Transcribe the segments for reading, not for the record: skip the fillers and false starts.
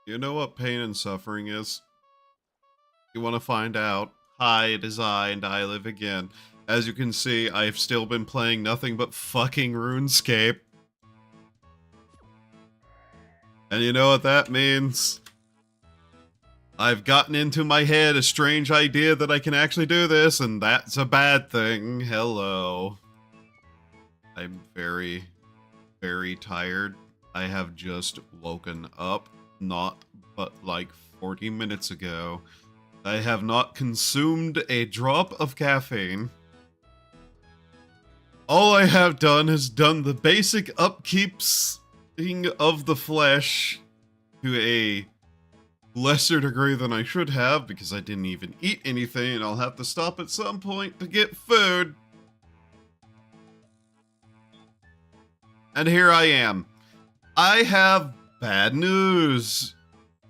You know what pain and suffering is? You want to find out? Hi, it is I, and I live again. As you can see, I've still been playing nothing but fucking Runescape. And you know what that means? I've gotten into my head a strange idea that I can actually do this, and that's a bad thing. Hello. I'm very, very tired. I have just woken up, not but like 40 minutes ago. I have not consumed a drop of caffeine. All I have done is done the basic upkeeps of the flesh to a lesser degree than I should have because I didn't even eat anything and I'll have to stop at some point to get food. And here I am. I have bad news.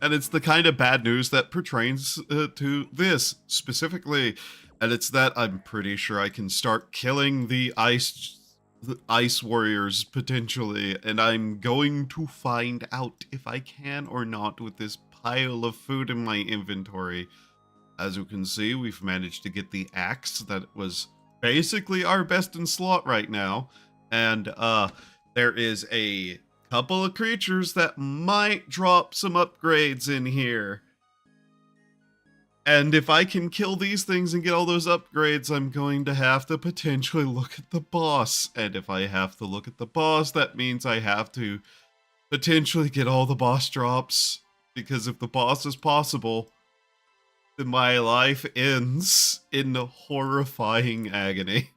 And it's the kind of bad news that pertains to this specifically. And it's that I'm pretty sure I can start killing the ice warriors potentially. And I'm going to find out if I can or not with this pile of food in my inventory. As you can see, we've managed to get the axe that was basically our best in slot right now. And there is a couple of creatures that might drop some upgrades in here. And if I can kill these things and get all those upgrades, I'm going to have to potentially look at the boss. And if I have to look at the boss, that means I have to potentially get all the boss drops. Because if the boss is possible, then my life ends in horrifying agony.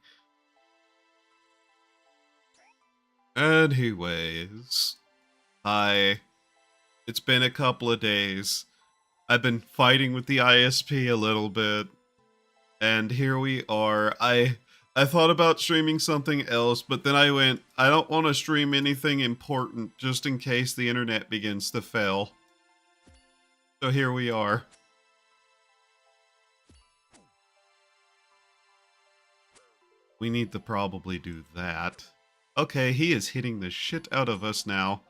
Anyways, hi. It's been a couple of days. I've been fighting with the ISP a little bit, and here we are. I thought about streaming something else, but then I went, I don't want to stream anything important just in case the internet begins to fail. So here we are. We need to probably do that. Okay, he is hitting the shit out of us now.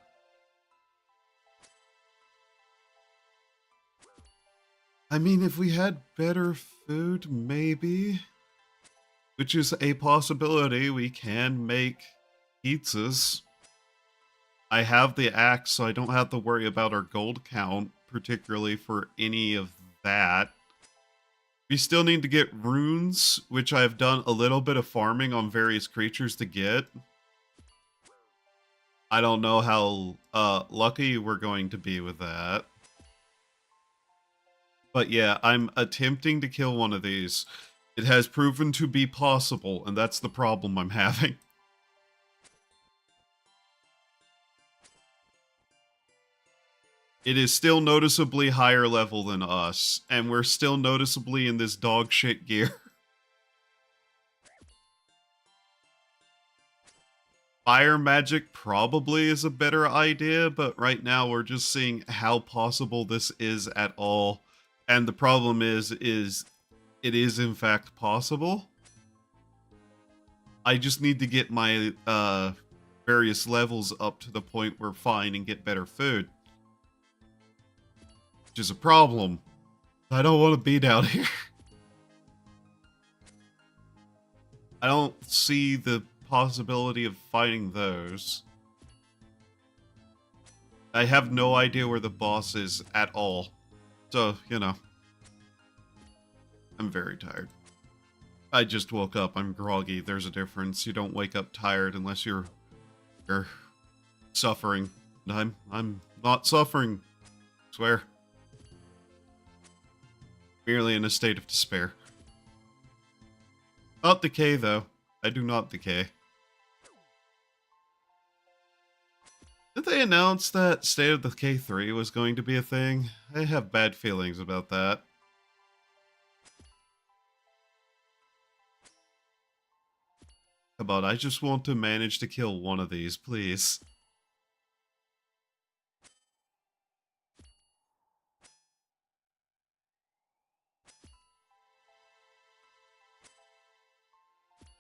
I mean, if we had better food, maybe. Which is a possibility. We can make pizzas. I have the axe, so I don't have to worry about our gold count, particularly for any of that. We still need to get runes, which I've done a little bit of farming on various creatures to get. I don't know how lucky we're going to be with that. But yeah, I'm attempting to kill one of these. It has proven to be possible, and that's the problem I'm having. It is still noticeably higher level than us, and we're still noticeably in this dog shit gear. Fire magic probably is a better idea, but right now we're just seeing how possible this is at all. And the problem is it is in fact possible. I just need to get my various levels up to the point we're fine and get better food. Which is a problem. I don't want to be down here. I don't see the possibility of fighting those. I have no idea where the boss is at all. So, you know. I'm very tired. I just woke up. I'm groggy. There's a difference. You don't wake up tired unless you're suffering. I'm not suffering. I swear. Merely in a state of despair. Not decay, though. I do not decay. Did they announce that State of Decay 3 was going to be a thing? I have bad feelings about that. Come on, I just want to manage to kill one of these, please.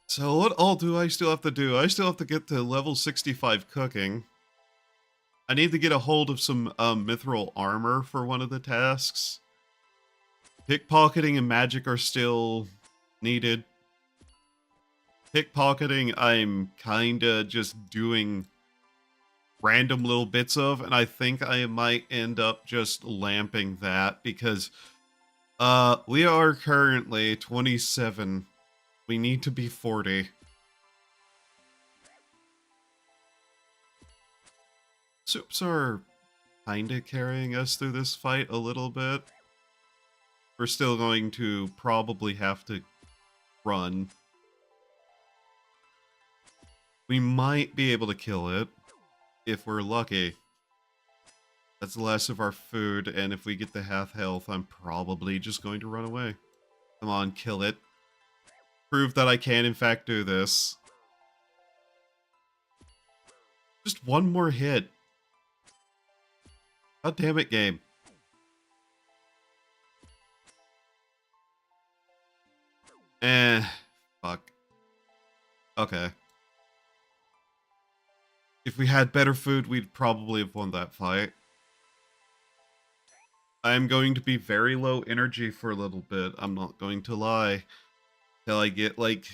So what all do I still have to do? I still have to get to level 65 cooking. I need to get a hold of some mithril armor for one of the tasks. Pickpocketing and magic are still needed. Pickpocketing, I'm kinda just doing random little bits of, and I think I might end up just lamping that because we are currently 27. We need to be 40. Soups are kinda carrying us through this fight a little bit. We're still going to probably have to run. We might be able to kill it if we're lucky. That's less of our food, and if we get the half health, I'm probably just going to run away. Come on, kill it. Prove that I can, in fact, do this. Just one more hit. God damn it, game. Fuck. Okay. If we had better food, we'd probably have won that fight. I'm going to be very low energy for a little bit. I'm not going to lie. Till I get, like,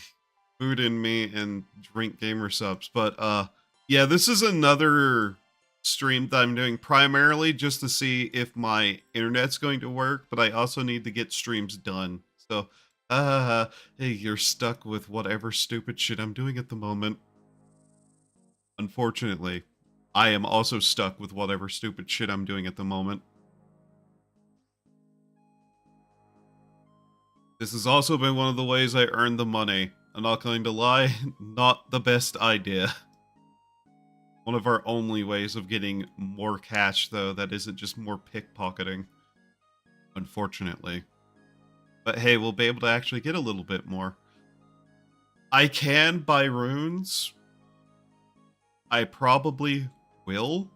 food in me and drink gamer subs. But, yeah, this is another stream that I'm doing primarily just to see if my internet's going to work. But I also need to get streams done. So, hey, you're stuck with whatever stupid shit I'm doing at the moment. Unfortunately, I am also stuck with whatever stupid shit I'm doing at the moment. This has also been one of the ways I earned the money. I'm not going to lie, not the best idea. One of our only ways of getting more cash, though, that isn't just more pickpocketing. Unfortunately. But hey, we'll be able to actually get a little bit more. I can buy runes. I probably will.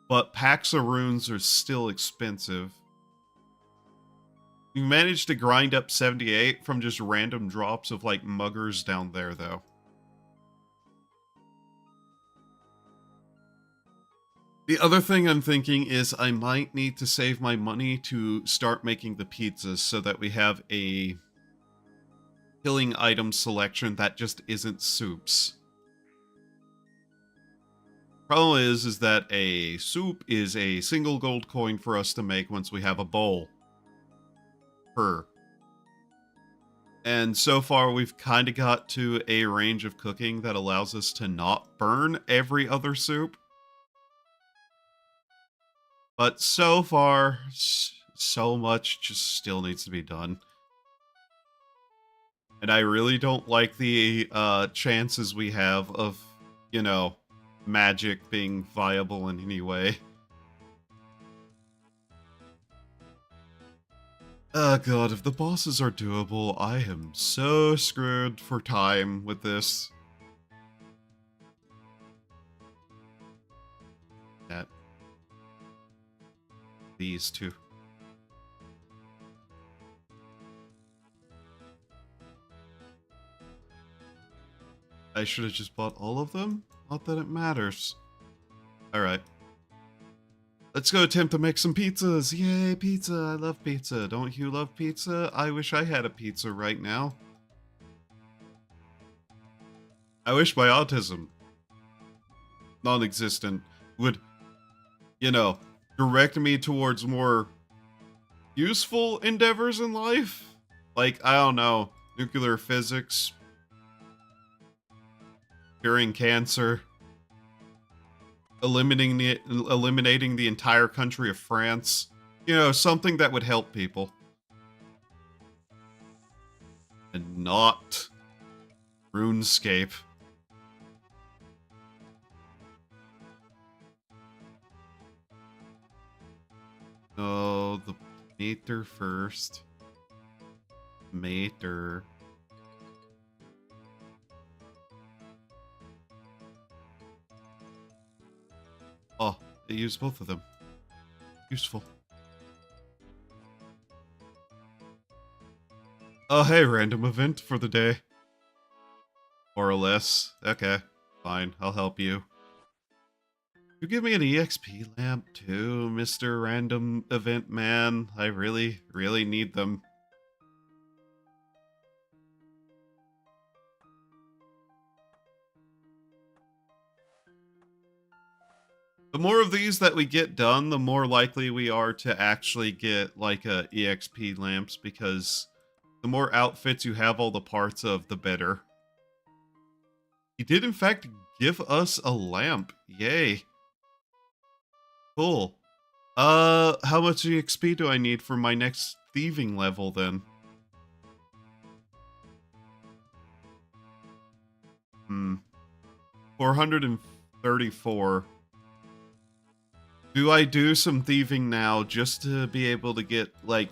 But packs of runes are still expensive. We managed to grind up 78 from just random drops of, like, muggers down there, though. The other thing I'm thinking is I might need to save my money to start making the pizzas so that we have a killing item selection that just isn't soups. Problem is that a soup is a single gold coin for us to make once we have a bowl. And so far we've kind of got to a range of cooking that allows us to not burn every other soup. But so far, so much just still needs to be done. And I really don't like the chances we have of, you know, magic being viable in any way. Oh god, if the bosses are doable, I am so screwed for time with this. That. These two. I should have just bought all of them? Not that it matters. Alright. Let's go attempt to make some pizzas. Yay, pizza. I love pizza. Don't you love pizza? I wish I had a pizza right now. I wish my autism, non-existent, would, you know, direct me towards more useful endeavors in life. Like, I don't know, nuclear physics, curing cancer, eliminating the entire country of France. You know, something that would help people. And not Runescape. Oh, the mater first. Mater. Oh, they used both of them. Useful. Oh, hey, random event for the day. More or less. Okay, fine, I'll help you. You give me an EXP lamp too, Mr. Random Event Man. I really, really need them. The more of these that we get done, the more likely we are to actually get like EXP lamps, because the more outfits you have all the parts of, the better. He did in fact give us a lamp. Yay. Cool. How much EXP do I need for my next thieving level then? 434. Do I do some thieving now just to be able to get, like,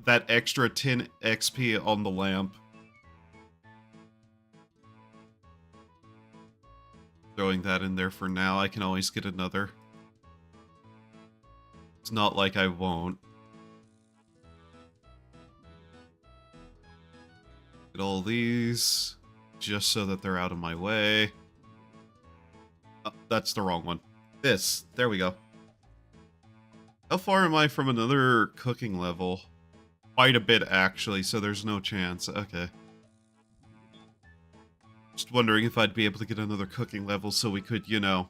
that extra 10 XP on the lamp? Throwing that in there for now. I can always get another. It's not like I won't. Get all these, just so that they're out of my way. Oh, that's the wrong one. This. There we go. How far am I from another cooking level? Quite a bit, actually, so there's no chance. Okay. Just wondering if I'd be able to get another cooking level so we could, you know,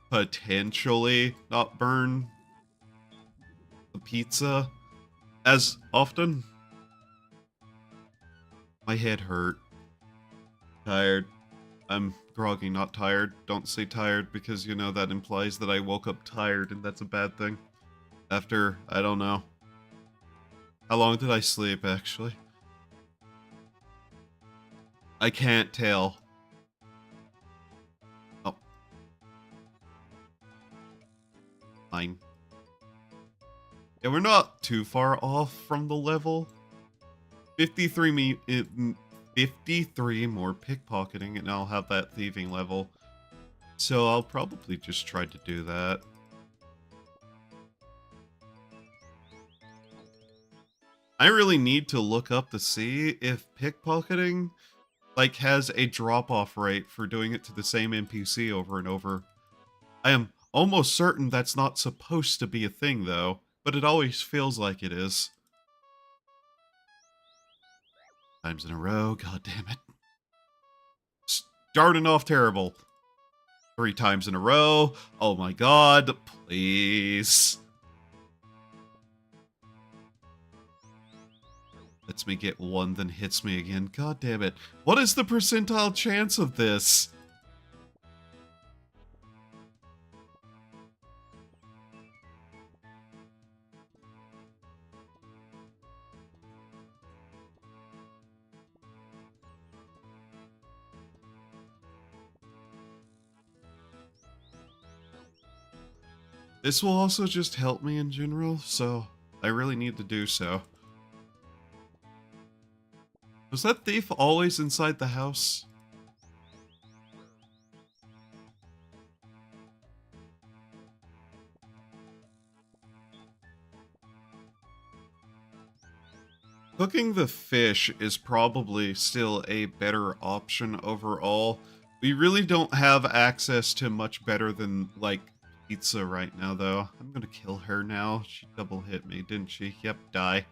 potentially not burn the pizza as often. My head hurt. Tired. I'm groggy, not tired. Don't say tired because, you know, that implies that I woke up tired, and that's a bad thing. After, I don't know. How long did I sleep, actually? I can't tell. Oh. Fine. Yeah, we're not too far off from the level. 53 more pickpocketing, and I'll have that thieving level. So I'll probably just try to do that. I really need to look up to see if pickpocketing, like, has a drop-off rate for doing it to the same NPC over and over. I am almost certain that's not supposed to be a thing, though, but it always feels like it is. Times in a row, god damn it. Starting off terrible. 3 times in a row. Oh my god, please. Lets me get 1, then hits me again. God damn it. What is the percentile chance of this? This will also just help me in general, so I really need to do so. Was that thief always inside the house? Cooking the fish is probably still a better option overall. We really don't have access to much better than, like, pizza right now, though. I'm gonna kill her now. She double hit me, didn't she? Yep, die.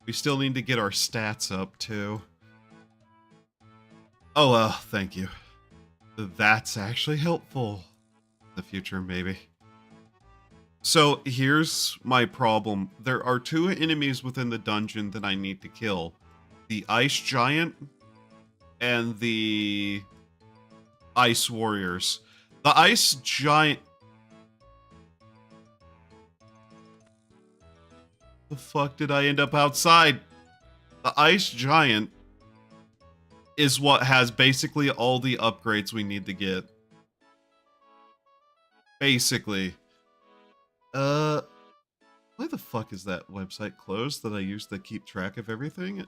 We still need to get our stats up, too. Oh, well, thank you. That's actually helpful. In the future, maybe. So, here's my problem. There are 2 enemies within the dungeon that I need to kill. The Ice Giant and the Ice Warriors. The Ice Giant... The fuck did I end up outside? The Ice Giant is what has basically all the upgrades we need to get. Basically. Why the fuck is that website closed that I used to keep track of everything?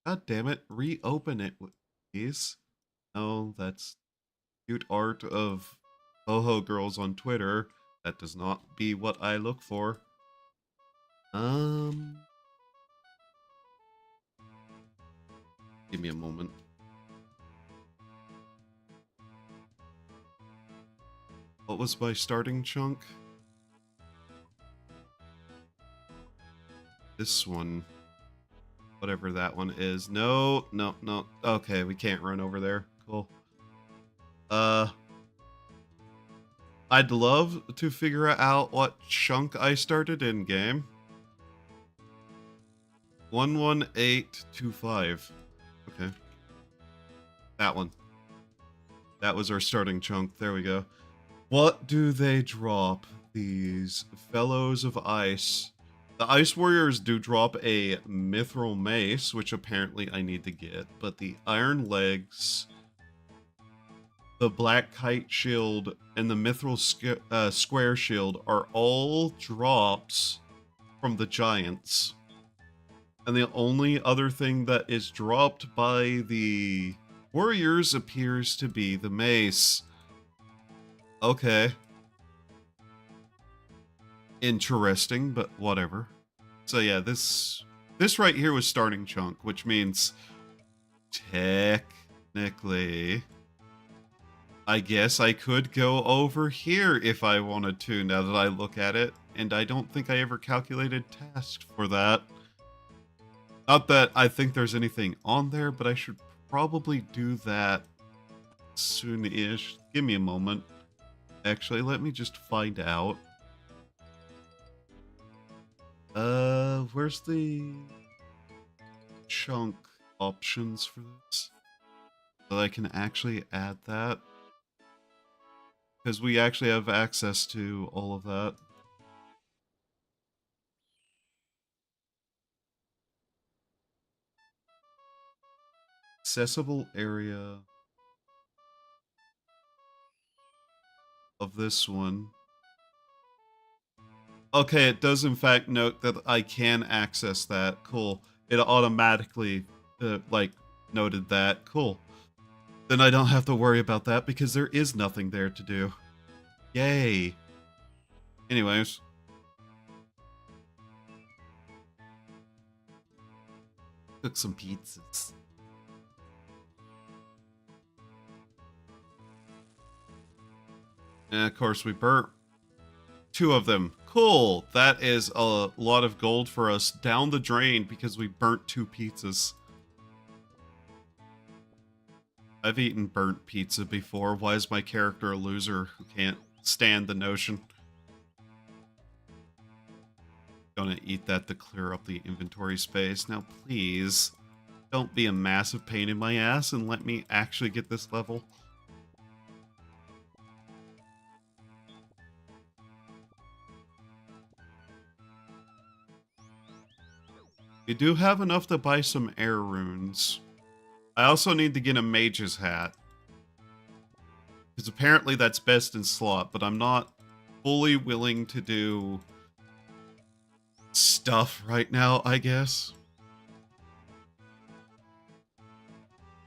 God damn it, reopen it, please. Oh, that's cute art of ho-ho girls on Twitter. That does not be what I look for. Give me a moment. What was my starting chunk? This one. Whatever that one is. No. Okay, we can't run over there. Cool. I'd love to figure out what chunk I started in game. 11825. Okay. That one. That was our starting chunk. There we go. What do they drop? These fellows of ice. The Ice Warriors do drop a Mithril Mace, which apparently I need to get, but the Iron Legs, the Black Kite Shield, and the Mithril Square Shield are all drops from the Giants. And the only other thing that is dropped by the Warriors appears to be the Mace. Okay. Interesting, but whatever. So yeah, this right here was starting chunk, which means technically I guess I could go over here if I wanted to, now that I look at it, and I don't think I ever calculated tasks for that. Not that I think there's anything on there, but I should probably do that soon-ish. Give me a moment. Actually, let me just find out. Where's the chunk options for this? So that I can actually add that. Because we actually have access to all of that. Accessible area of this one. Okay, it does in fact note that I can access that. Cool. It automatically, like, noted that. Cool. Then I don't have to worry about that because there is nothing there to do. Yay. Anyways. Cook some pizzas. And of course we burnt 2 of them. Cool. That is a lot of gold for us down the drain because we burnt 2 pizzas. I've eaten burnt pizza before. Why is my character a loser who can't stand the notion? Gonna eat that to clear up the inventory space. Now please, don't be a massive pain in my ass and let me actually get this level. We do have enough to buy some air runes. I also need to get a mage's hat. Because apparently that's best in slot, but I'm not fully willing to do stuff right now, I guess.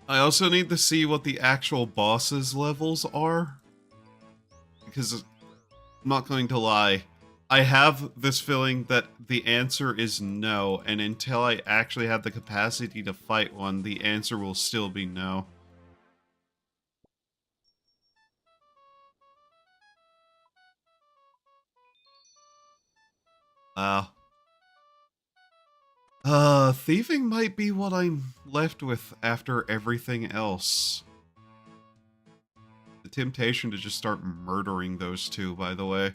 I also need to see what the actual boss's levels are. Because I'm not going to lie, I have this feeling that the answer is no, and until I actually have the capacity to fight one, the answer will still be no. Thieving might be what I'm left with after everything else. The temptation to just start murdering those 2, by the way.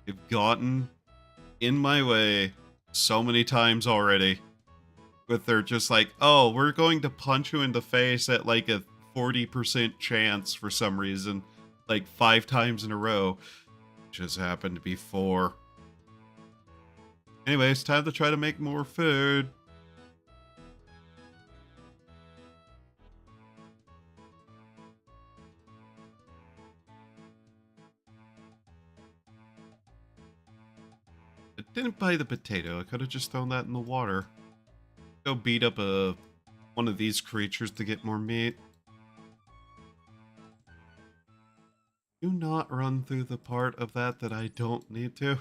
They've gotten in my way so many times already. But they're just like, oh, we're going to punch you in the face at like a 40% chance for some reason. Like 5 times in a row. Just happened to be 4. Anyways, time to try to make more food. I didn't buy the potato. I could have just thrown that in the water. Go beat up one of these creatures to get more meat. Do not run through the part of that I don't need to.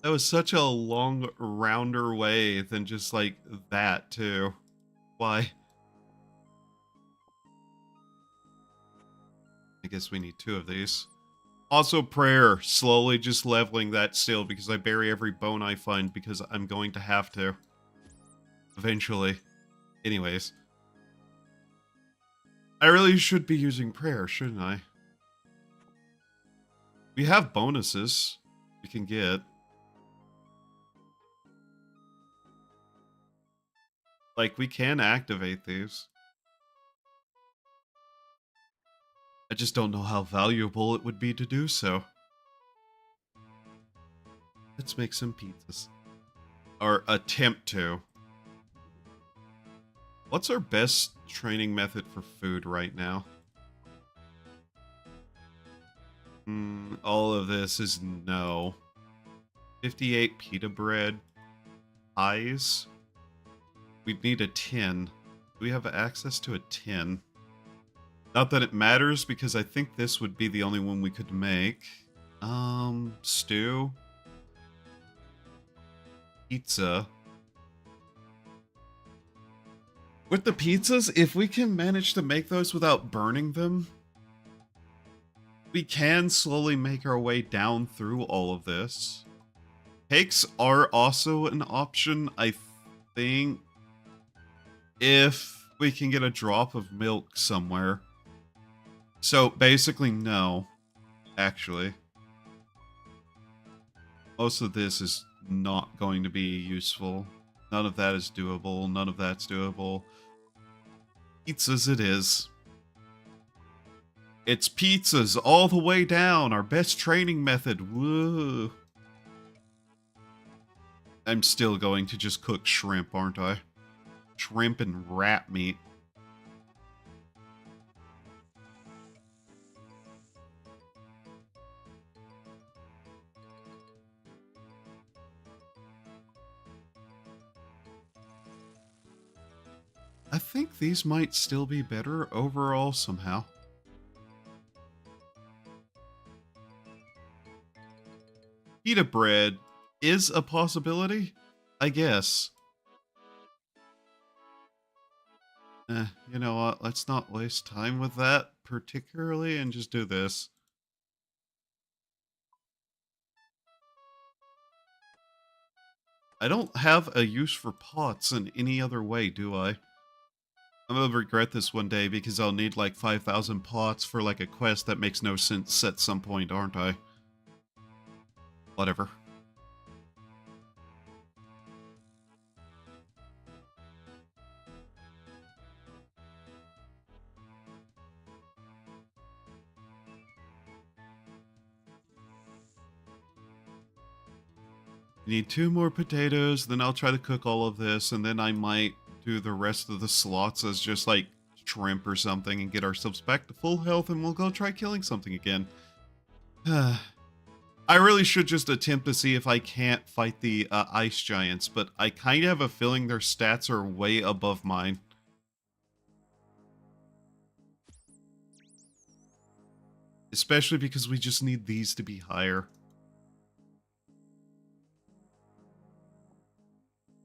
That was such a long, rounder way than just like that, too. Why? guess we need 2 of these. Also prayer, slowly just leveling that still because I bury every bone I find because I'm going to have to. Eventually. Anyways. I really should be using prayer, shouldn't I? We have bonuses we can get. Like, we can activate these. I just don't know how valuable it would be to do so. Let's make some pizzas. Or attempt to. What's our best training method for food right now? All of this is no. 58 pita bread. Pies. We'd need a tin. Do we have access to a tin? Not that it matters, because I think this would be the only one we could make. Stew. Pizza. With the pizzas, if we can manage to make those without burning them, we can slowly make our way down through all of this. Cakes are also an option, I think, if we can get a drop of milk somewhere. So, basically, no. Actually. Most of this is not going to be useful. None of that is doable. None of that's doable. Pizzas it is. It's pizzas all the way down. Our best training method. Woo. I'm still going to just cook shrimp, aren't I? Shrimp and rat meat. I think these might still be better overall somehow. Pita bread is a possibility, I guess. You know what? Let's not waste time with that particularly and just do this. I don't have a use for pots in any other way, do I? I'm gonna regret this one day because I'll need like 5,000 pots for like a quest that makes no sense at some point, aren't I? Whatever. Need 2 more potatoes, then I'll try to cook all of this, and then I might do the rest of the slots as just like shrimp or something and get ourselves back to full health, and we'll go try killing something again. I really should just attempt to see if I can't fight the ice giants, but I kind of have a feeling their stats are way above mine. Especially because we just need these to be higher.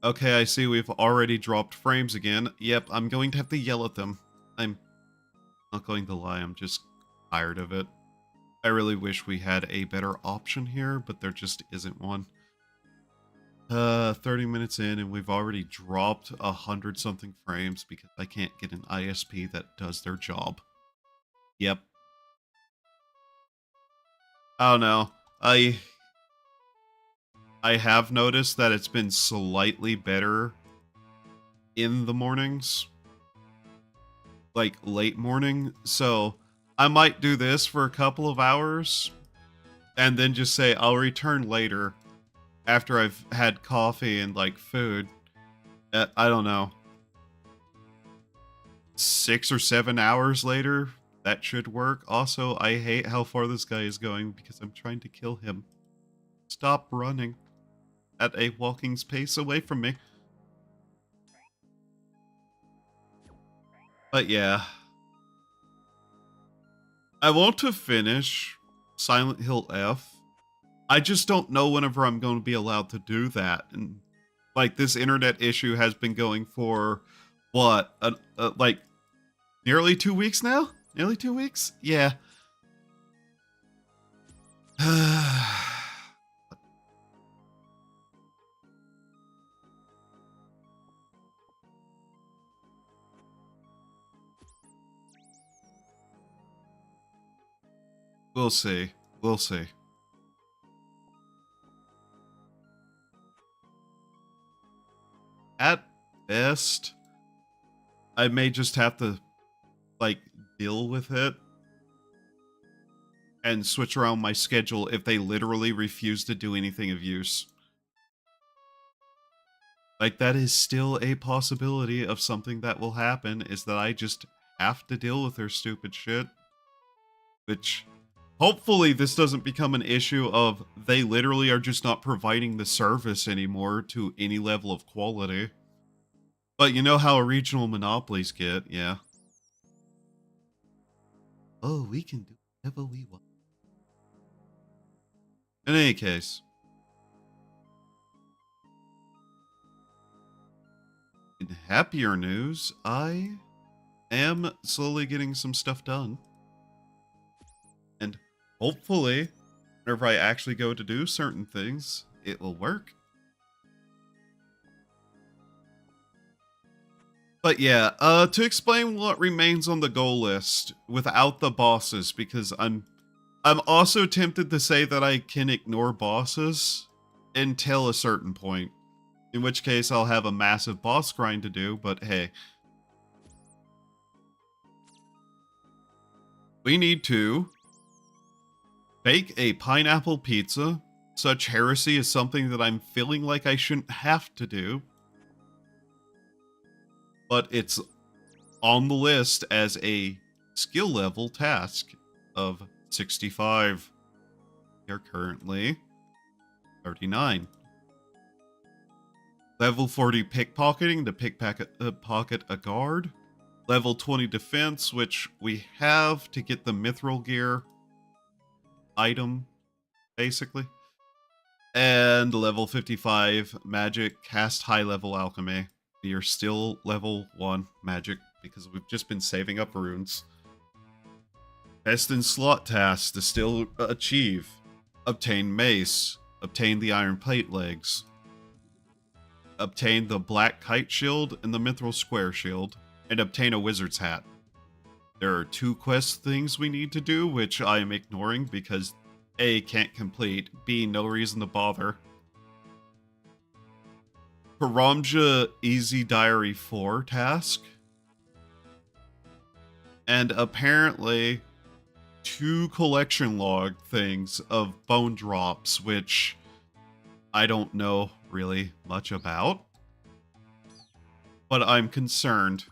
Okay, I see we've already dropped frames again. Yep, I'm going to have to yell at them. I'm not going to lie, I'm just tired of it. I really wish we had a better option here, but there just isn't one. 30 minutes in and we've already dropped 100-something frames because I can't get an ISP that does their job. Yep. I don't know. I have noticed that it's been slightly better in the mornings. Like, late morning. So, I might do this for a couple of hours. And then just say, I'll return later. After I've had coffee and, like, food. I don't know. 6 or 7 hours later. That should work. Also, I hate how far this guy is going because I'm trying to kill him. Stop running. At a walking pace away from me. But yeah. I want to finish Silent Hill F. I just don't know whenever I'm going to be allowed to do that. And like this internet issue has been going for what? Like nearly 2 weeks now? Nearly 2 weeks? Yeah. We'll see. We'll see. At best, I may just have to, like, deal with it and switch around my schedule if they literally refuse to do anything of use. Like, that is still a possibility of something that will happen, is that I just have to deal with their stupid shit. Which, hopefully this doesn't become an issue of they literally are just not providing the service anymore to any level of quality. But you know how regional monopolies get, yeah. Oh, we can do whatever we want. In any case. In happier news, I am slowly getting some stuff done. And hopefully, whenever I actually go to do certain things, it will work. But yeah, to explain what remains on the goal list without the bosses, because I'm also tempted to say that I can ignore bosses until a certain point. In which case, I'll have a massive boss grind to do, but hey. We need to bake a pineapple pizza. Such heresy is something that I'm feeling like I shouldn't have to do. But it's on the list as a skill level task of 65. You're currently 39. Level 40 pickpocketing to pickpocket a guard. Level 20 defense, which we have to get the mithril gear item, basically. And level 55 magic, cast high level alchemy. We are still level 1 magic because we've just been saving up runes. Best in slot tasks to still achieve. Obtain mace. Obtain the iron plate legs. Obtain the black kite shield and the mithril square shield. And obtain a wizard's hat. There are 2 quest things we need to do, which I am ignoring because A, can't complete, B, no reason to bother. Karamja Easy Diary 4 task. And apparently 2 collection log things of bone drops, which I don't know really much about. But I'm concerned.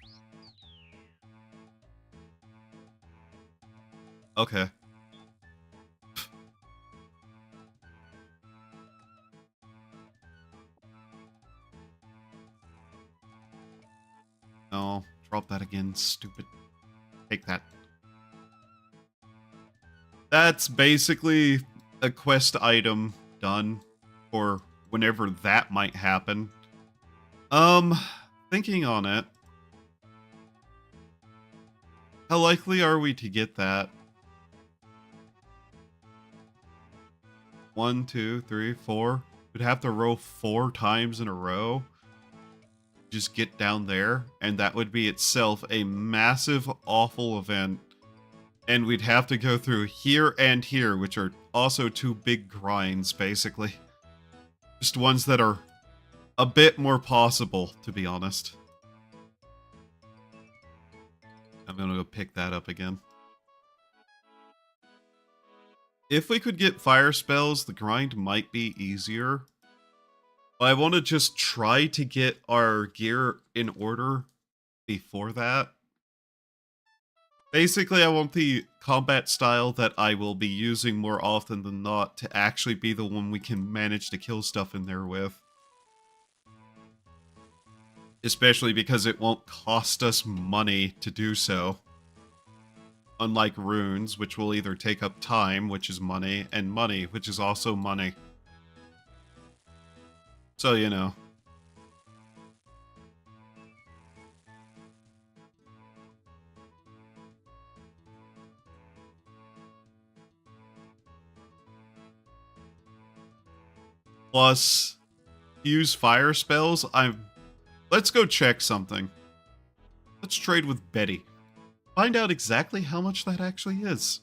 Okay. No, drop that again, stupid. Take that. That's basically a quest item done for whenever that might happen. Thinking on it. How likely are we to get that? 1, 2, 3, 4. We'd have to roll 4 times in a row. Just get down there, and that would be itself a massive, awful event. And we'd have to go through here and here, which are also 2 big grinds, basically. Just ones that are a bit more possible, to be honest. I'm gonna go pick that up again. If we could get fire spells, the grind might be easier. I want to just try to get our gear in order before that. Basically, I want the combat style that I will be using more often than not to actually be the one we can manage to kill stuff in there with. Especially because it won't cost us money to do so. Unlike runes, which will either take up time, which is money, and money, which is also money. So, you know. plus use fire spells. Let's go check something. Let's trade with Betty. Find out exactly how much that actually is.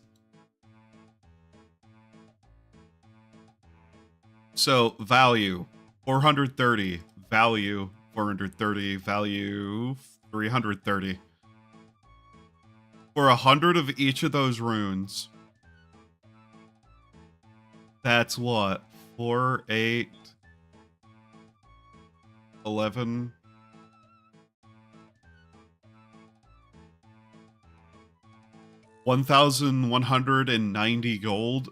So, value, 430. Value, 430. Value, 330. For 100 of each of those runes, that's what? 4, 8, 11... 1,190 gold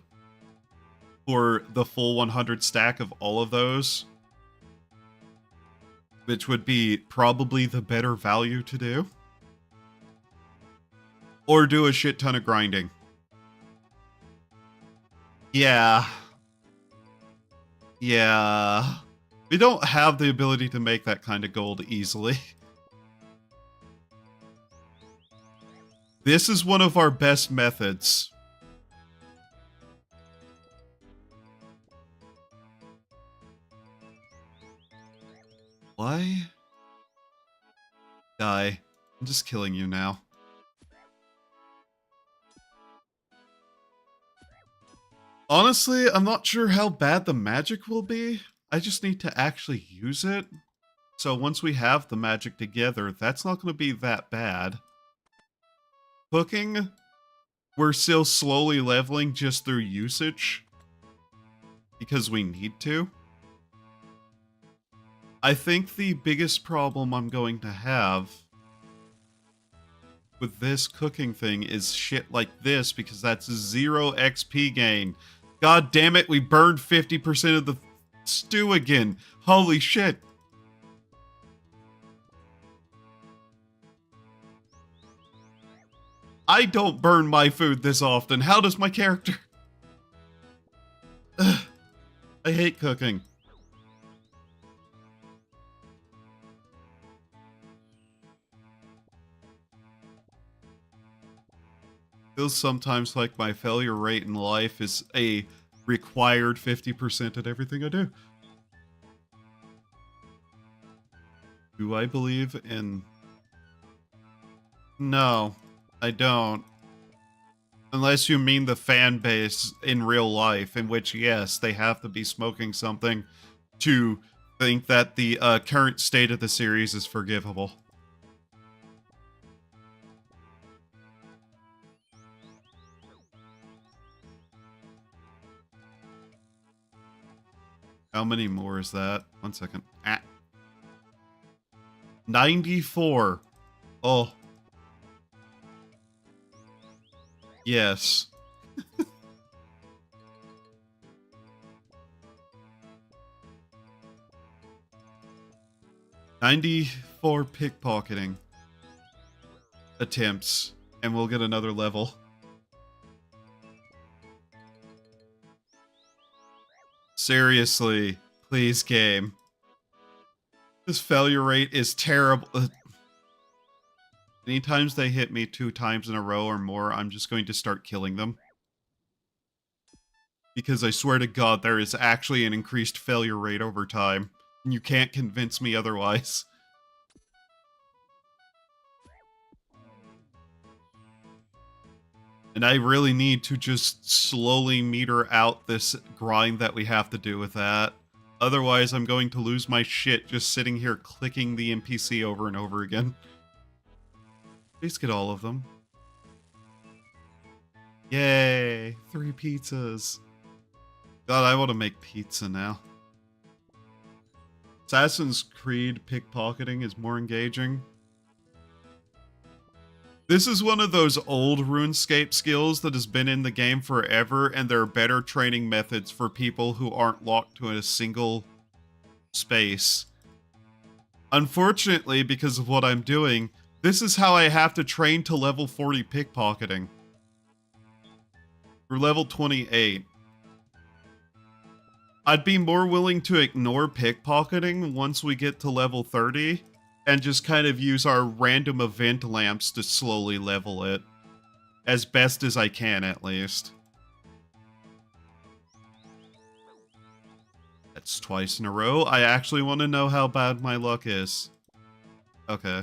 for the full 100 stack of all of those, which would be probably the better value to do. Or do a shit ton of grinding. Yeah. Yeah. We don't have the ability to make that kind of gold easily. This is one of our best methods. Why? Die. I'm just killing you now. Honestly, I'm not sure how bad the magic will be. I just need to actually use it. So once we have the magic together, that's not going to be that bad. Cooking, we're still slowly leveling just through usage. Because we need to. I think the biggest problem I'm going to have with this cooking thing is shit like this, because that's 0 XP gain. God damn it, we burned 50% of the stew again. Holy shit. I don't burn my food this often. How does my character... Ugh. I hate cooking. Feels sometimes like my failure rate in life is a required 50% at everything I do. Do I believe in... No, I don't. Unless you mean the fan base in real life, in which, yes, they have to be smoking something to think that the current state of the series is forgivable. How many more is that? 1 second. 94. Oh. Yes. $94 pickpocketing attempts, and we'll get another level. Seriously, please, game. This failure rate is terrible. Anytime they hit me 2 times in a row or more, I'm just going to start killing them. Because I swear to God, there is actually an increased failure rate over time. And you can't convince me otherwise. And I really need to just slowly meter out this grind that we have to do with that. Otherwise, I'm going to lose my shit just sitting here clicking the NPC over and over again. Please get all of them. Yay! 3 pizzas. God, I want to make pizza now. Assassin's Creed pickpocketing is more engaging. This is one of those old RuneScape skills that has been in the game forever, and there are better training methods for people who aren't locked to a single space. Unfortunately, because of what I'm doing, this is how I have to train to level 40 pickpocketing. We're level 28. I'd be more willing to ignore pickpocketing once we get to level 30, and just kind of use our random event lamps to slowly level it. As best as I can, at least. That's twice in a row. I actually want to know how bad my luck is. Okay.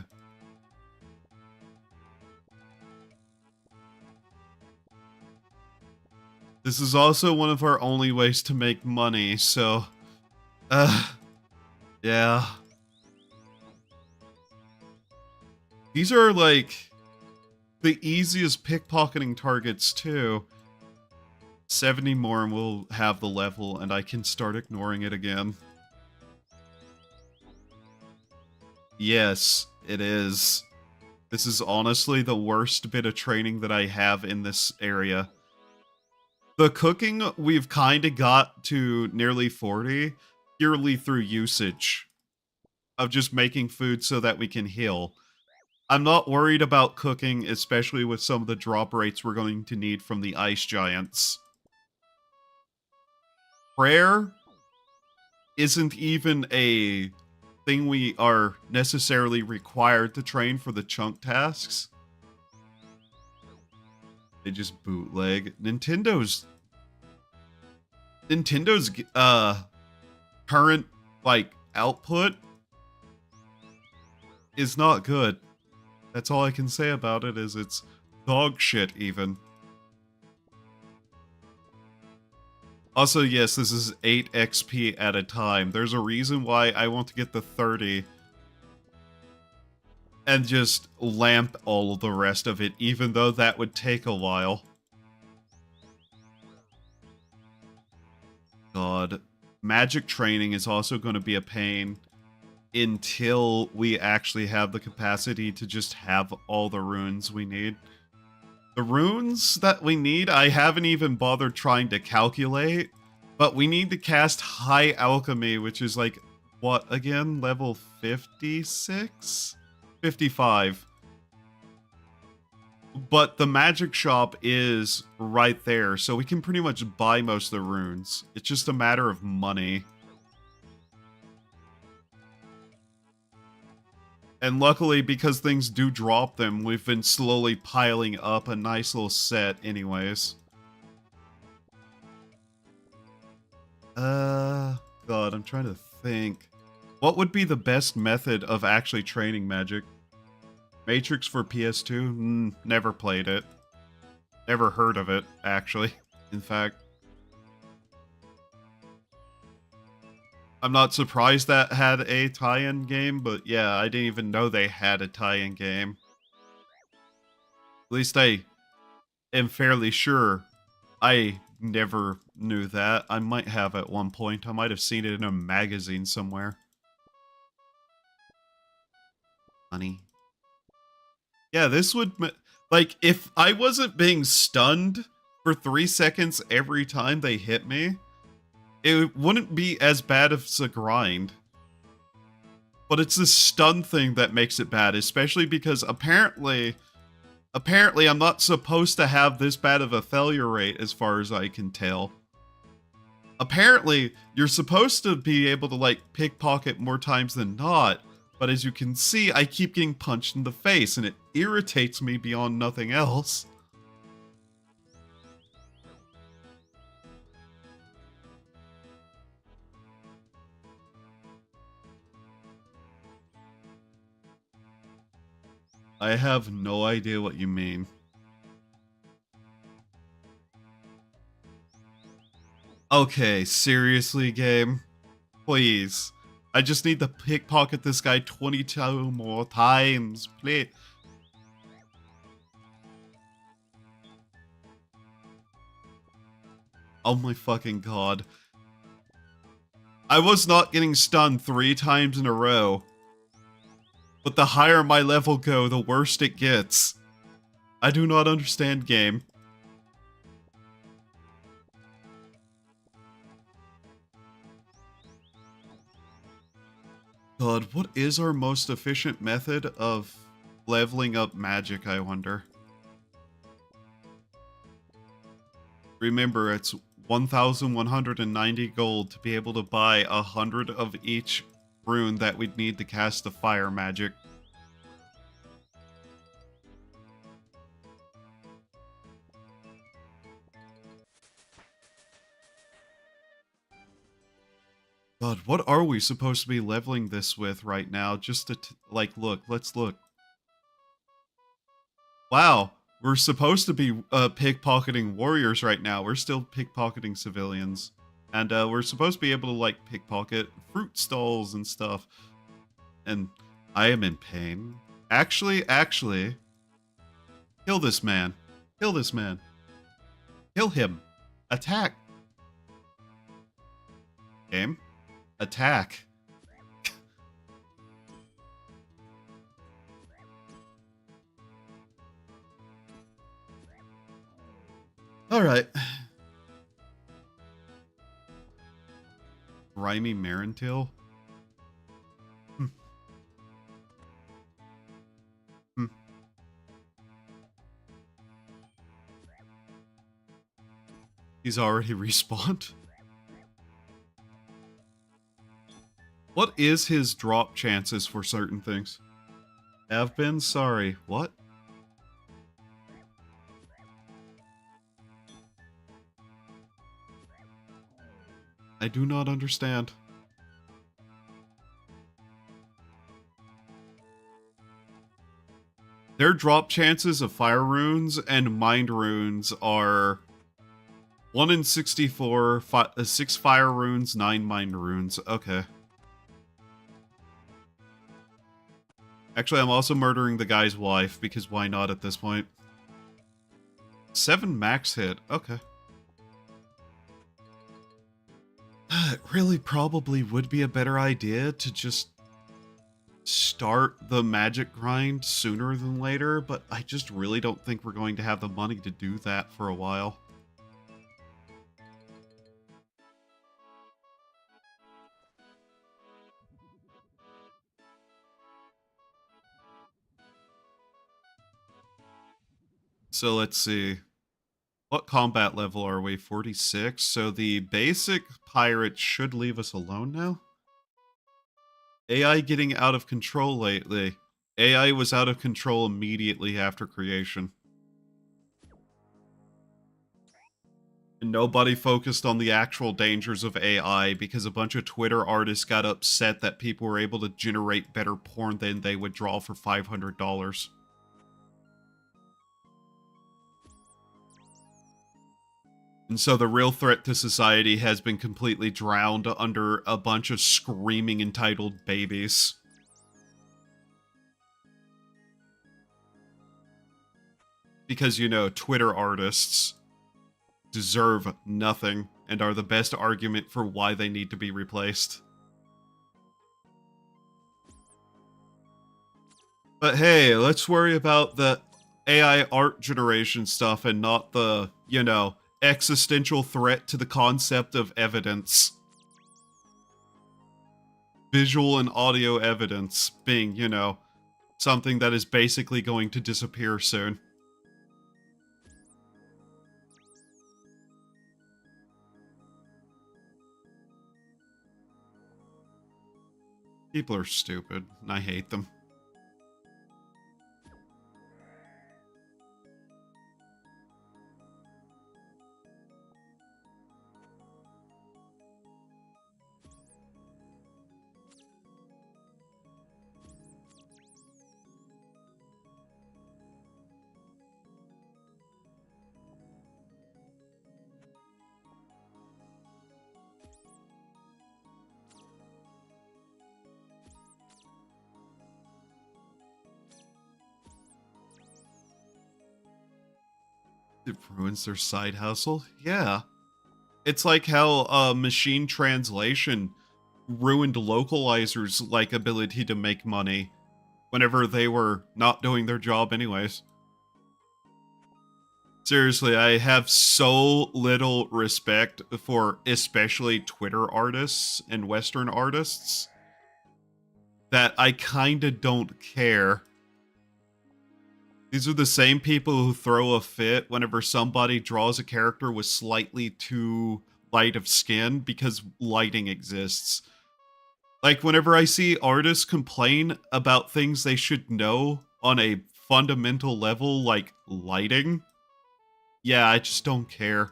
This is also one of our only ways to make money, so... yeah. These are, like, the easiest pickpocketing targets, too. 70 more and we'll have the level, and I can start ignoring it again. Yes, it is. This is honestly the worst bit of training that I have in this area. The cooking, we've kind of got to nearly 40, purely through usage of just making food so that we can heal. I'm not worried about cooking, especially with some of the drop rates we're going to need from the ice giants. Prayer isn't even a thing we are necessarily required to train for the chunk tasks. They just bootleg. Nintendo's current, like, output is not good. That's all I can say about it, is it's dog shit, even. Also, yes, this is 8 XP at a time. There's a reason why I want to get the 30 and just lamp all of the rest of it, even though that would take a while. God. Magic training is also going to be a pain until we actually have the capacity to just have all the runes we need. The runes that we need, I haven't even bothered trying to calculate, but we need to cast High Alchemy, which is like, what again? Level 56? 55. But the magic shop is right there, so we can pretty much buy most of the runes. It's just a matter of money. And luckily, because things do drop them, we've been slowly piling up a nice little set anyways. God, I'm trying to think. What would be the best method of actually training magic? Matrix for PS2? Never played it. Never heard of it, actually, in fact. I'm not surprised that had a tie-in game, but yeah, I didn't even know they had a tie-in game. At least I am fairly sure. I never knew that. I might have at one point. I might have seen it in a magazine somewhere. Funny. Yeah, this would... like, if I wasn't being stunned for 3 seconds every time they hit me, it wouldn't be as bad as a grind. But it's this stun thing that makes it bad, especially because apparently I'm not supposed to have this bad of a failure rate as far as I can tell. Apparently, you're supposed to be able to, like, pickpocket more times than not, but as you can see, I keep getting punched in the face, and it irritates me beyond nothing else. I have no idea what you mean. Okay, seriously, game? Please. I just need to pickpocket this guy 22 more times, please. Oh my fucking god. I was not getting stunned 3 times in a row. But the higher my level go, the worse it gets. I do not understand, game. God, what is our most efficient method of leveling up magic, I wonder? Remember, it's 1,190 gold to be able to buy 100 of each rune that we'd need to cast the fire magic. God, what are we supposed to be leveling this with right now? Just to, like, look, let's look. Wow, we're supposed to be pickpocketing warriors right now. We're still pickpocketing civilians. And we're supposed to be able to, like, pickpocket fruit stalls and stuff. And I am in pain. Actually, kill this man. Kill this man. Kill him. Attack. Game. Attack. Alright. Grimy Marintail? He's already respawned? What is his drop chances for certain things? Have been sorry. What? I do not understand. Their drop chances of fire runes and mind runes are 1 in 64, 6 fire runes, 9 mind runes. Okay. Actually, I'm also murdering the guy's wife, because why not at this point? 7 max hit. Okay. It really probably would be a better idea to just start the magic grind sooner than later, but I just really don't think we're going to have the money to do that for a while. So let's see. What combat level are we? 46? So the basic pirate should leave us alone now? AI getting out of control lately. AI was out of control immediately after creation. And nobody focused on the actual dangers of AI because a bunch of Twitter artists got upset that people were able to generate better porn than they would draw for $500. And so the real threat to society has been completely drowned under a bunch of screaming entitled babies. Because, you know, Twitter artists deserve nothing and are the best argument for why they need to be replaced. But hey, let's worry about the AI art generation stuff and not the, you know, existential threat to the concept of evidence. Visual and audio evidence being, you know, something that is basically going to disappear soon. People are stupid, and I hate them. It ruins their side hustle? Yeah. It's like how machine translation ruined localizers' like ability to make money whenever they were not doing their job anyways. Seriously, I have so little respect for especially Twitter artists and Western artists that I kinda don't care. These are the same people who throw a fit whenever somebody draws a character with slightly too light of skin because lighting exists. Like, whenever I see artists complain about things they should know on a fundamental level, like lighting, yeah, I just don't care.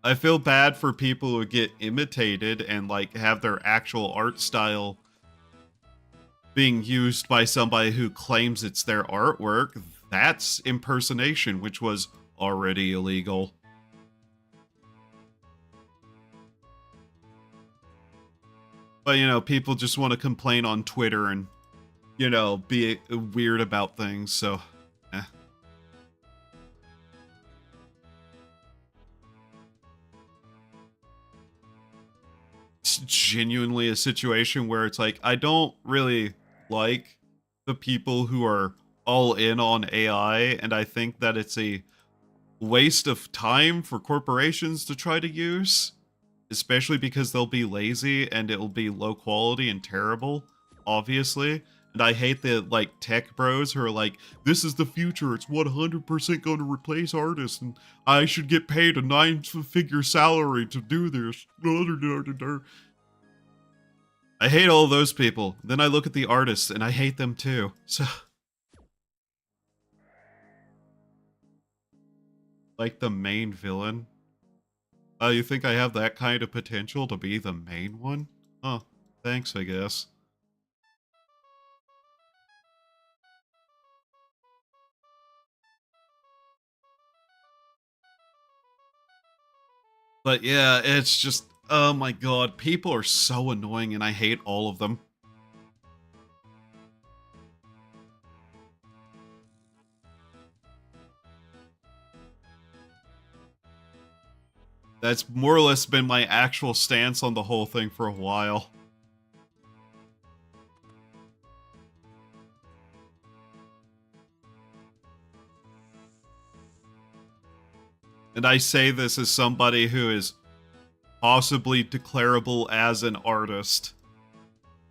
I feel bad for people who get imitated and like have their actual art style being used by somebody who claims it's their artwork. That's impersonation, which was already illegal. But, you know, people just want to complain on Twitter and, you know, be weird about things, so, eh. It's genuinely a situation where it's like, I don't really like the people who are all in on AI, and I think that it's a waste of time for corporations to try to use, especially because they'll be lazy and it'll be low quality and terrible, obviously. And I hate the like tech bros who are like, this is the future, it's 100% going to replace artists and I should get paid a 9-figure salary to do this. I hate all those people. Then I look at the artists and I hate them too. So like the main villain. You think I have that kind of potential to be the main one? Huh, thanks, I guess. But yeah, it's just, oh my god, people are so annoying and I hate all of them. That's more or less been my actual stance on the whole thing for a while. And I say this as somebody who is possibly declarable as an artist.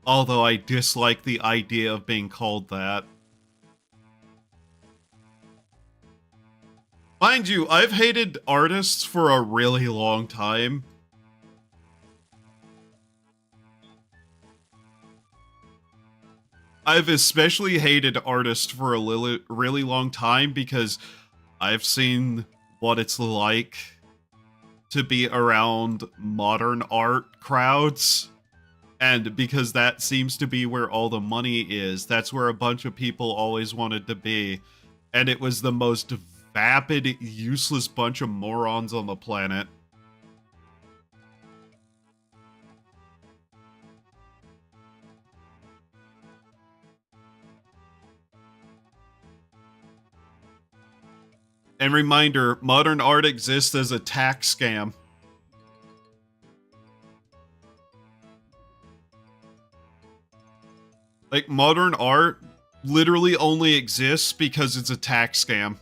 Although I dislike the idea of being called that. Mind you, I've hated artists for a really long time. I've especially hated artists for a really long time because I've seen what it's like to be around modern art crowds. And because that seems to be where all the money is, that's where a bunch of people always wanted to be. And it was the most vapid, useless bunch of morons on the planet. And reminder, modern art exists as a tax scam. Like, modern art literally only exists because it's a tax scam.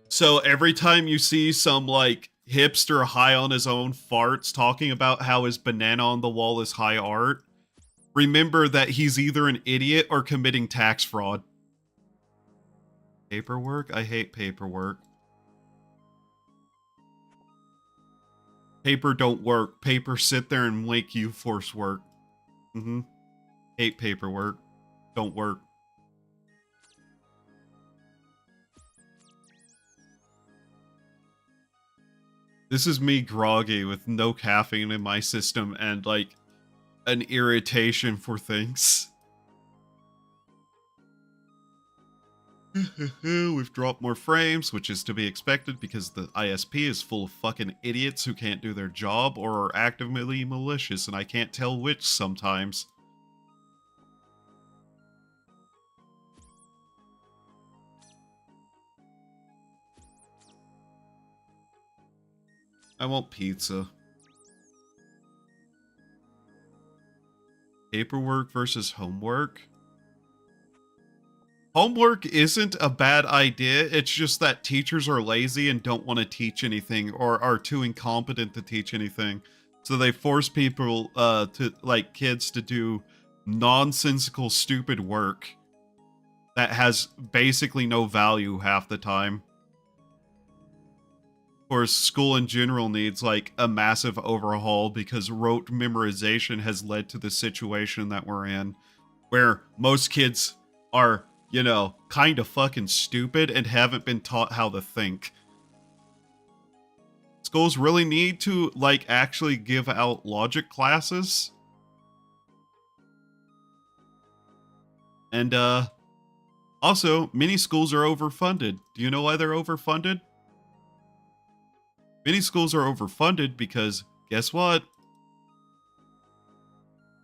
So every time you see some, like, hipster high on his own farts talking about how his banana on the wall is high art, remember that he's either an idiot or committing tax fraud. Paperwork? I hate paperwork. Paper don't work. Paper sit there and make you force work. Hate paperwork. Don't work. This is me groggy with no caffeine in my system and, like, an irritation for things. We've dropped more frames, which is to be expected because the ISP is full of fucking idiots who can't do their job or are actively malicious, and I can't tell which sometimes. I want pizza. Paperwork versus homework? Homework isn't a bad idea, it's just that teachers are lazy and don't want to teach anything or are too incompetent to teach anything. So they force people, like kids to do nonsensical, stupid work that has basically no value half the time. Of course, school in general needs, like, a massive overhaul because rote memorization has led to the situation that we're in, where most kids are, you know, kind of fucking stupid and haven't been taught how to think. Schools really need to, like, actually give out logic classes. And, also, many schools are overfunded. Do you know why they're overfunded? Many schools are overfunded because, guess what?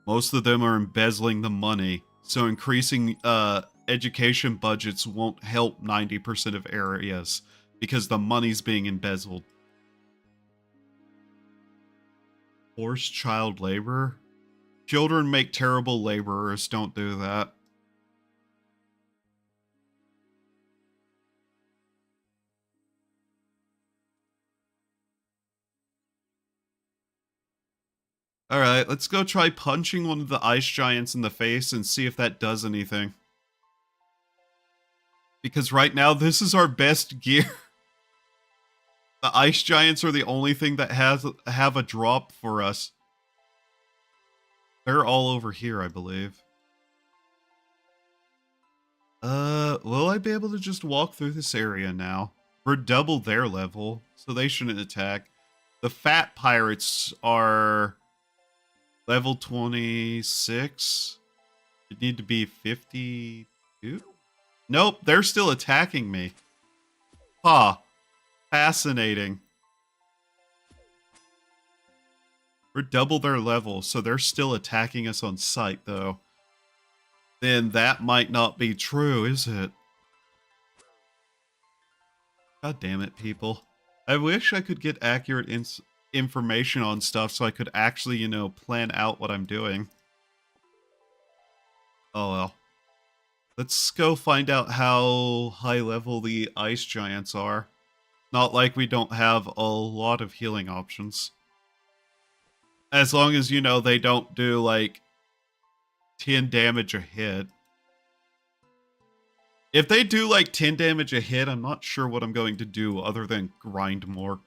Most of them are embezzling the money. So increasing education budgets won't help 90% of areas because the money's being embezzled. Forced child labor? Children make terrible laborers. Don't do that. Alright, let's go try punching one of the ice giants in the face and see if that does anything. Because right now, this is our best gear. The ice giants are the only thing that have a drop for us. They're all over here, I believe. Will I be able to just walk through this area now? We're double their level, so they shouldn't attack. The fat pirates are level 26. It need to be 52? Nope, they're still attacking me. Huh. Fascinating. We're double their level, so they're still attacking us on sight, though. Then that might not be true, is it? God damn it, people. I wish I could get accurate information on stuff so I could actually, you know, plan out what I'm doing. Oh well. Let's go find out how high level the ice giants are. Not like we don't have a lot of healing options. As long as, you know, they don't do, like, 10 damage a hit. If they do, like, 10 damage a hit, I'm not sure what I'm going to do other than grind more.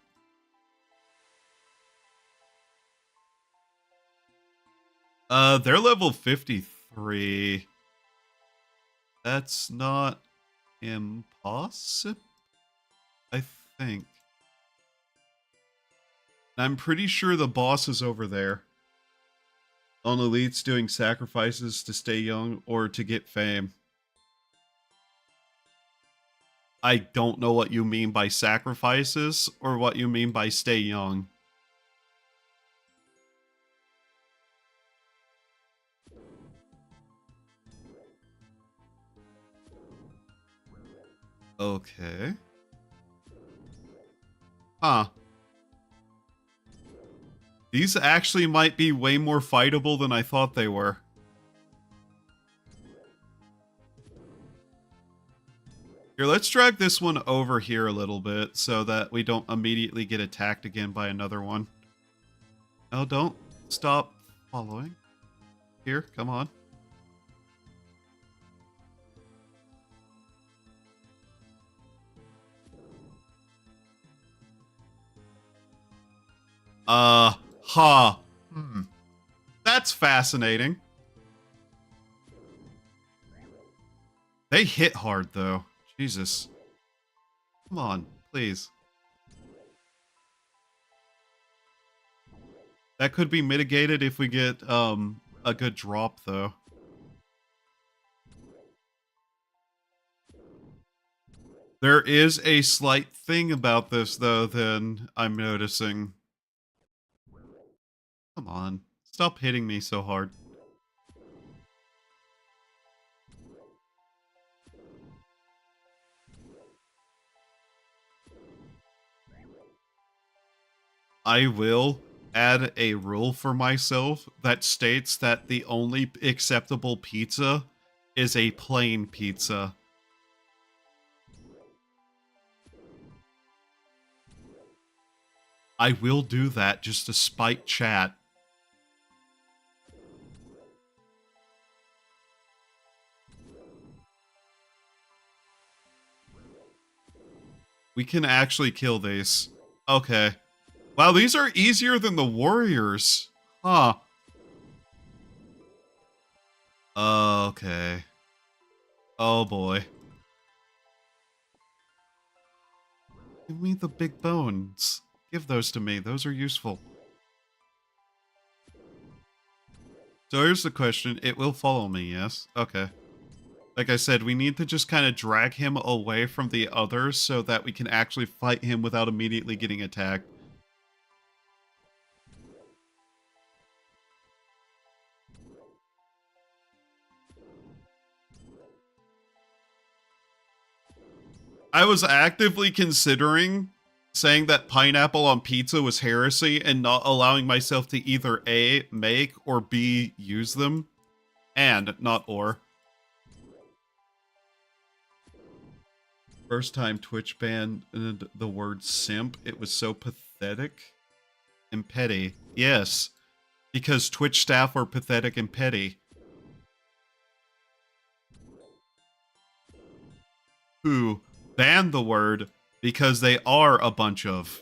They're level 53. That's not impossible, I think. I'm pretty sure the boss is over there. On elites doing sacrifices to stay young or to get fame. I don't know what you mean by sacrifices or what you mean by stay young. Okay. Huh. These actually might be way more fightable than I thought they were. Here, let's drag this one over here a little bit so that we don't immediately get attacked again by another one. Oh, don't stop following. Here, come on. That's fascinating. They hit hard, though. Jesus. Come on, please. That could be mitigated if we get, a good drop, though. There is a slight thing about this, though, then I'm noticing. Come on. Stop hitting me so hard. I will add a rule for myself that states that the only acceptable pizza is a plain pizza. I will do that just to spite chat. We can actually kill these. Okay. Wow, these are easier than the warriors. Huh. Okay. Oh boy. Give me the big bones. Give those to me. Those are useful. So here's the question. It will follow me, yes? Okay. Like I said, we need to just kind of drag him away from the others so that we can actually fight him without immediately getting attacked. I was actively considering saying that pineapple on pizza was heresy and not allowing myself to either A, make, or B, use them. And, not or. First time Twitch banned the word simp, it was so pathetic and petty. Yes, because Twitch staff are pathetic and petty. Who banned the word because they are a bunch of...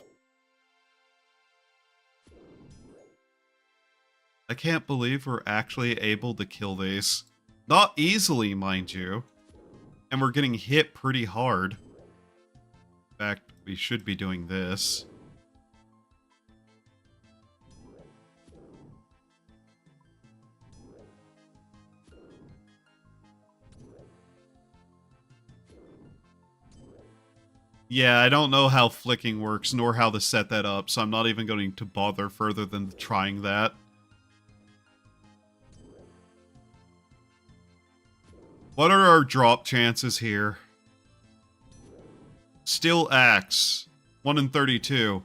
I can't believe we're actually able to kill these. Not easily, mind you. And we're getting hit pretty hard. In fact, we should be doing this. Yeah, I don't know how flicking works, nor how to set that up, so I'm not even going to bother further than trying that. What are our drop chances here? Steel axe. 1 in 32.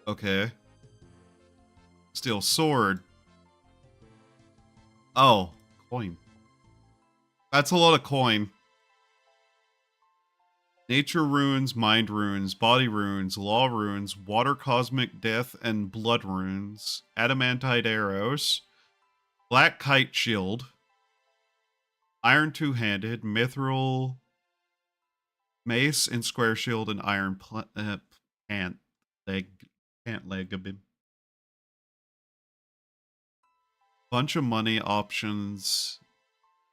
Okay. Steel sword. Oh, coin. That's a lot of coin. Nature runes, mind runes, body runes, law runes, water cosmic death, and blood runes. Adamantite arrows. Black kite shield. Iron two-handed, mithril mace and square shield, and iron pant leg. Bunch of money options.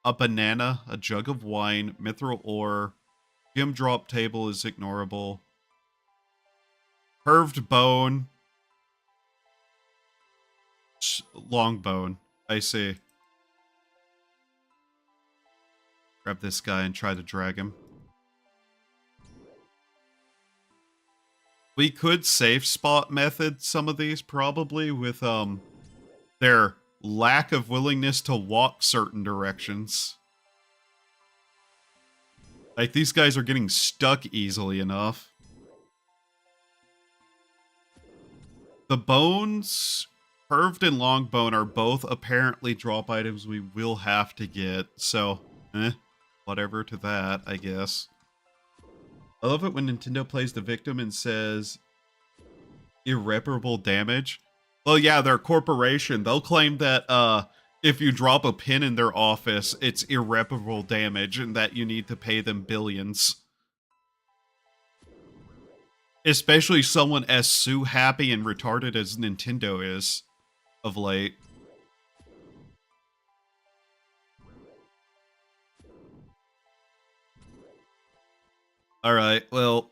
A banana, a jug of wine, mithril ore. Gem drop table is ignorable. Curved bone. Long bone. I see. Grab this guy and try to drag him. We could safe spot method some of these probably with their lack of willingness to walk certain directions. Like, these guys are getting stuck easily enough. The bones, curved and long bone, are both apparently drop items we will have to get, so whatever to that, I guess. I love it when Nintendo plays the victim and says irreparable damage. Well, yeah, they're a corporation. They'll claim that if you drop a pin in their office, it's irreparable damage and that you need to pay them billions. Especially someone as happy and retarded as Nintendo is of late. Alright, well...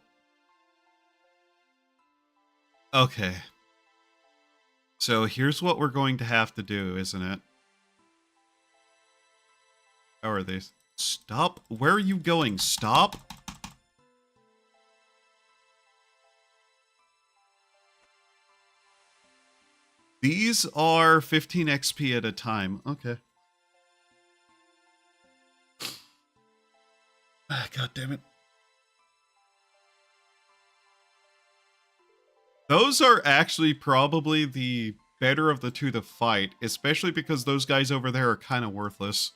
Okay. So here's what we're going to have to do, isn't it? How are these? Stop? Where are you going? Stop? These are 15 XP at a time. Okay. God damn it. Those are actually probably the better of the two to fight, especially because those guys over there are kind of worthless.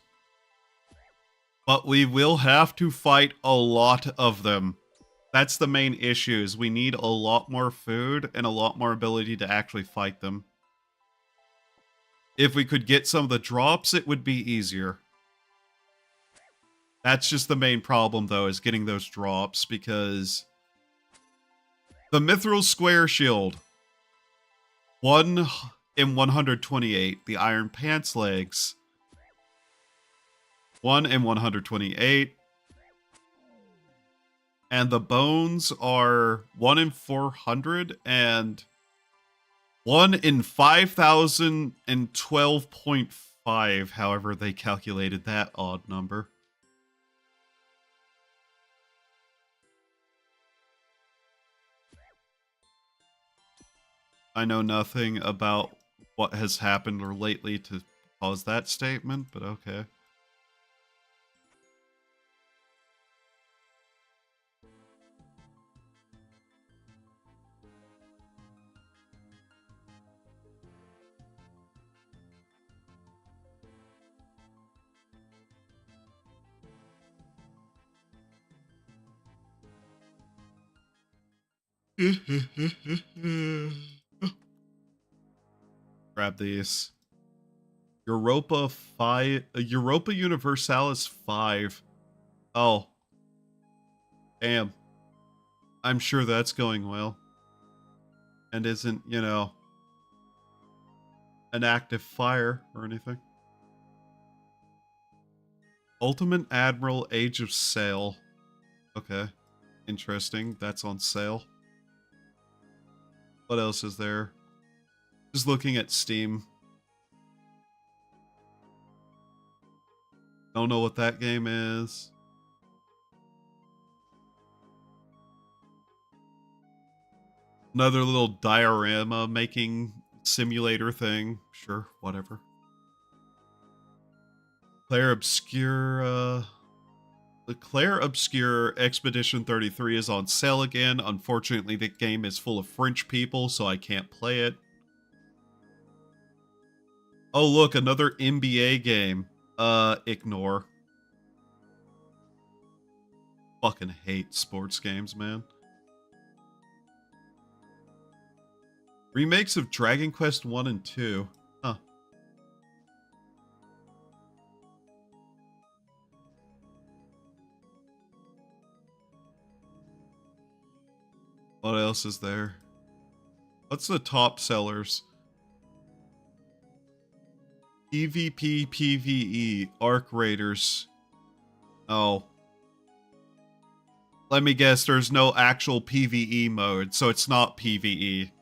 But we will have to fight a lot of them. That's the main issue, is we need a lot more food and a lot more ability to actually fight them. If we could get some of the drops, it would be easier. That's just the main problem, though, is getting those drops, because... The mithril square shield. 1 in 128. The iron pants legs. 1 in 128. And the bones are 1 in 400 and 1 in 5,012.5, however they calculated that odd number. I know nothing about what has happened or lately to cause that statement, but okay. Grab these. Europa Universalis 5. Oh. Damn. I'm sure that's going well. And isn't, you know, an active fire or anything. Ultimate Admiral Age of Sail. Okay. Interesting. That's on sale. What else is there? Just looking at Steam. Don't know what that game is. Another little diorama making simulator thing. Sure, whatever. Claire Obscure, the Claire Obscure Expedition 33 is on sale again. Unfortunately, the game is full of French people, so I can't play it. Oh, look, another NBA game. Ignore. Fucking hate sports games, man. Remakes of Dragon Quest 1 and 2. Huh. What else is there? What's the top sellers? PvP, PvE, Arc Raiders. Oh. Let me guess, there's no actual PvE mode, so it's not PvE.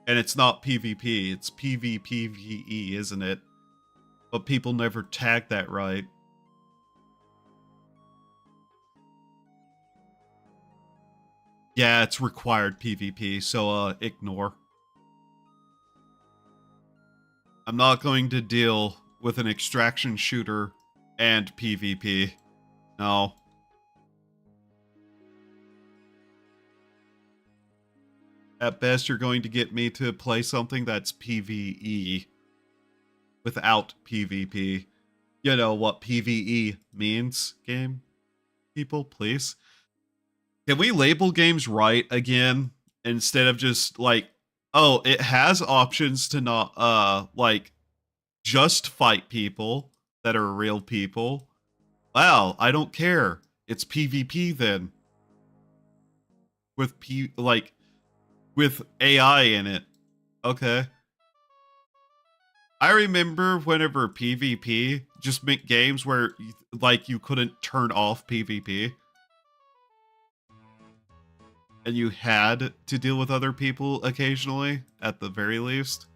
And it's not PvP, it's PvPvE, isn't it? But people never tag that right. Yeah, it's required PvP, so ignore. I'm not going to deal with an extraction shooter and PvP. No. At best, you're going to get me to play something that's PvE without PvP. You know what PvE means, game people, please? Can we label games right again instead of just like, oh, it has options to not like just fight people that are real people. Wow, I don't care. It's PvP then. With with AI in it. Okay. I remember whenever PvP just meant games where like you couldn't turn off PvP. And you had to deal with other people occasionally, at the very least.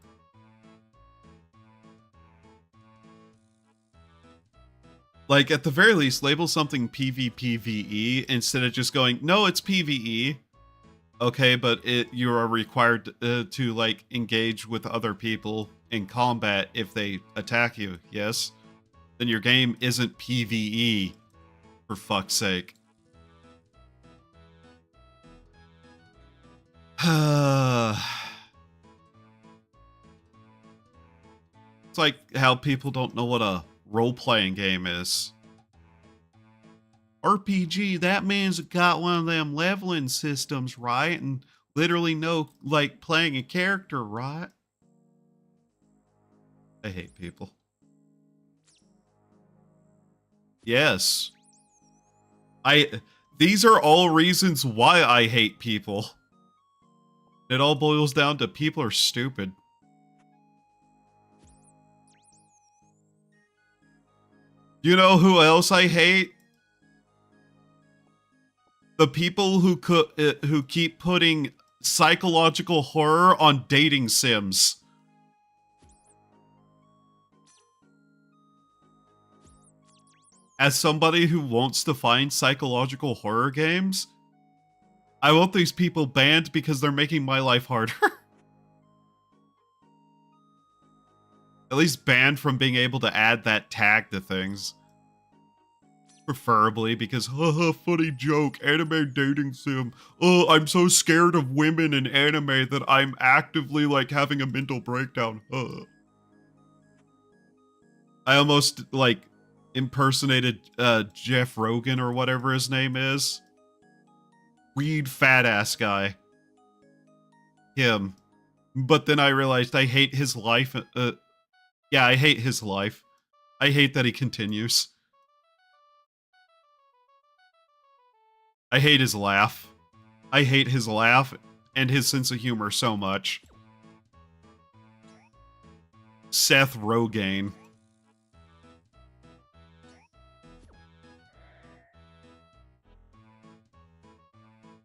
Like, at the very least, label something PvPvE instead of just going, no, it's PvE. Okay, but you are required to, like, engage with other people in combat if they attack you, yes? Then your game isn't PvE, for fuck's sake. It's like how people don't know what a role-playing game is. RPG, that means it got one of them leveling systems, right? And literally no, like, playing a character, right? I hate people. Yes. These are all reasons why I hate people. It all boils down to people are stupid. You know who else I hate? The people who keep putting psychological horror on dating sims. As somebody who wants to find psychological horror games, I want these people banned because they're making my life harder. At least banned from being able to add that tag to things. Preferably, because, haha, funny joke, anime dating sim. Oh, I'm so scared of women in anime that I'm actively, like, having a mental breakdown. I almost, like, impersonated Jeff Rogan or whatever his name is. Weed fat ass guy. Him. But then I realized I hate his life. Yeah, I hate his life. I hate that he continues. I hate his laugh. I hate his laugh and his sense of humor so much. Seth Rogaine.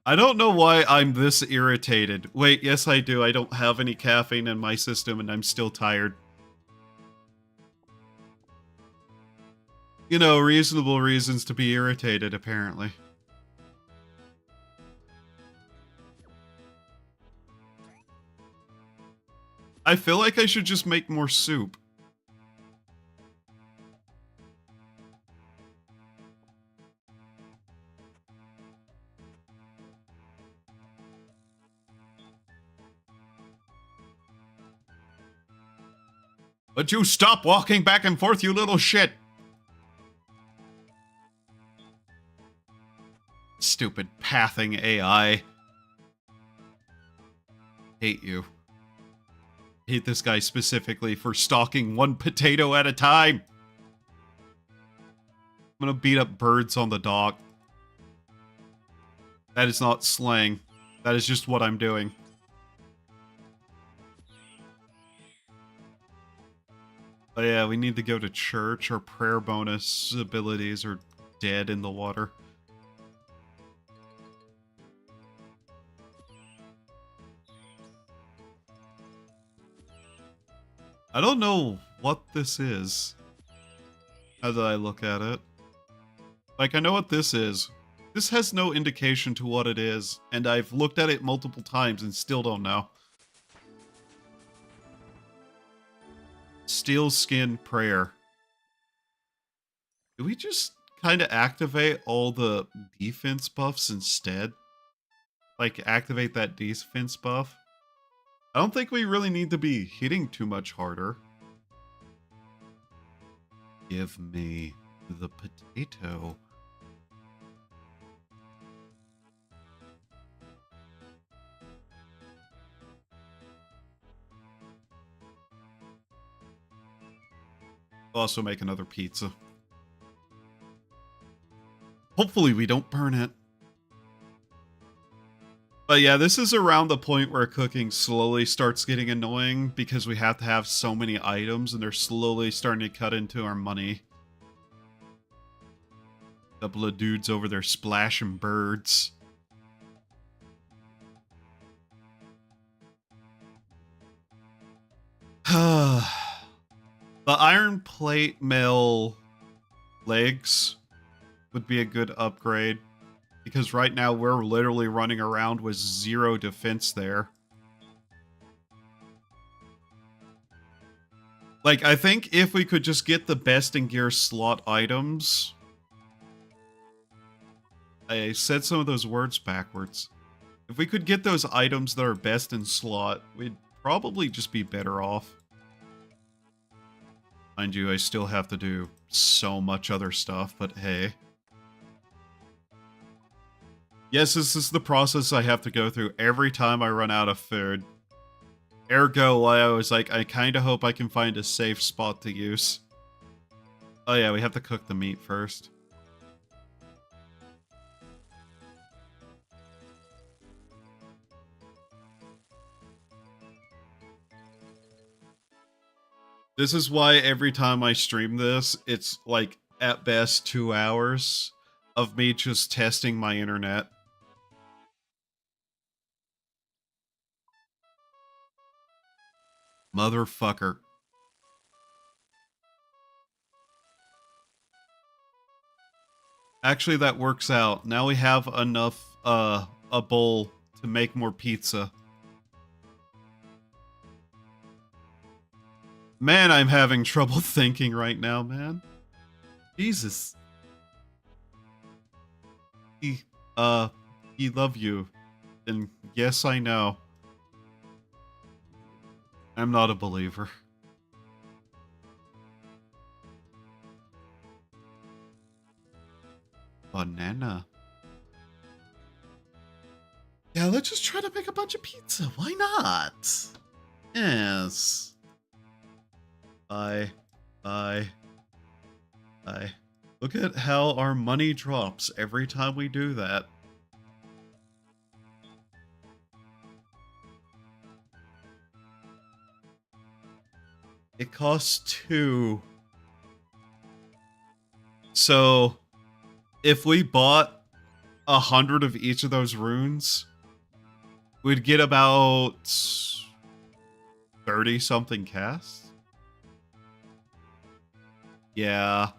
I don't know why I'm this irritated. Wait, yes I do. I don't have any caffeine in my system and I'm still tired. You know, reasonable reasons to be irritated, apparently. I feel like I should just make more soup. Would you stop walking back and forth, you little shit? Stupid pathing AI. Hate you. Hate this guy specifically for stalking one potato at a time. I'm gonna beat up birds on the dock. That is not slang. That is just what I'm doing. Oh yeah, we need to go to church. Our prayer bonus abilities are dead in the water. I don't know what this is. How did I look at it? Like, I know what this is. This has no indication to what it is, and I've looked at it multiple times and still don't know. Steel Skin Prayer. Do we just kind of activate all the defense buffs instead? Like, activate that defense buff? I don't think we really need to be hitting too much harder. Give me the potato. Also make another pizza. Hopefully we don't burn it. But yeah, this is around the point where cooking slowly starts getting annoying because we have to have so many items and they're slowly starting to cut into our money. Couple of dudes over there splashing birds. The iron plate mail legs would be a good upgrade. Because right now we're literally running around with 0 defense there. Like, I think if we could just get the best in gear slot items... I said some of those words backwards. If we could get those items that are best in slot, we'd probably just be better off. Mind you, I still have to do so much other stuff, but hey. Yes, this is the process I have to go through every time I run out of food. Ergo, I was like, I kinda hope I can find a safe spot to use. Oh yeah, we have to cook the meat first. This is why every time I stream this, it's like at best 2 hours of me just testing my internet. Motherfucker. Actually, that works out. Now we have enough, a bowl to make more pizza. Man, I'm having trouble thinking right now, man. Jesus. He love you. And yes, I know. I'm not a believer. Banana. Yeah, let's just try to make a bunch of pizza. Why not? Yes. Bye. Look at how our money drops every time we do that. It costs 2. So, if we bought 100 of each of those runes, we'd get about 30-something casts. Yeah.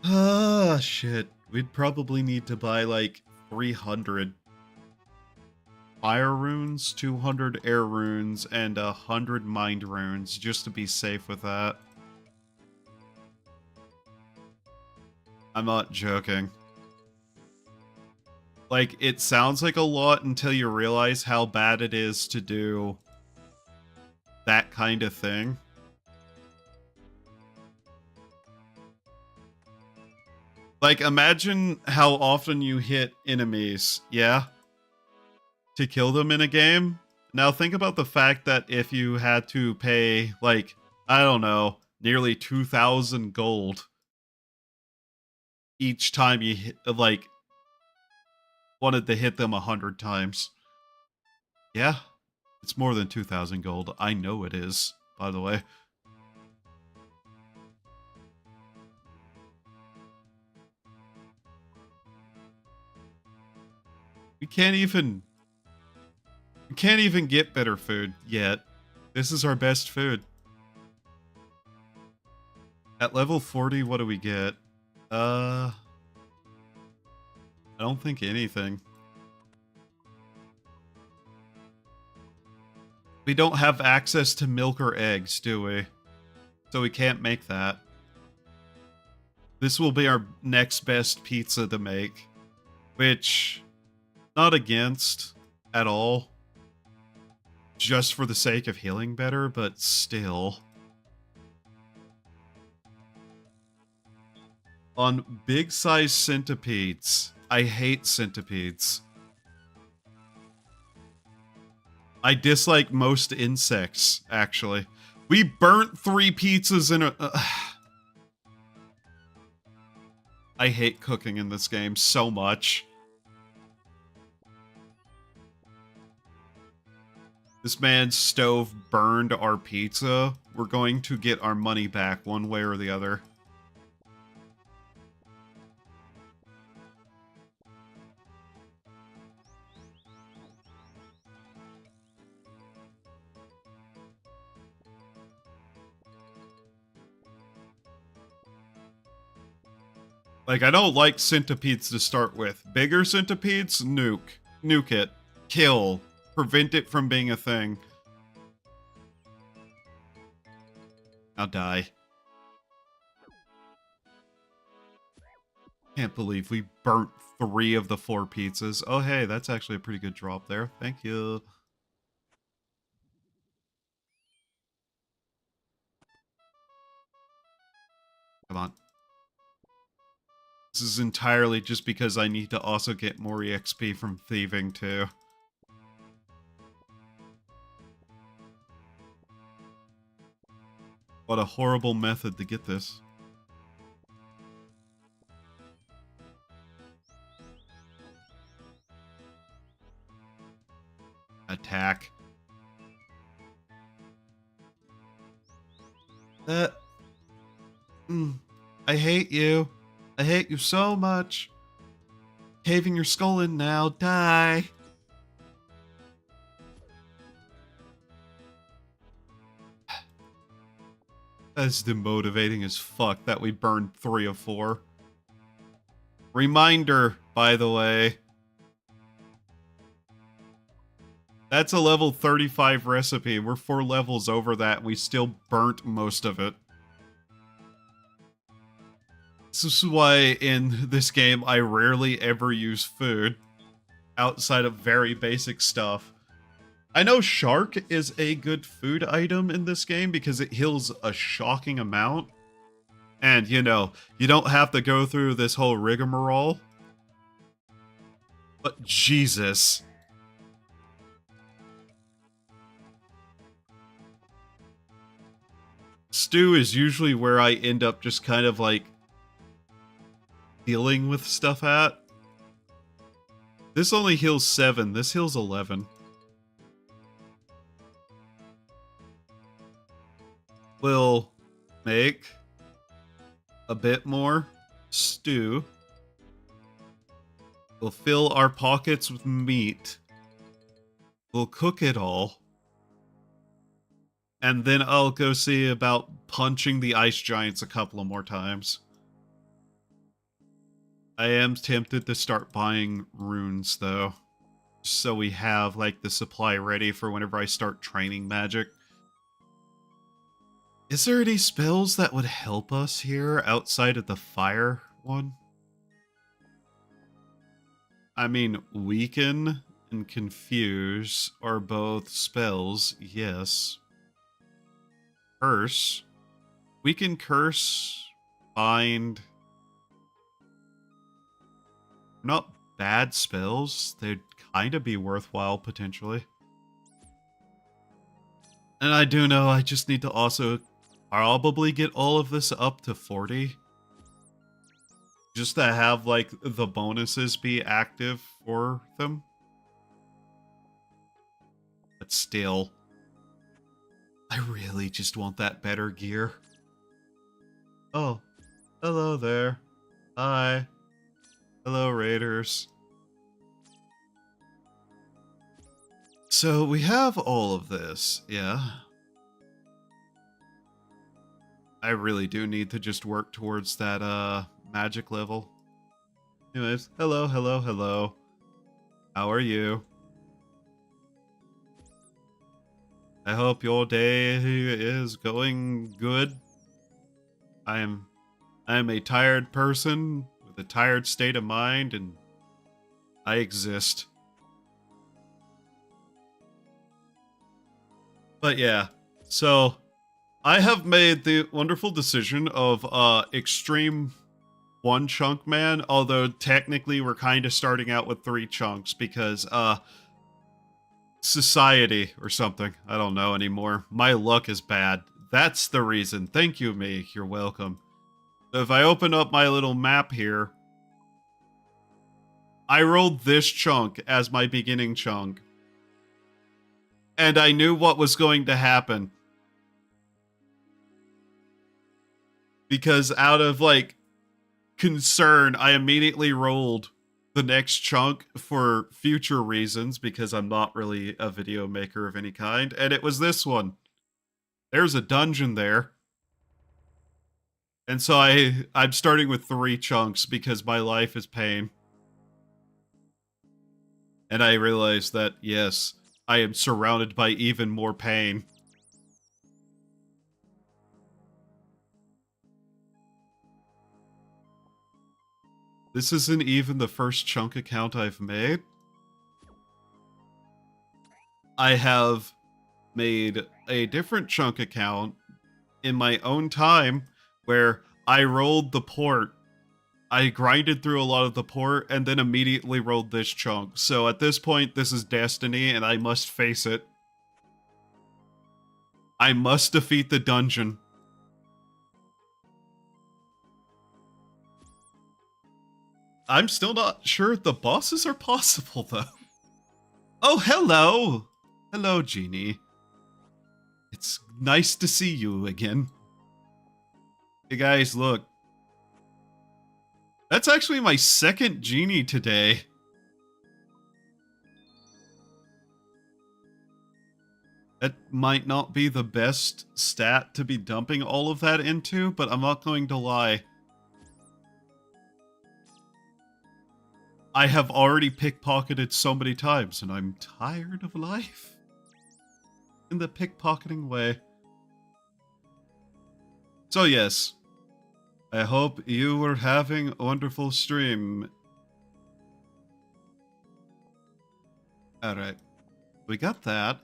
Ah, shit. We'd probably need to buy like 300 fire runes, 200 air runes, and 100 mind runes just to be safe with that. I'm not joking. Like, it sounds like a lot until you realize how bad it is to do that kind of thing. Like, imagine how often you hit enemies, yeah? To kill them in a game? Now think about the fact that if you had to pay, like, I don't know, nearly 2,000 gold each time you hit, like, wanted to hit them 100 times. Yeah, it's more than 2,000 gold. I know it is, by the way. We can't even get better food yet. This is our best food. At level 40, what do we get? I don't think anything. We don't have access to milk or eggs, do we? So we can't make that. This will be our next best pizza to make. Which, not against at all. Just for the sake of healing better, but still. On big size centipedes. I hate centipedes. I dislike most insects, actually. We burnt 3 pizzas in a... I hate cooking in this game so much. This man's stove burned our pizza. We're going to get our money back one way or the other. Like, I don't like centipedes to start with. Bigger centipedes? Nuke. Nuke it. Kill. Prevent it from being a thing. I'll die. Can't believe we burnt 3 of the 4 pizzas. Oh, hey, that's actually a pretty good drop there. Thank you. Come on. This is entirely just because I need to also get more EXP from thieving, too. What a horrible method to get this. Attack. I hate you. I hate you so much. Caving your skull in now. Die. That's demotivating as fuck that we burned 3 of 4. Reminder, by the way. That's a level 35 recipe. We're 4 levels over that. We still burnt most of it. This is why in this game I rarely ever use food outside of very basic stuff. I know shark is a good food item in this game because it heals a shocking amount. And, you know, you don't have to go through this whole rigmarole. But Jesus. Stew is usually where I end up just kind of like dealing with stuff at. This only heals 7. This heals 11. We'll make a bit more stew. We'll fill our pockets with meat. We'll cook it all. And then I'll go see about punching the ice giants a couple of more times. I am tempted to start buying runes, though. So we have, like, the supply ready for whenever I start training magic. Is there any spells that would help us here outside of the fire one? I mean, weaken and confuse are both spells, yes. Curse. Weaken, curse, bind. Not bad spells. They'd kind of be worthwhile, potentially. And I do know I just need to also probably get all of this up to 40. Just to have, like, the bonuses be active for them. But still, I really just want that better gear. Oh, hello there. Hi. Hello, Raiders. So we have all of this, yeah. I really do need to just work towards that magic level. Anyways, hello, hello, hello. How are you? I hope your day is going good. I am a tired person with a tired state of mind, and I exist. But yeah, so I have made the wonderful decision of extreme 1 chunk man, although technically we're kind of starting out with 3 chunks because society or something. I don't know anymore. My luck is bad. That's the reason. Thank you, me. You're welcome. So if I open up my little map here, I rolled this chunk as my beginning chunk. And I knew what was going to happen. Because out of, like, concern, I immediately rolled the next chunk for future reasons, because I'm not really a video maker of any kind, and it was this one. There's a dungeon there. And so I'm starting with 3 chunks because my life is pain. And I realized that, yes, I am surrounded by even more pain. This isn't even the first chunk account I've made. I have made a different chunk account in my own time where I rolled the port. I grinded through a lot of the port and then immediately rolled this chunk. So at this point, this is destiny and I must face it. I must defeat the dungeon. I'm still not sure the bosses are possible, though. Oh, hello! Hello, Genie. It's nice to see you again. Hey guys, look. That's actually my second genie today. That might not be the best stat to be dumping all of that into, but I'm not going to lie. I have already pickpocketed so many times, and I'm tired of life. In the pickpocketing way. So yes, I hope you were having a wonderful stream. Alright, we got that.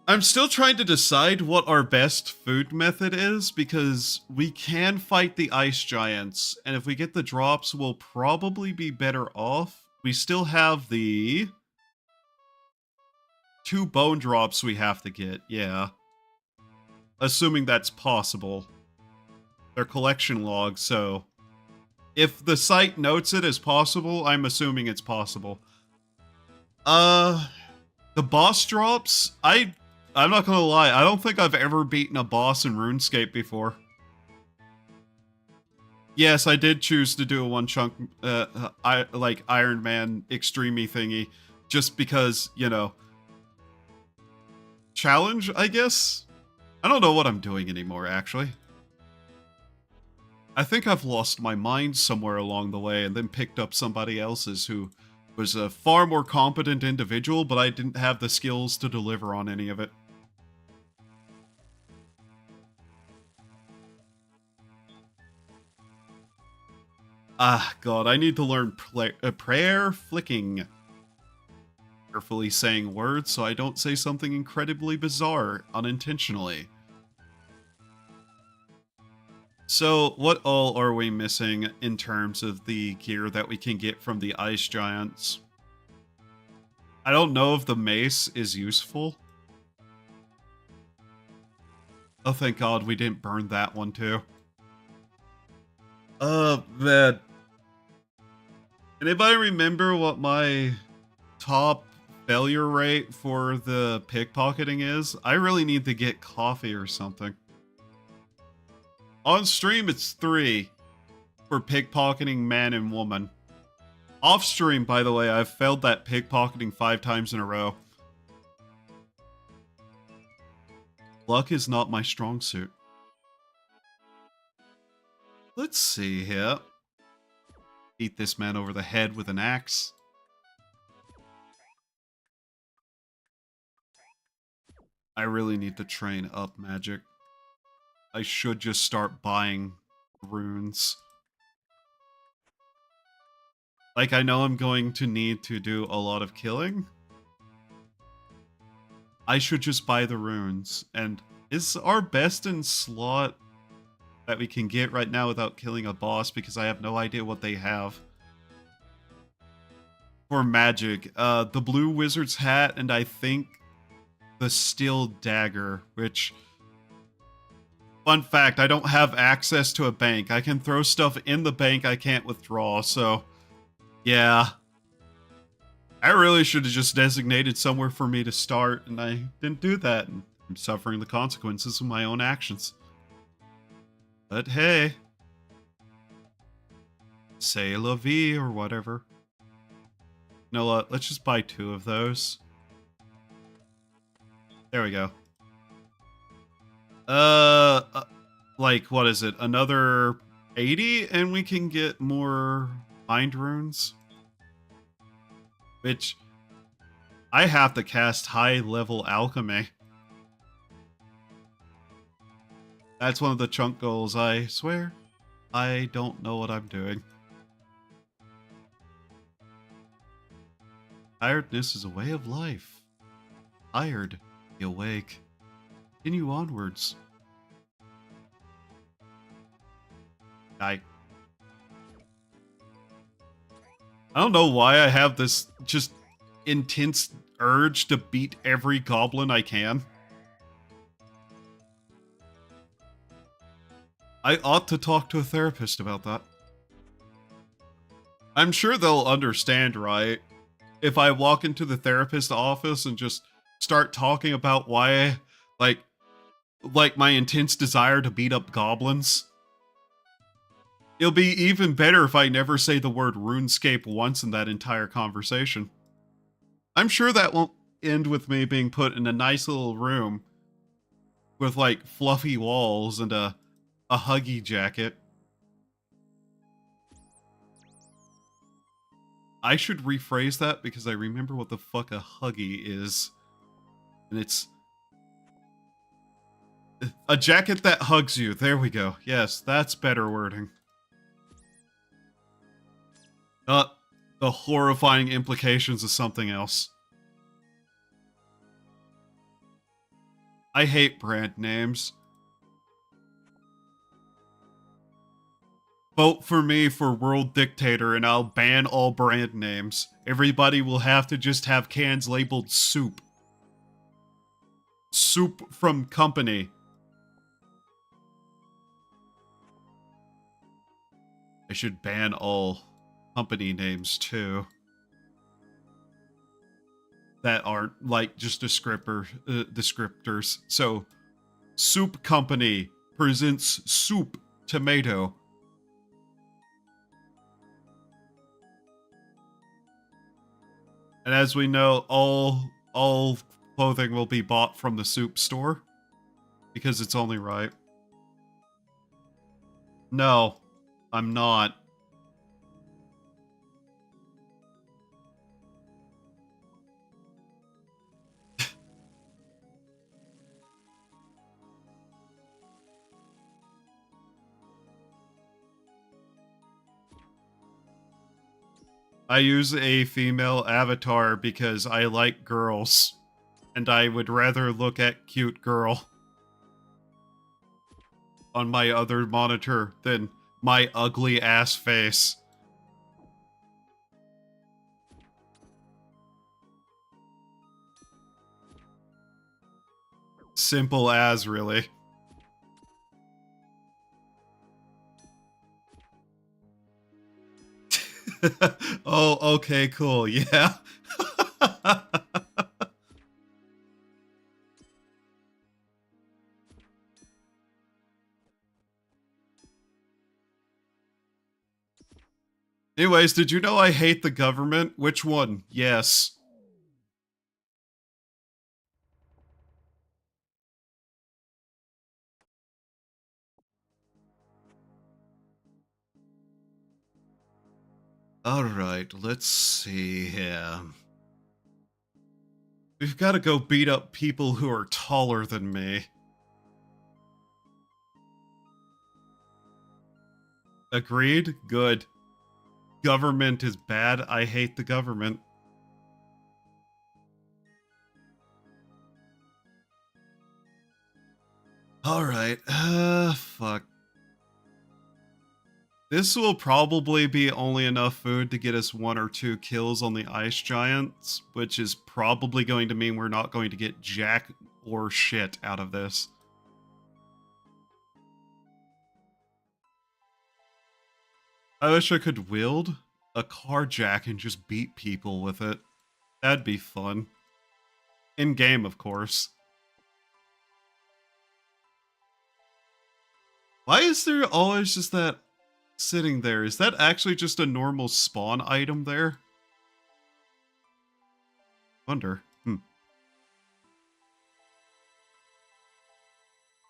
I'm still trying to decide what our best food method is, because we can fight the ice giants, and if we get the drops, we'll probably be better off. We still have the 2 bone drops we have to get, yeah. Assuming that's possible. They're collection logs, so if the site notes it as possible, I'm assuming it's possible. The boss drops, I'm not gonna lie, I don't think I've ever beaten a boss in RuneScape before. Yes, I did choose to do a one chunk, like Iron Man extreme-y thingy, just because, you know, challenge, I guess? I don't know what I'm doing anymore, actually. I think I've lost my mind somewhere along the way and then picked up somebody else's who was a far more competent individual, but I didn't have the skills to deliver on any of it. Ah, God, I need to learn prayer flicking. Carefully saying words so I don't say something incredibly bizarre unintentionally. So, what all are we missing in terms of the gear that we can get from the ice giants? I don't know if the mace is useful. Oh, thank God we didn't burn that one too. Man. Anybody remember what my top failure rate for the pickpocketing is? I really need to get coffee or something. On stream, it's 3 for pickpocketing man and woman. Off stream, by the way, I've failed that pickpocketing 5 times in a row. Luck is not my strong suit. Let's see here. Beat this man over the head with an axe. I really need to train up magic. I should just start buying runes. Like, I know I'm going to need to do a lot of killing. I should just buy the runes. And is our best in slot that we can get right now without killing a boss, because I have no idea what they have. For magic, the blue wizard's hat, and I think the steel dagger, which... Fun fact, I don't have access to a bank. I can throw stuff in the bank, I can't withdraw, so... Yeah. I really should have just designated somewhere for me to start, and I didn't do that, and I'm suffering the consequences of my own actions. But hey. C'est la vie, or whatever. You know what, let's just buy 2 of those. There we go. Like, what is it? Another 80, and we can get more mind runes. Which, I have to cast high-level alchemy. That's one of the chunk goals, I swear. I don't know what I'm doing. Tiredness is a way of life. Tired, be awake. Continue onwards. I don't know why I have this just intense urge to beat every goblin I can. I ought to talk to a therapist about that. I'm sure they'll understand, right? If I walk into the therapist office and just start talking about why, like my intense desire to beat up goblins. It'll be even better if I never say the word RuneScape once in that entire conversation. I'm sure that won't end with me being put in a nice little room with like fluffy walls and a huggy jacket. I should rephrase that because I remember what the fuck a huggy is. And it's a jacket that hugs you. There we go. Yes, that's better wording. The horrifying implications of something else. I hate brand names. Vote for me for world dictator and I'll ban all brand names. Everybody will have to just have cans labeled soup. Soup from company. I should ban all company names too. That aren't like just descriptors. So, Soup Company presents soup tomato. And as we know, all clothing will be bought from the soup store because it's only right. No, I'm not. I use a female avatar because I like girls, and I would rather look at cute girl on my other monitor than my ugly ass face. Simple as, really. Oh, okay, cool, yeah. Anyways, did you know I hate the government? Which one? Yes. Alright, let's see here. We've got to go beat up people who are taller than me. Agreed? Good. Government is bad. I hate the government. Alright, fuck. This will probably be only enough food to get us 1 or 2 kills on the ice giants, which is probably going to mean we're not going to get jack or shit out of this. I wish I could wield a car jack and just beat people with it. That'd be fun. In game, of course. Why is there always just that sitting there? Is that actually just a normal spawn item there? Wonder.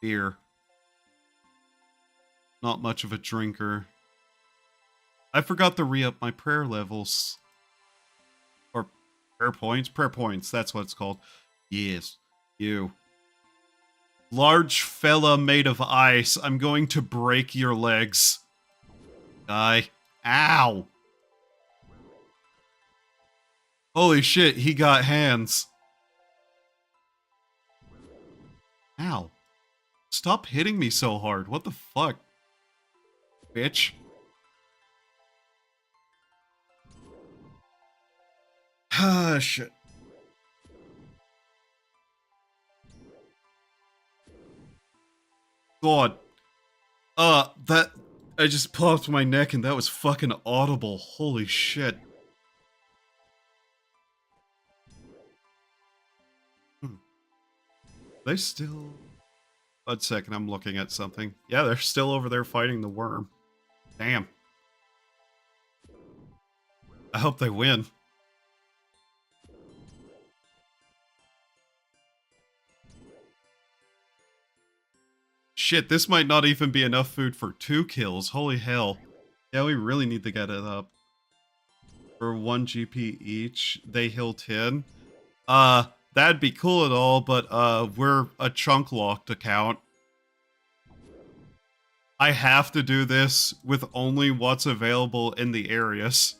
Beer. Not much of a drinker. I forgot to re-up my prayer levels. Or prayer points? Prayer points, that's what it's called. Yes, you. Large fella made of ice, I'm going to break your legs. Die. Ow! Holy shit, he got hands. Ow. Stop hitting me so hard, what the fuck? Bitch. Ah, shit. God. That... I just popped my neck and that was fucking audible. Holy shit. They still... 1 second, I'm looking at something. Yeah, they're still over there fighting the worm. Damn. I hope they win. Shit, this might not even be enough food for 2 kills. Holy hell. Yeah, we really need to get it up. For 1 GP each, they heal 10. That'd be cool at all, but we're a chunk locked account. I have to do this with only what's available in the areas.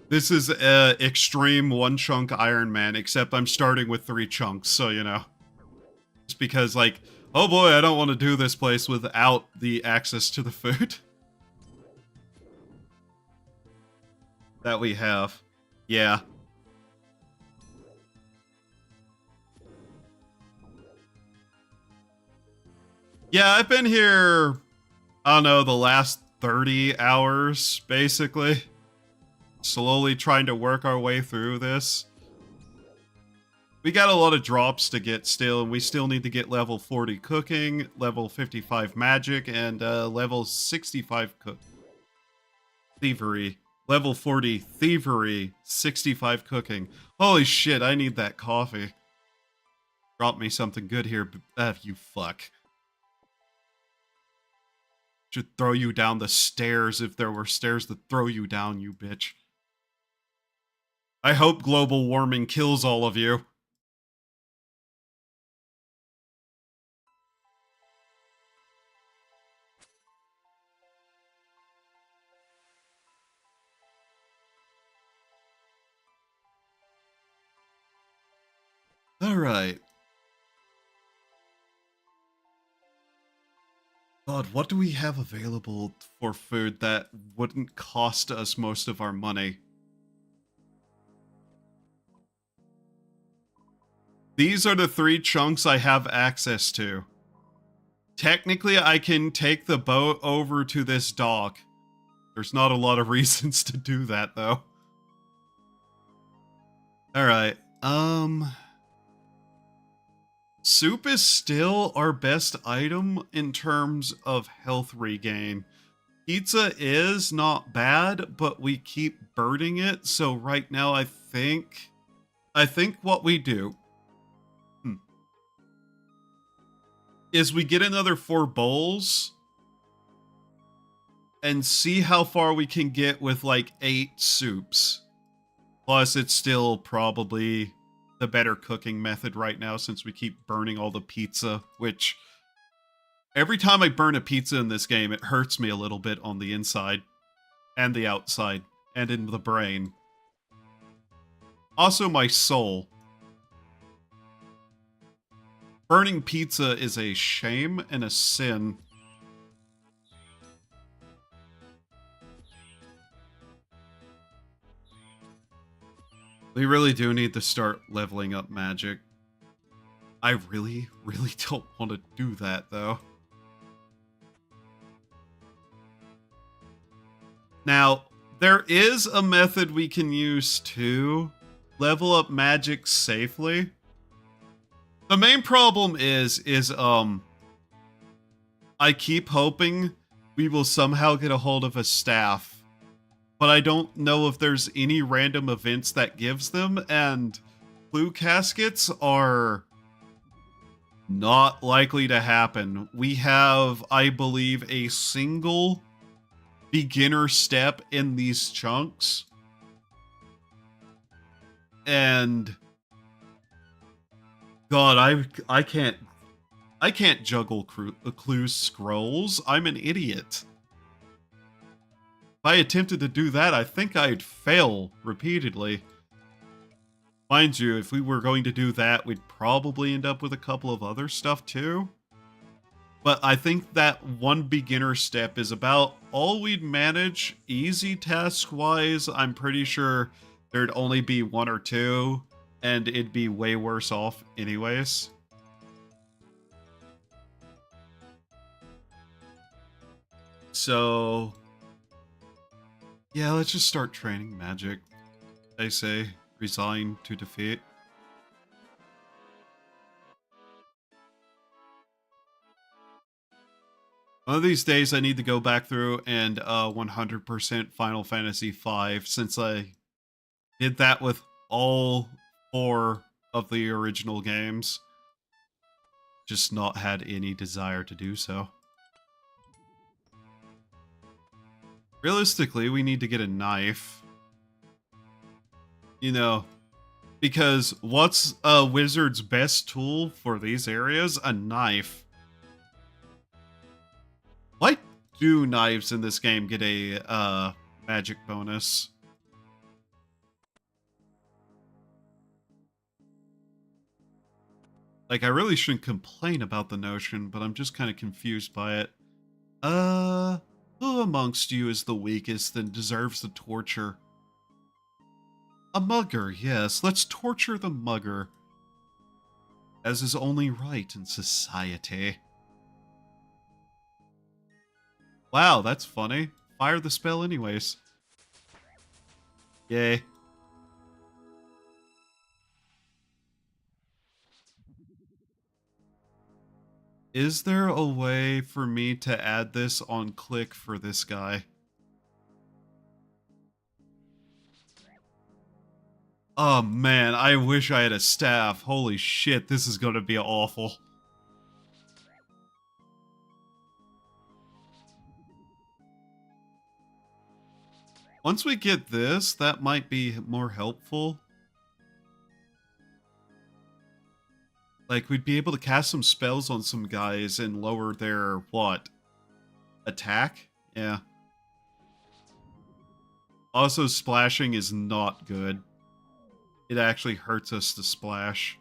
This is extreme 1 chunk Iron Man, except I'm starting with 3 chunks, so you know. Just because, like, oh boy, I don't want to do this place without the access to the food that we have. Yeah. Yeah, I've been here, I don't know, the last 30 hours, basically. Slowly trying to work our way through this. We got a lot of drops to get still, and we still need to get level 40 cooking, level 55 magic, and level 65 thievery. Level 40 thievery, 65 cooking. Holy shit, I need that coffee. Drop me something good here, you fuck. Should throw you down the stairs if there were stairs to throw you down, you bitch. I hope global warming kills all of you. Alright. God, what do we have available for food that wouldn't cost us most of our money? These are the 3 chunks I have access to. Technically, I can take the boat over to this dock. There's not a lot of reasons to do that, though. Alright, soup is still our best item in terms of health regain. Pizza is not bad, but we keep burning it, so right now I think what we do is we get another 4 bowls and see how far we can get with like 8 soups. Plus, it's still probably the better cooking method right now since we keep burning all the pizza, which every time I burn a pizza in this game, it hurts me a little bit on the inside and the outside and in the brain. Also, my soul. Burning pizza is a shame and a sin. We really do need to start leveling up magic. I really, really don't want to do that, though. Now, there is a method we can use to level up magic safely. The main problem is I keep hoping we will somehow get a hold of a staff, but I don't know if there's any random events that gives them, and clue caskets are not likely to happen. We have, I believe, a single beginner step in these chunks, and God, I can't juggle clue scrolls. I'm an idiot. If I attempted to do that, I think I'd fail repeatedly. Mind you, if we were going to do that, we'd probably end up with a couple of other stuff too. But I think that one beginner step is about all we'd manage easy task-wise. I'm pretty sure there'd only be 1 or 2, and it'd be way worse off anyways. So yeah, let's just start training magic. They say resign to defeat. One of these days I need to go back through and 100% Final Fantasy V, since I did that with all 4 of the original games. Just not had any desire to do so. Realistically, we need to get a knife. You know, because what's a wizard's best tool for these areas? A knife. Why do knives in this game get a magic bonus? Like, I really shouldn't complain about the notion, but I'm just kind of confused by it. Who amongst you is the weakest and deserves the torture? A mugger, yes. Let's torture the mugger, as is only right in society. Wow, that's funny. Fire the spell anyways. Yay. Is there a way for me to add this on click for this guy? Oh man, I wish I had a staff. Holy shit, this is gonna be awful. Once we get this, that might be more helpful. Like, we'd be able to cast some spells on some guys and lower their, what? Attack? Yeah. Also, splashing is not good. It actually hurts us to splash.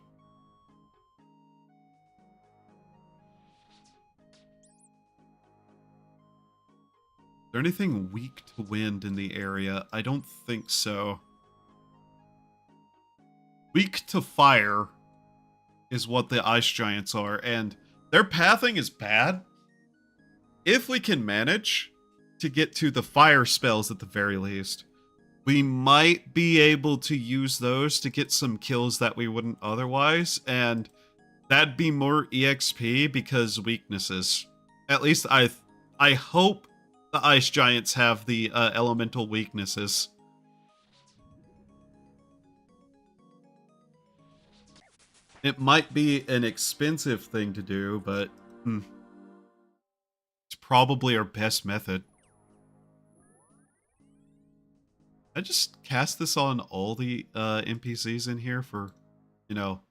Is there anything weak to wind in the area? I don't think so. Weak to fire is what the ice giants are, and their pathing is bad. If we can manage to get to the fire spells at the very least, we might be able to use those to get some kills that we wouldn't otherwise, and that'd be more EXP because weaknesses. At least I hope the ice giants have the elemental weaknesses. It might be an expensive thing to do, but it's probably our best method. I just cast this on all the NPCs in here for, you know.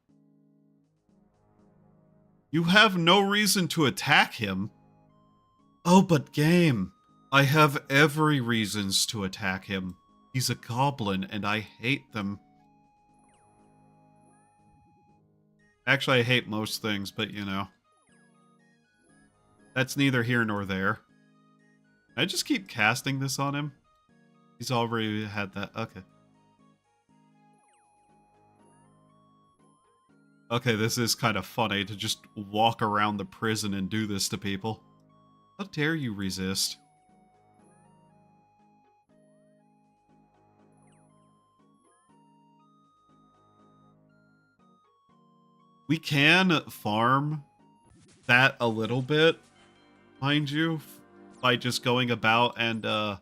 You have no reason to attack him. Oh, but game, I have every reasons to attack him. He's a goblin and I hate them. Actually, I hate most things, but you know. That's neither here nor there. I just keep casting this on him. He's already had that. Okay. Okay, this is kind of funny to just walk around the prison and do this to people. How dare you resist? We can farm that a little bit, mind you, by just going about and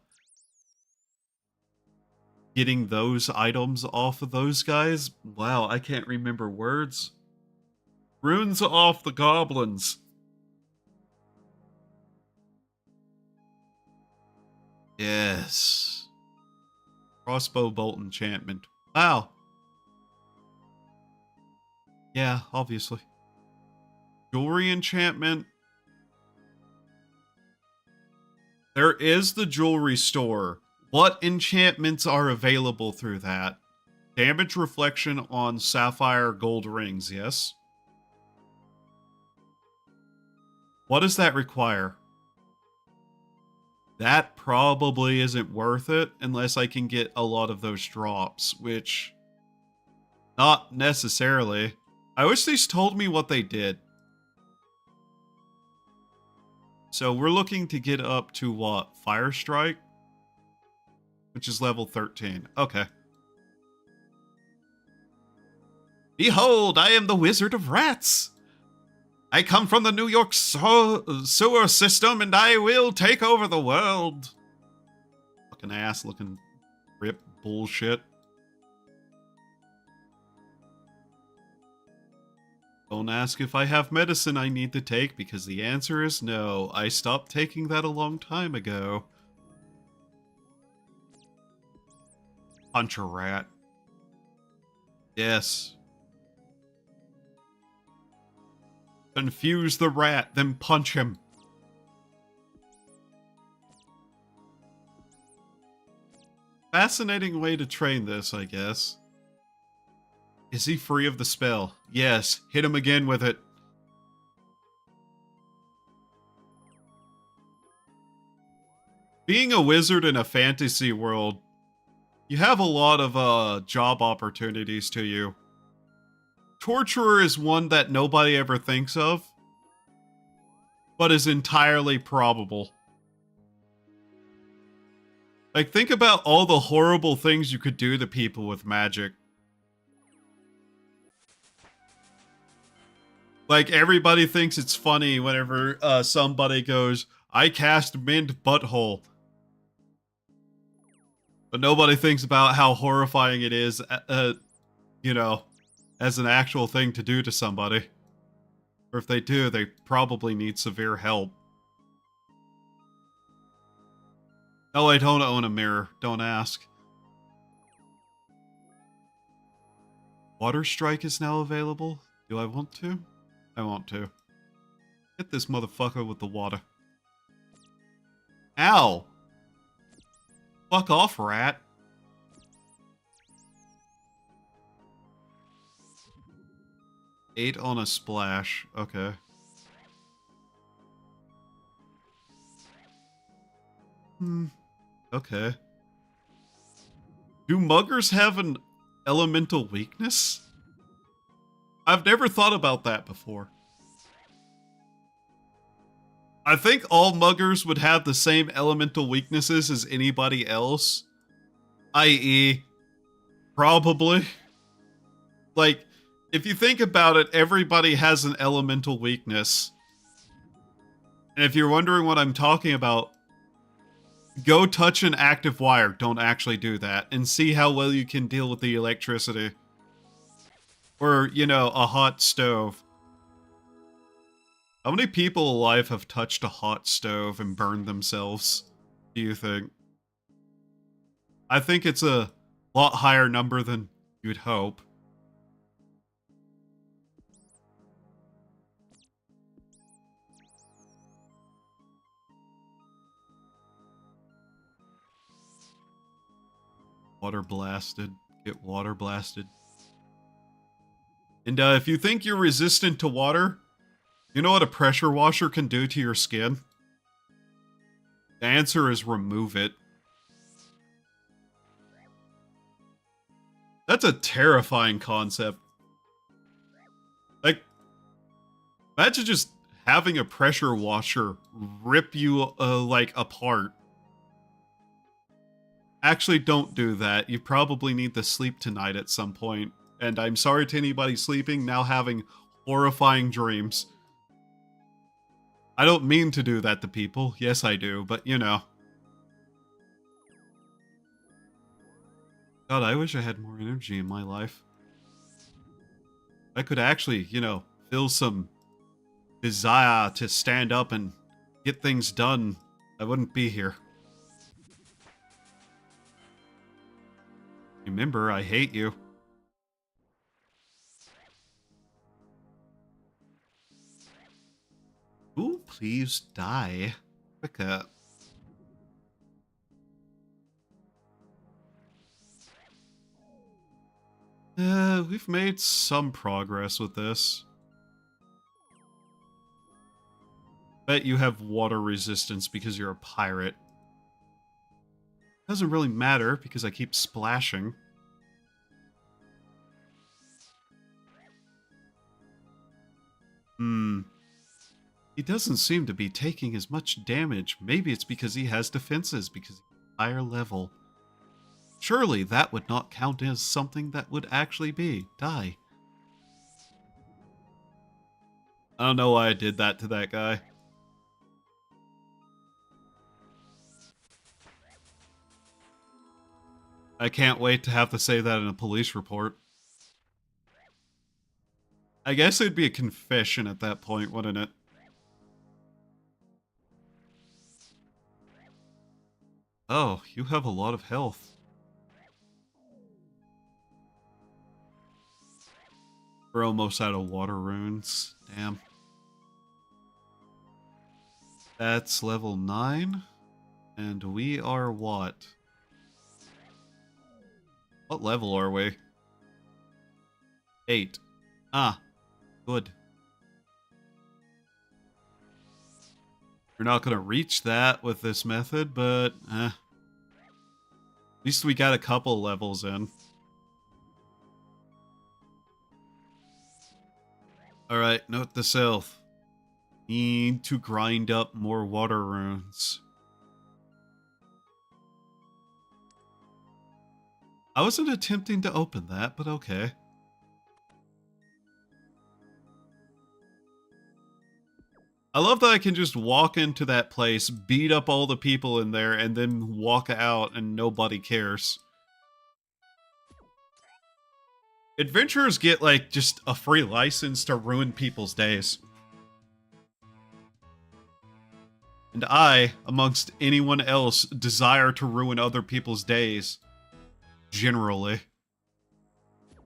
getting those items off of those guys. Wow, I can't remember words. Runes off the goblins. Yes. Crossbow bolt enchantment. Wow. Yeah, obviously. Jewelry enchantment. There is the jewelry store. What enchantments are available through that? Damage reflection on sapphire gold rings, yes? What does that require? That probably isn't worth it unless I can get a lot of those drops, which... not necessarily. I wish these told me what they did. So we're looking to get up to what? Fire Strike? Which is level 13. Okay. Behold, I am the Wizard of Rats! I come from the New York sewer system and I will take over the world. Fucking ass looking rip bullshit. Don't ask if I have medicine I need to take because the answer is no. I stopped taking that a long time ago. Punch a rat. Yes. Confuse the rat, then punch him. Fascinating way to train this, I guess. Is he free of the spell? Yes. Hit him again with it. Being a wizard in a fantasy world, you have a lot of job opportunities to you. Torturer is one that nobody ever thinks of, but is entirely probable. Like, think about all the horrible things you could do to people with magic. Like, everybody thinks it's funny whenever somebody goes, I cast mint butthole. But nobody thinks about how horrifying it is, you know, as an actual thing to do to somebody. Or if they do, they probably need severe help. Oh, I don't own a mirror. Don't ask. Water Strike is now available. Do I want to? I want to. Hit this motherfucker with the water. Ow! Fuck off, rat. Eight on a splash. Okay. Okay. Do muggers have an elemental weakness? I've never thought about that before. I think all muggers would have the same elemental weaknesses as anybody else. I.e., probably. Like, if you think about it, everybody has an elemental weakness. And if you're wondering what I'm talking about, go touch an active wire. Don't actually do that. And see how well you can deal with the electricity. Or, you know, a hot stove. How many people alive have touched a hot stove and burned themselves, do you think? I think it's a lot higher number than you'd hope. Water blasted. Get water blasted. And if you think you're resistant to water, you know what a pressure washer can do to your skin? The answer is remove it. That's a terrifying concept. Like, imagine just having a pressure washer rip you, like, apart. Actually, don't do that. You probably need to sleep tonight at some point. And I'm sorry to anybody sleeping, now having horrifying dreams. I don't mean to do that to people. Yes, I do, but you know. God, I wish I had more energy in my life. I could actually, you know, feel some desire to stand up and get things done. I wouldn't be here. Remember, I hate you. Ooh, please die. Quicker. We've made some progress with this. Bet you have water resistance because you're a pirate. Doesn't really matter because I keep splashing. He doesn't seem to be taking as much damage. Maybe it's because he has defenses, because he's higher level. Surely that would not count as something that would actually be. Die. I don't know why I did that to that guy. I can't wait to have to say that in a police report. I guess it'd be a confession at that point, wouldn't it? Oh, you have a lot of health. We're almost out of water runes. Damn. That's level 9. And we are what? What level are we? 8. Ah, good. We're not going to reach that with this method, but at least we got a couple levels in. Alright, note to self. Need to grind up more water runes. I wasn't attempting to open that, but okay. I love that I can just walk into that place, beat up all the people in there, and then walk out and nobody cares. Adventurers get, like, just a free license to ruin people's days. And I, amongst anyone else, desire to ruin other people's days. Generally.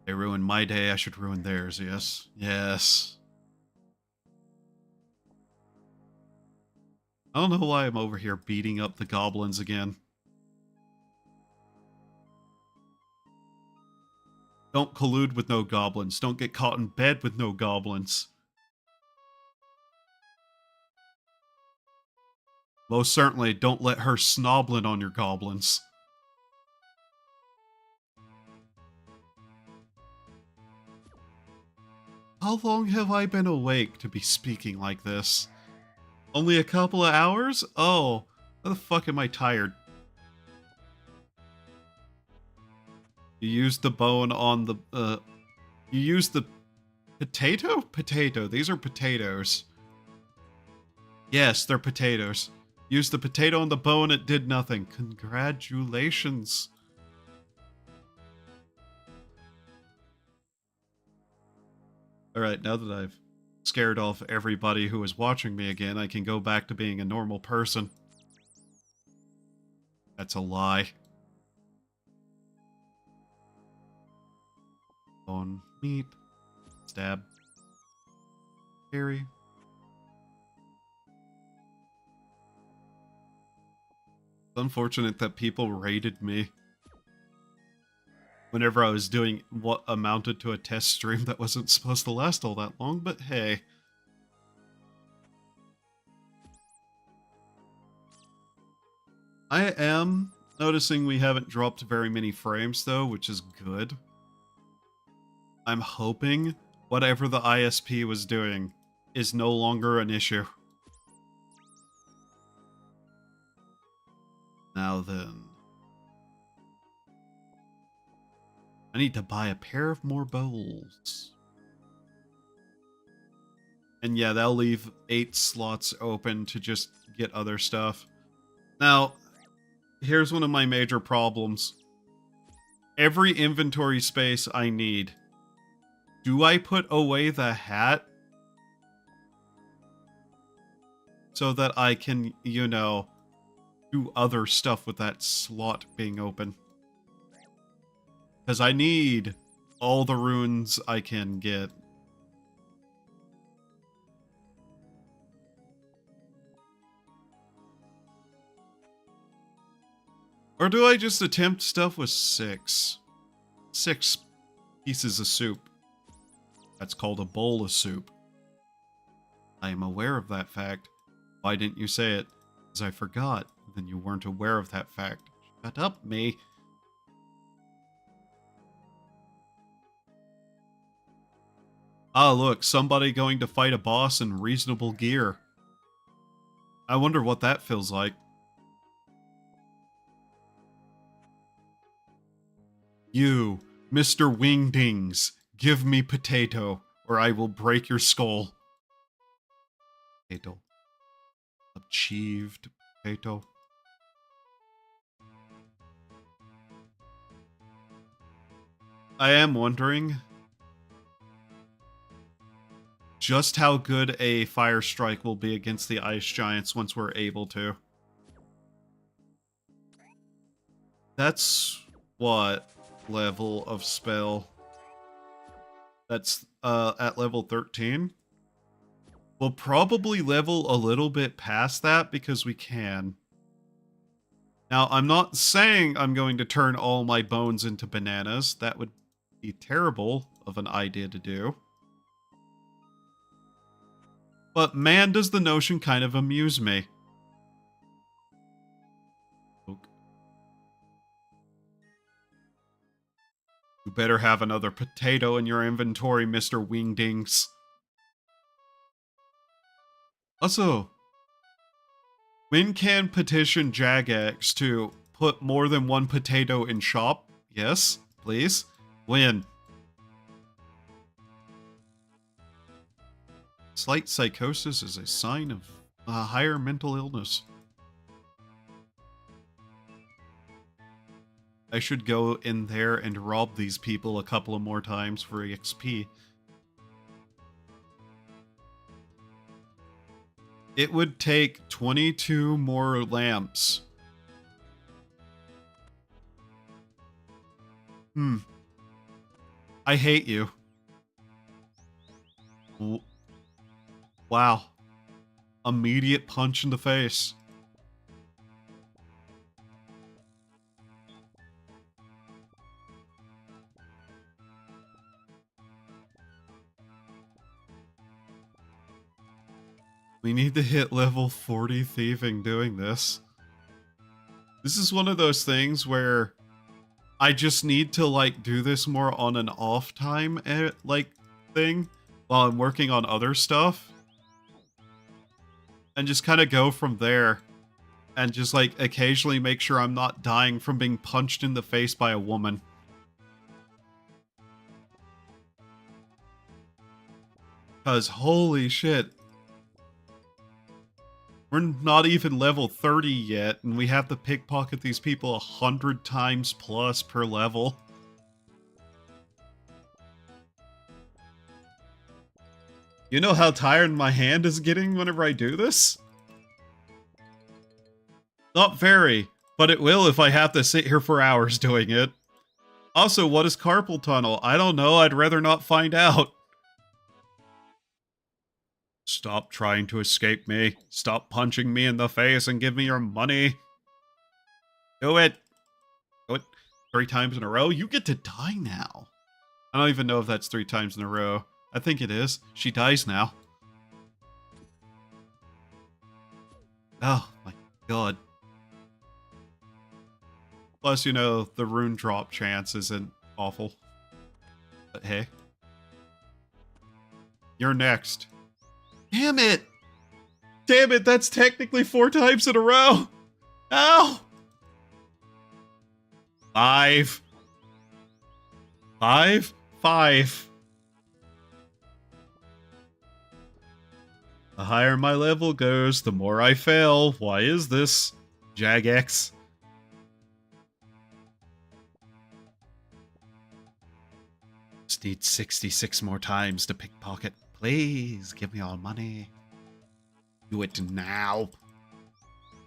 They ruin my day, I should ruin theirs, yes. Yes. I don't know why I'm over here beating up the goblins again. Don't collude with no goblins. Don't get caught in bed with no goblins. Most certainly, don't let her snoblin on your goblins. How long have I been awake to be speaking like this? Only a couple of hours? Oh, how the fuck am I tired? You used the bone on the, you used the potato? Potato. These are potatoes. Yes, they're potatoes. Used the potato on the bone, it did nothing. Congratulations. Alright, now that I've scared off everybody who is watching me again, I can go back to being a normal person. That's a lie. On meat. Stab. Carry. It's unfortunate that people raided me whenever I was doing what amounted to a test stream that wasn't supposed to last all that long, but hey. I am noticing we haven't dropped very many frames though, which is good. I'm hoping whatever the ISP was doing is no longer an issue. Now then. I need to buy a pair of more bowls. And yeah, that'll leave 8 slots open to just get other stuff. Now, here's one of my major problems. Every inventory space I need. Do I put away the hat? So that I can, you know, do other stuff with that slot being open. Because I need all the runes I can get. Or do I just attempt stuff with 6? 6 pieces of soup. That's called a bowl of soup. I am aware of that fact. Why didn't you say it? Because I forgot. Then you weren't aware of that fact. Shut up, me. Ah, look, somebody going to fight a boss in reasonable gear. I wonder what that feels like. You, Mr. Wingdings, give me potato, or I will break your skull. Potato. Achieved potato. I am wondering just how good a fire strike will be against the ice giants once we're able to. That's what level of spell? That's at level 13. We'll probably level a little bit past that because we can. Now, I'm not saying I'm going to turn all my bones into bananas. That would be terrible of an idea to do. But man, does the notion kind of amuse me. You better have another potato in your inventory, Mr. Wingdings. Also, when can petition Jagex to put more than one potato in shop? Yes, please. When? Slight psychosis is a sign of a higher mental illness. I should go in there and rob these people a couple of more times for XP. It would take 22 more lamps. I hate you. Wow. Immediate punch in the face. We need to hit level 40 thieving doing this. This is one of those things where I just need to like do this more on an off time like thing while I'm working on other stuff. And just kind of go from there. And just like occasionally make sure I'm not dying from being punched in the face by a woman. Because holy shit. We're not even level 30 yet, and we have to pickpocket these people 100 times plus per level. You know how tired my hand is getting whenever I do this? Not very, but it will if I have to sit here for hours doing it. Also, what is carpal tunnel? I don't know, I'd rather not find out. Stop trying to escape me. Stop punching me in the face and give me your money. Do it. Do it 3 times in a row. You get to die now. I don't even know if that's 3 times in a row. I think it is. She dies now. Oh my god. Plus, you know, the rune drop chance isn't awful. But hey. You're next. Damn it! Damn it, that's technically 4 times in a row! Ow! 5. 5? 5. The higher my level goes, the more I fail. Why is this? Jagex. Just need 66 more times to pickpocket. Please, give me all money. Do it now.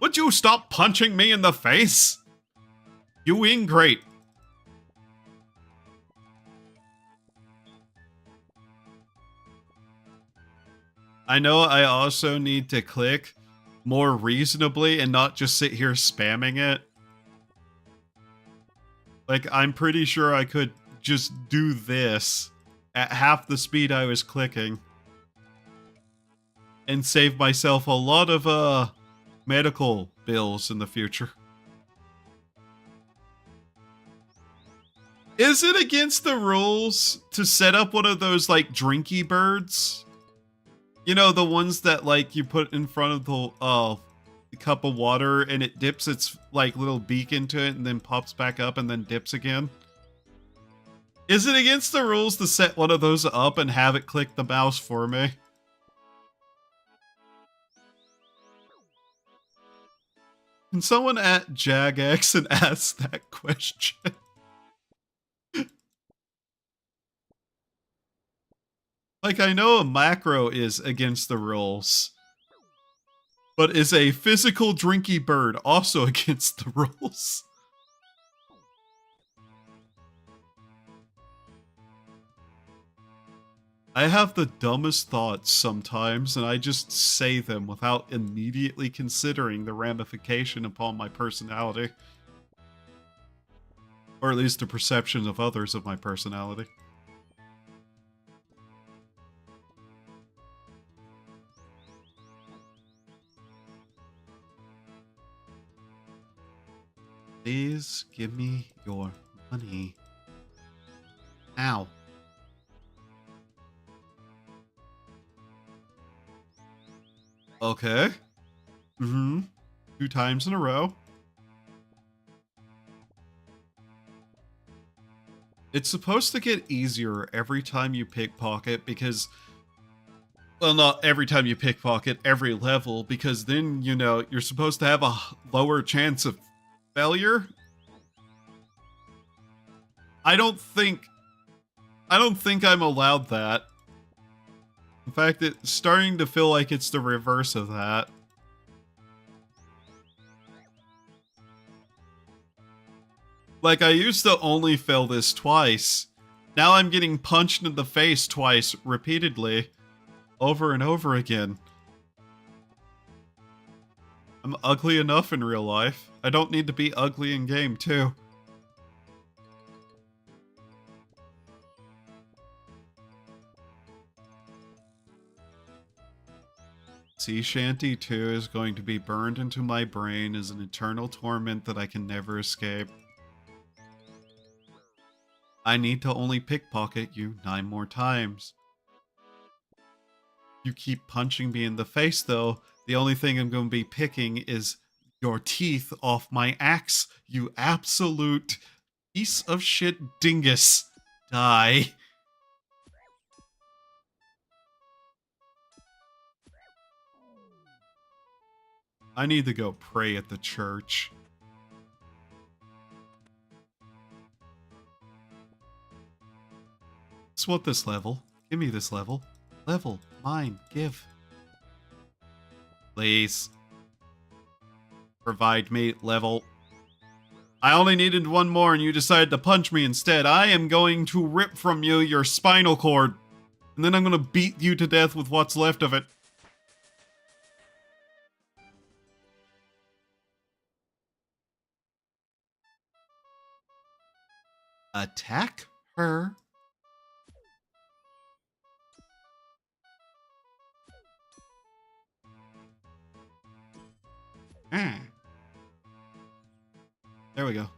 Would you stop punching me in the face? You ingrate. I know I also need to click more reasonably and not just sit here spamming it. Like, I'm pretty sure I could just do this at half the speed I was clicking and save myself a lot of medical bills in the future. Is it against the rules to set up one of those like drinky birds? You know, the ones that like you put in front of the cup of water and it dips its like little beak into it and then pops back up and then dips again? Is it against the rules to set one of those up and have it click the mouse for me? Can someone at JagX and ask that question? Like, I know a macro is against the rules, but is a physical drinky bird also against the rules? I have the dumbest thoughts sometimes, and I just say them without immediately considering the ramification upon my personality. Or at least the perception of others of my personality. Please give me your money. Ow. Okay. Mm-hmm. 2 times in a row. It's supposed to get easier every time you pickpocket because... Well, not every time you pickpocket, every level, because then, you know, you're supposed to have a lower chance of failure. I don't think I'm allowed that. In fact, it's starting to feel like it's the reverse of that. Like, I used to only fail this twice. Now I'm getting punched in the face twice, repeatedly. Over and over again. I'm ugly enough in real life. I don't need to be ugly in game, too. Sea Shanty 2 is going to be burned into my brain as an eternal torment that I can never escape. I need to only pickpocket you 9 more times. You keep punching me in the face, though. The only thing I'm going to be picking is your teeth off my axe, you absolute piece of shit dingus. Die. I need to go pray at the church. Just want this level. Give me this level. Level. Mine. Give. Please. Provide me level. I only needed 1 more and you decided to punch me instead. I am going to rip from you your spinal cord. And then I'm going to beat you to death with what's left of it. Attack her. There we go.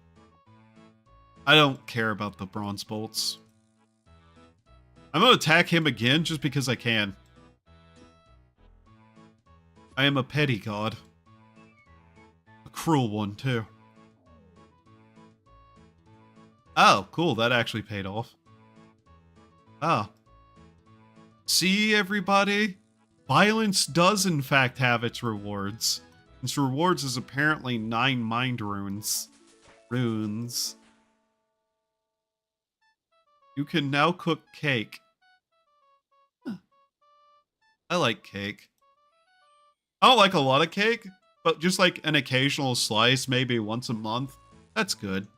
I don't care about the bronze bolts. I'm gonna attack him again just because I can. I am a petty god. A cruel one, too. Oh, cool. That actually paid off. Oh. See, everybody? Violence does, in fact, have its rewards. Its rewards is apparently 9 mind runes. Runes. You can now cook cake. Huh. I like cake. I don't like a lot of cake, but just like an occasional slice, maybe once a month. That's good.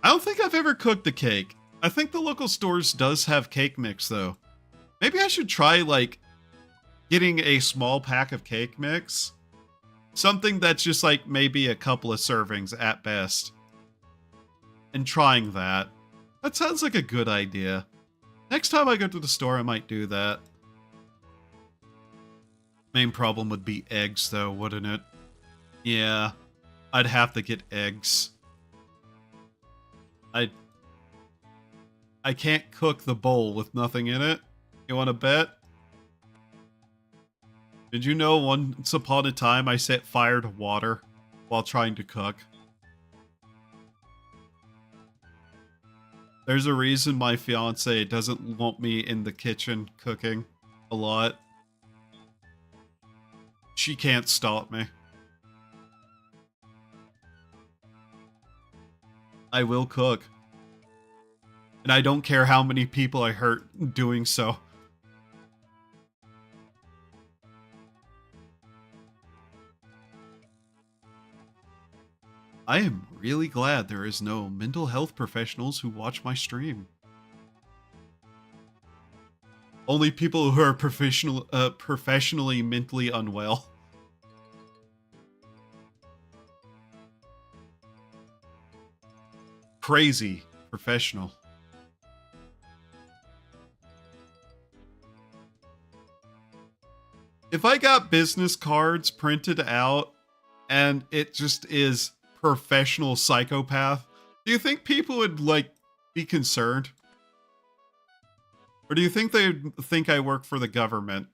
I don't think I've ever cooked a cake. I think the local stores does have cake mix, though. Maybe I should try, like, getting a small pack of cake mix. Something that's just, like, maybe a couple of servings at best. And trying that. That sounds like a good idea. Next time I go to the store, I might do that. Main problem would be eggs, though, wouldn't it? Yeah. I'd have to get eggs. I can't cook the bowl with nothing in it. You want to bet? Did you know once upon a time I set fire to water while trying to cook? There's a reason my fiance doesn't want me in the kitchen cooking a lot. She can't stop me. I will cook. And I don't care how many people I hurt doing so. I am really glad there is no mental health professionals who watch my stream. Only people who are professionally mentally unwell. Crazy professional. If I got business cards printed out and it just is professional psychopath, do you think people would, like, be concerned? Or do you think they'd think I work for the government?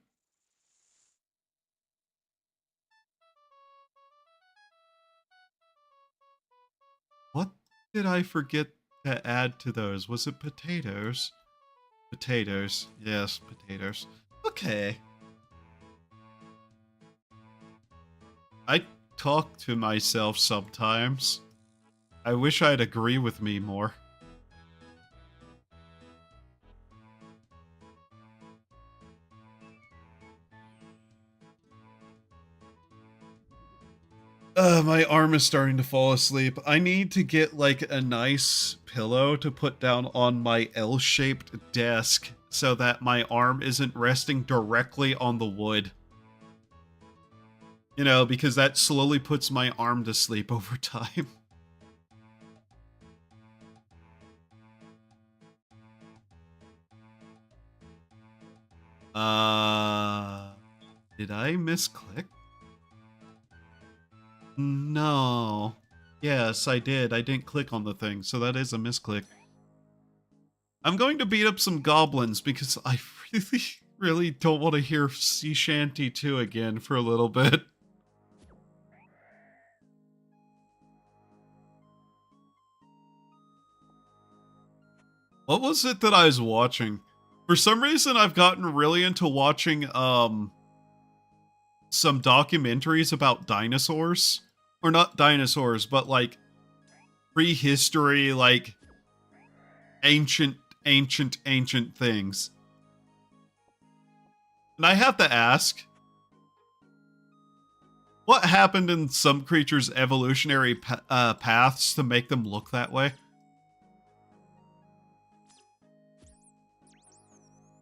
What did I forget to add to those? Was it potatoes? Potatoes. Yes, potatoes. Okay. I talk to myself sometimes. I wish I'd agree with me more. My arm is starting to fall asleep. I need to get, like, a nice pillow to put down on my L-shaped desk so that my arm isn't resting directly on the wood. You know, because that slowly puts my arm to sleep over time. Did I misclick? No. Yes, I did. I didn't click on the thing, so that is a misclick. I'm going to beat up some goblins because I really, really don't want to hear Sea Shanty 2 again for a little bit. What was it that I was watching? For some reason, I've gotten really into watching, some documentaries about dinosaurs. Or not dinosaurs, but, like, prehistory, like, ancient things. And I have to ask, what happened in some creatures' evolutionary paths to make them look that way?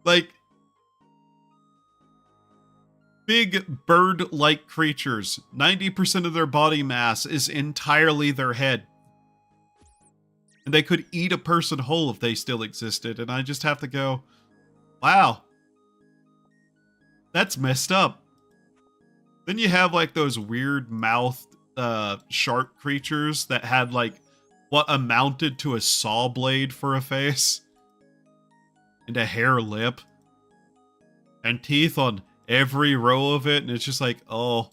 Like, big bird-like creatures, 90% of their body mass is entirely their head. And they could eat a person whole if they still existed, and I just have to go, wow. That's messed up. Then you have, like, those weird-mouthed shark creatures that had, like, what amounted to a saw blade for a face. And a hair lip. And teeth on every row of it, and it's just like, oh,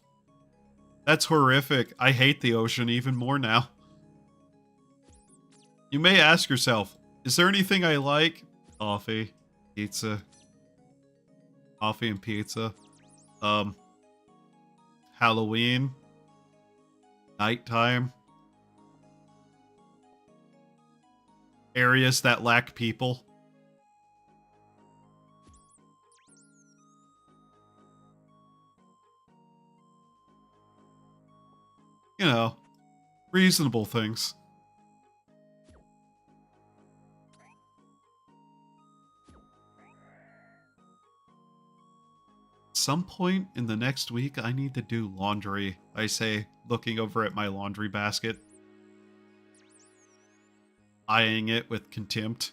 that's horrific. I hate the ocean even more now. You may ask yourself, is there anything I like? Coffee, pizza, coffee and pizza, Halloween, nighttime, areas that lack people. You know, reasonable things. At some point in the next week, I need to do laundry, I say, looking over at my laundry basket. Eyeing it with contempt.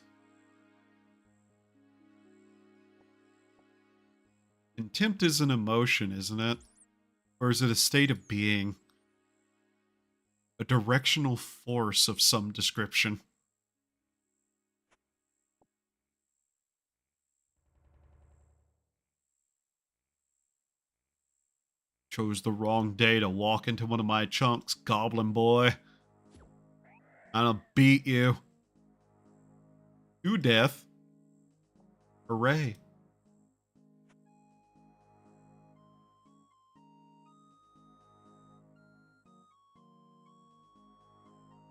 Contempt is an emotion, isn't it? Or is it a state of being? A directional force of some description. Chose the wrong day to walk into one of my chunks, goblin boy. I'll beat you. To death. Hooray.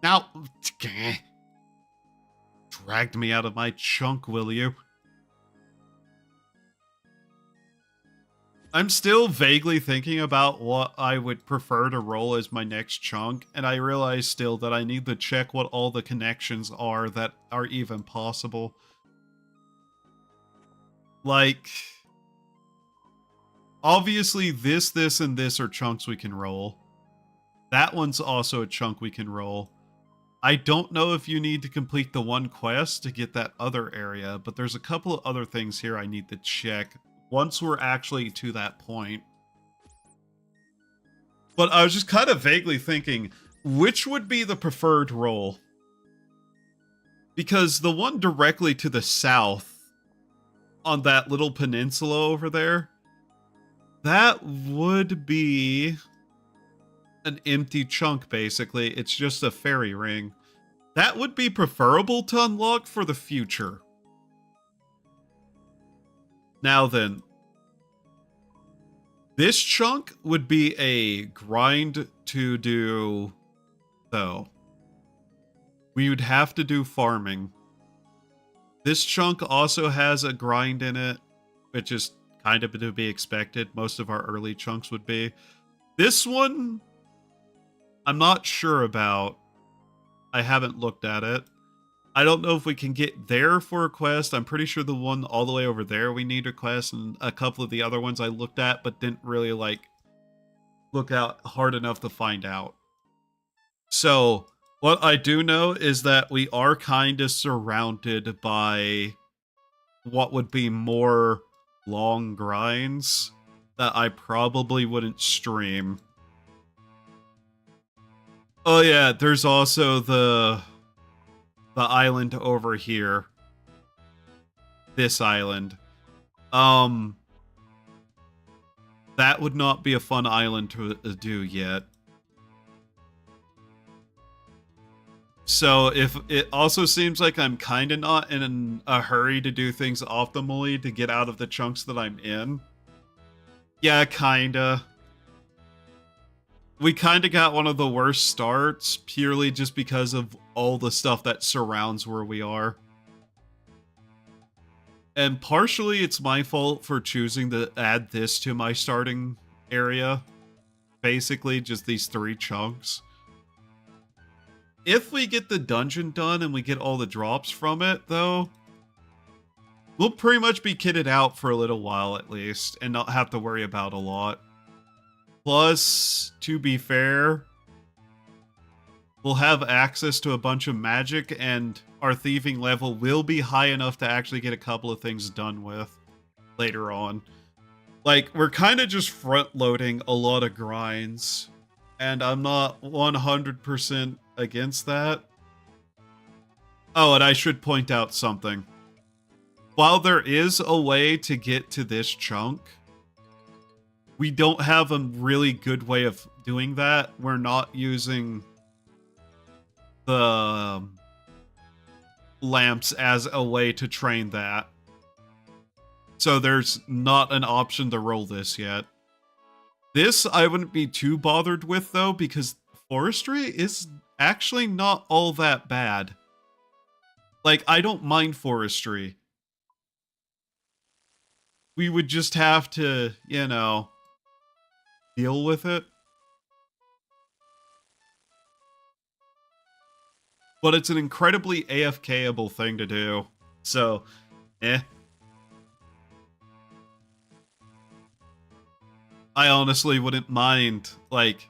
Now, dragged me out of my chunk, will you? I'm still vaguely thinking about what I would prefer to roll as my next chunk, and I realize still that I need to check what all the connections are that are even possible. Like, obviously this, and this are chunks we can roll. That one's also a chunk we can roll. I don't know if you need to complete the one quest to get that other area, but there's a couple of other things here I need to check once we're actually to that point. But I was just kind of vaguely thinking, which would be the preferred roll? Because the one directly to the south, on that little peninsula over there, that would be an empty chunk, basically. It's just a fairy ring. That would be preferable to unlock for the future. Now then, this chunk would be a grind to do, though. We would have to do farming. This chunk also has a grind in it, which is kind of to be expected. Most of our early chunks would be. This one, I'm not sure about. I haven't looked at it. I don't know if we can get there for a quest. I'm pretty sure the one all the way over there we need a quest, and a couple of the other ones I looked at but didn't really like look out hard enough to find out. So what I do know is that we are kind of surrounded by what would be more long grinds that I probably wouldn't stream. Oh yeah, there's also the island over here. This island. That would not be a fun island to do yet. So if it also seems like I'm kind of not in a hurry to do things optimally to get out of the chunks that I'm in. Yeah, kinda. We kind of got one of the worst starts purely just because of all the stuff that surrounds where we are. And partially it's my fault for choosing to add this to my starting area. Basically, just these 3 chunks. If we get the dungeon done and we get all the drops from it, though, we'll pretty much be kitted out for a little while at least, and not have to worry about a lot. Plus, to be fair, we'll have access to a bunch of magic, and our thieving level will be high enough to actually get a couple of things done with later on. Like, we're kind of just front-loading a lot of grinds, and I'm not 100% against that. Oh, and I should point out something. While there is a way to get to this chunk, we don't have a really good way of doing that. We're not using the lamps as a way to train that. So there's not an option to roll this yet. This I wouldn't be too bothered with, though, because forestry is actually not all that bad. Like, I don't mind forestry. We would just have to, you know, deal with it. But it's an incredibly AFK-able thing to do. So, I honestly wouldn't mind, like,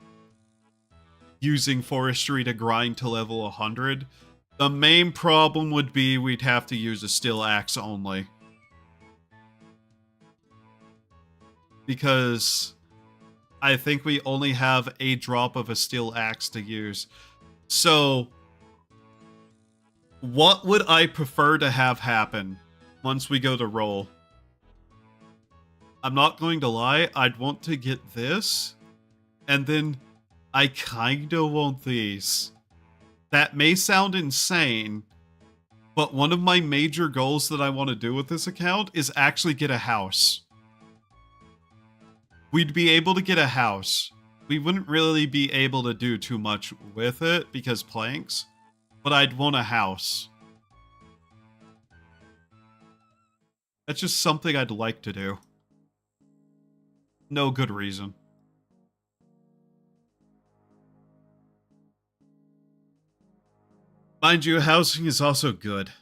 using forestry to grind to level 100. The main problem would be we'd have to use a steel axe only. Because I think we only have a drop of a steel axe to use. So, what would I prefer to have happen once we go to roll? I'm not going to lie, I'd want to get this, and then I kinda want these. That may sound insane, but one of my major goals that I want to do with this account is actually get a house. We'd be able to get a house. we wouldn't really be able to do too much with it because planks, but I'd want a house. That's just something I'd like to do. No good reason. Mind you, housing is also good.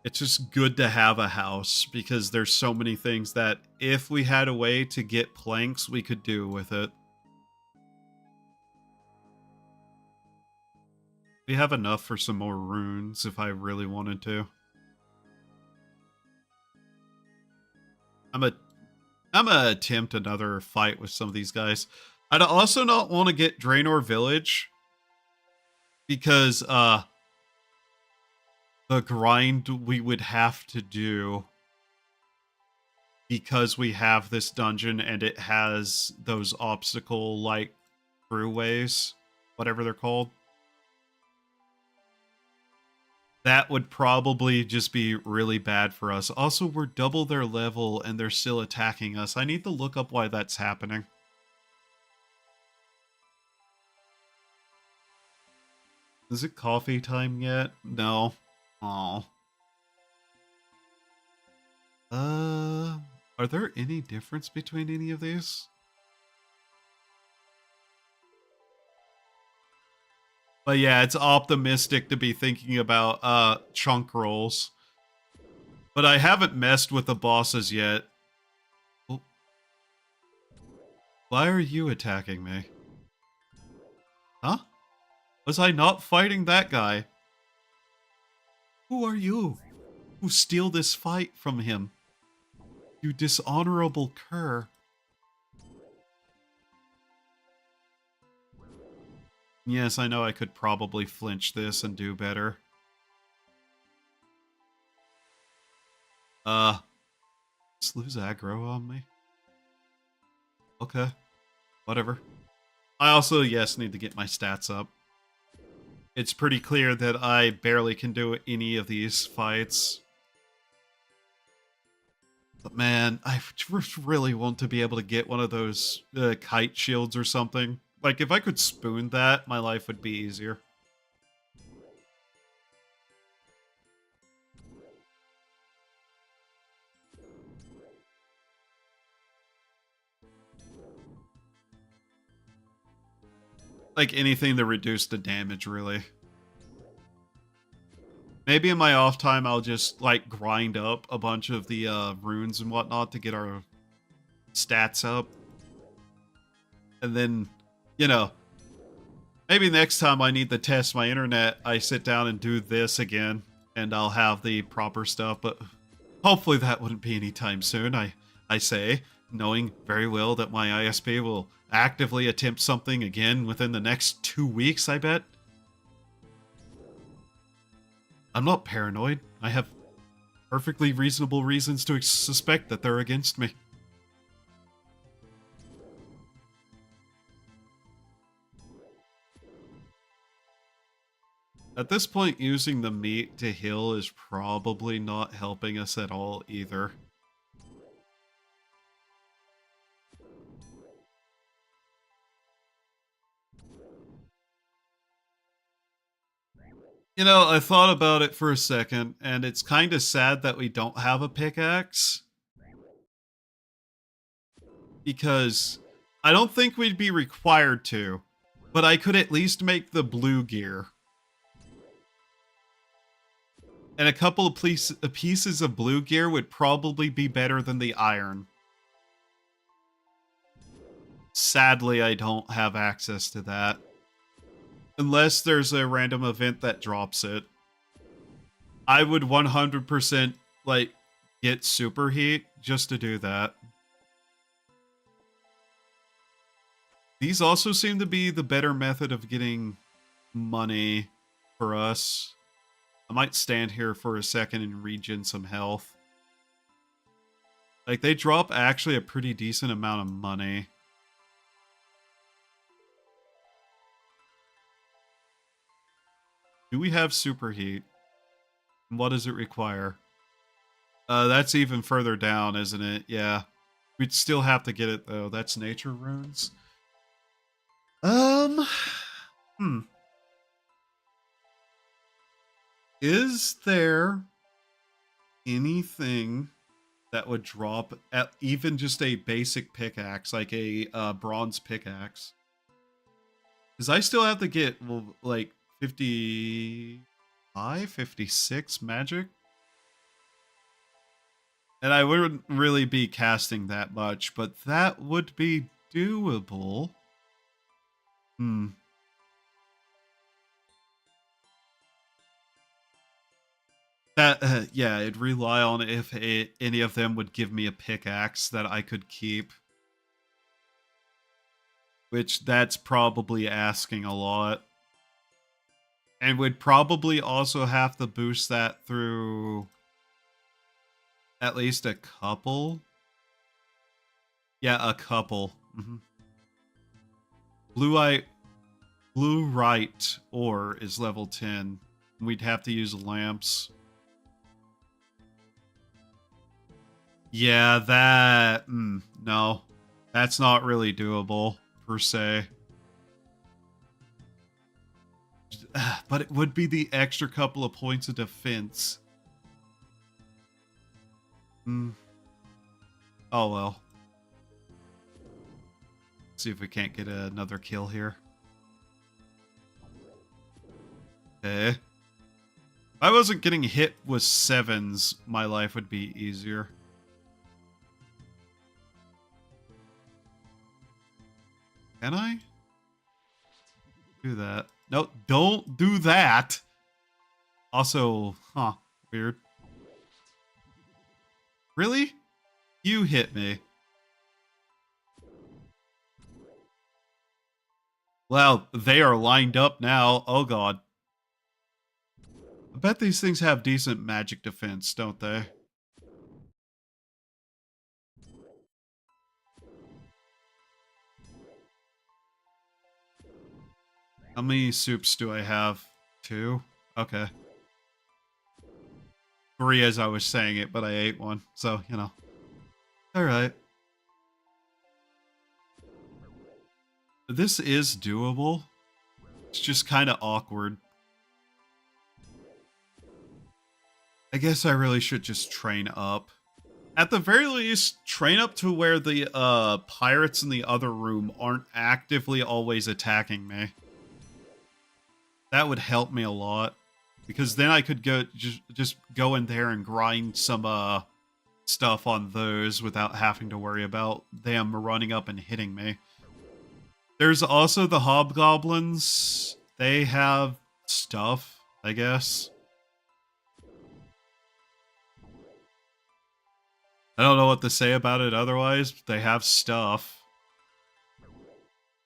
It's just good to have a house because there's so many things that if we had a way to get planks, we could do with it. We have enough for some more runes if I really wanted to. I'm gonna attempt another fight with some of these guys. I'd also not want to get Draenor Village because the grind we would have to do because we have this dungeon and it has those obstacle like throughways, whatever they're called. That would probably just be really bad for us. Also, we're double their level and they're still attacking us. I need to look up why that's happening. Is it coffee time yet? No. Oh. Are there any difference between any of these? But yeah, it's optimistic to be thinking about chunk rolls. But I haven't messed with the bosses yet. Oh. Why are you attacking me? Huh? Was I not fighting that guy? Who are you? Who steal this fight from him? You dishonorable cur. Yes, I know I could probably flinch this and do better. Just lose aggro on me. Okay. Whatever. I also, yes, need to get my stats up. It's pretty clear that I barely can do any of these fights. But man, I just really want to be able to get one of those kite shields or something. Like, if I could spoon that, my life would be easier. Like, anything to reduce the damage, really. Maybe in my off time, I'll just, like, grind up a bunch of the runes and whatnot to get our stats up. And then, you know, maybe next time I need to test my internet, I sit down and do this again, and I'll have the proper stuff, but hopefully that wouldn't be anytime soon, I say, knowing very well that my ISP will actively attempt something again within the next 2 weeks, I bet. I'm not paranoid. I have perfectly reasonable reasons to suspect that they're against me. At this point, using the meat to heal is probably not helping us at all either. You know, I thought about it for a second, and it's kind of sad that we don't have a pickaxe. Because I don't think we'd be required to, but I could at least make the blue gear. And a couple of pieces of blue gear would probably be better than the iron. Sadly, I don't have access to that. Unless there's a random event that drops it. I would 100% like get superheat just to do that. These also seem to be the better method of getting money for us. I might stand here for a second and regen some health. Like, they drop actually a pretty decent amount of money. Do we have superheat? And what does it require? That's even further down, isn't it? Yeah. We'd still have to get it, though. That's nature runes. Hmm. Is there anything that would drop at even just a basic pickaxe, like a bronze pickaxe? Because I still have to get, well, like 55, 56 magic. And I wouldn't really be casting that much, but that would be doable. Hmm. That, yeah, it'd rely on if any of them would give me a pickaxe that I could keep. Which, that's probably asking a lot. And would probably also have to boost that through at least a couple. Yeah, a couple. Blue right ore is level 10. We'd have to use lamps. Yeah, that... no. That's not really doable, per se. But it would be the extra couple of points of defense. Oh well. See if we can't get another kill here. Okay. If I wasn't getting hit with 7s, my life would be easier. Can I do that? No, don't do that. Also, weird. Really? You hit me. Well, they are lined up now. Oh god. I bet these things have decent magic defense, don't they? How many soups do I have? 2? Okay. 3 as I was saying it, but I ate one. So, you know. Alright. This is doable. It's just kind of awkward. I guess I really should just train up. At the very least, train up to where the pirates in the other room aren't actively always attacking me. That would help me a lot. Because then I could go just go in there and grind some stuff on those without having to worry about them running up and hitting me. There's also the hobgoblins. They have stuff, I guess. I don't know what to say about it otherwise. They have stuff.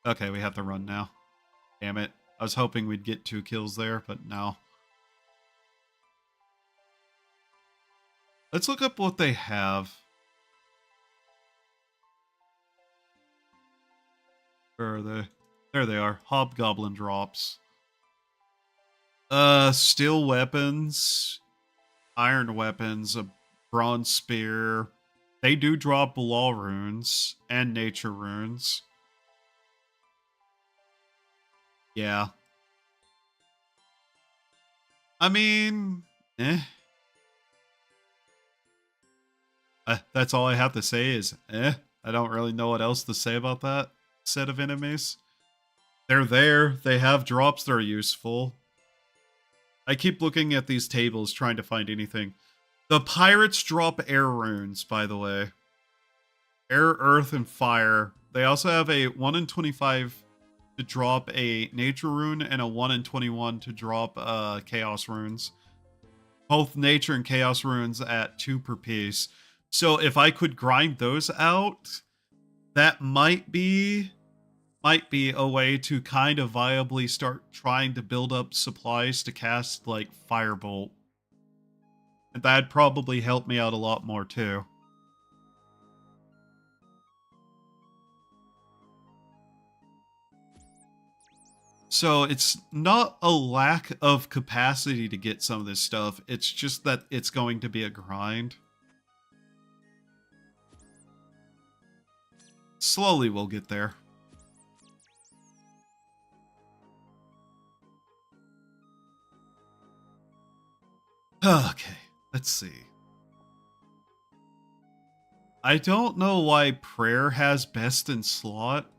Okay, we have to run now. Damn it. I was hoping we'd get 2 kills there, but no. Let's look up what they have. Where are they? There they are. Hobgoblin drops. Steel weapons. Iron weapons. A bronze spear. They do drop law runes. And nature runes. Yeah. I mean... that's all I have to say is, I don't really know what else to say about that set of enemies. They're there. They have drops that are useful. I keep looking at these tables trying to find anything. The pirates drop air runes, by the way. Air, earth, and fire. They also have a 1 in 25 to drop a nature rune and a 1 in 21 to drop chaos runes. Both nature and chaos runes at 2 per piece. So if I could grind those out, that might be a way to kind of viably start trying to build up supplies to cast, like, Firebolt. And that'd probably help me out a lot more, too. So it's not a lack of capacity to get some of this stuff, it's just that it's going to be a grind. Slowly we'll get there. Okay, let's see. I don't know why prayer has best in slot.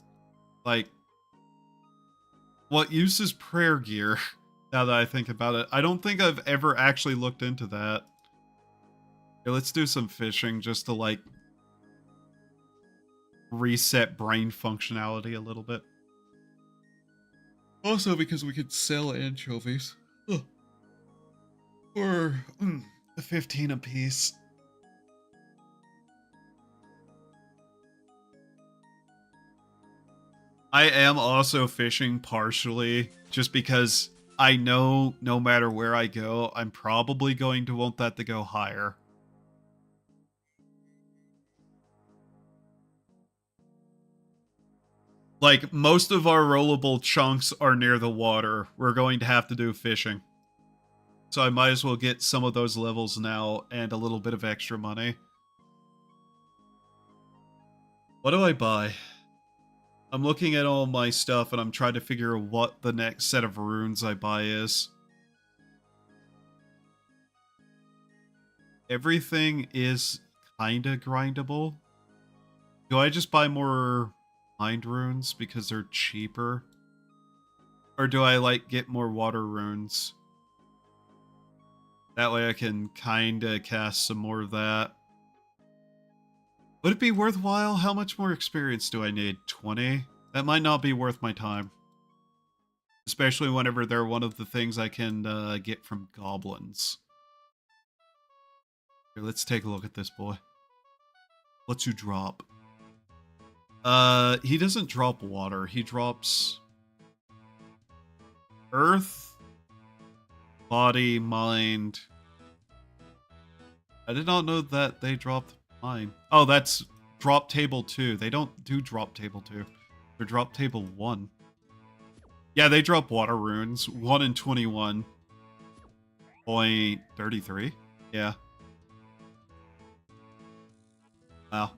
Like, what use is prayer gear? Now that I think about it, I don't think I've ever actually looked into that. Here, let's do some fishing just to like reset brain functionality a little bit. Also, because we could sell anchovies for 15 a piece. I am also fishing partially just because I know no matter where I go, I'm probably going to want that to go higher. Like, most of our rollable chunks are near the water. We're going to have to do fishing. So I might as well get some of those levels now and a little bit of extra money. What do I buy? I'm looking at all my stuff and I'm trying to figure out what the next set of runes I buy is. Everything is kinda grindable. Do I just buy more mind runes because they're cheaper? Or do I like get more water runes? That way I can kinda cast some more of that. Would it be worthwhile? How much more experience do I need? 20? That might not be worth my time. Especially whenever they're one of the things I can get from goblins. Here, let's take a look at this boy. What's you drop? He doesn't drop water. He drops earth, body, mind. I did not know that they dropped mine. Oh, that's drop table 2. They don't do drop table 2. They're drop table 1. Yeah, they drop water runes. 1 and 21.33. Yeah. Wow.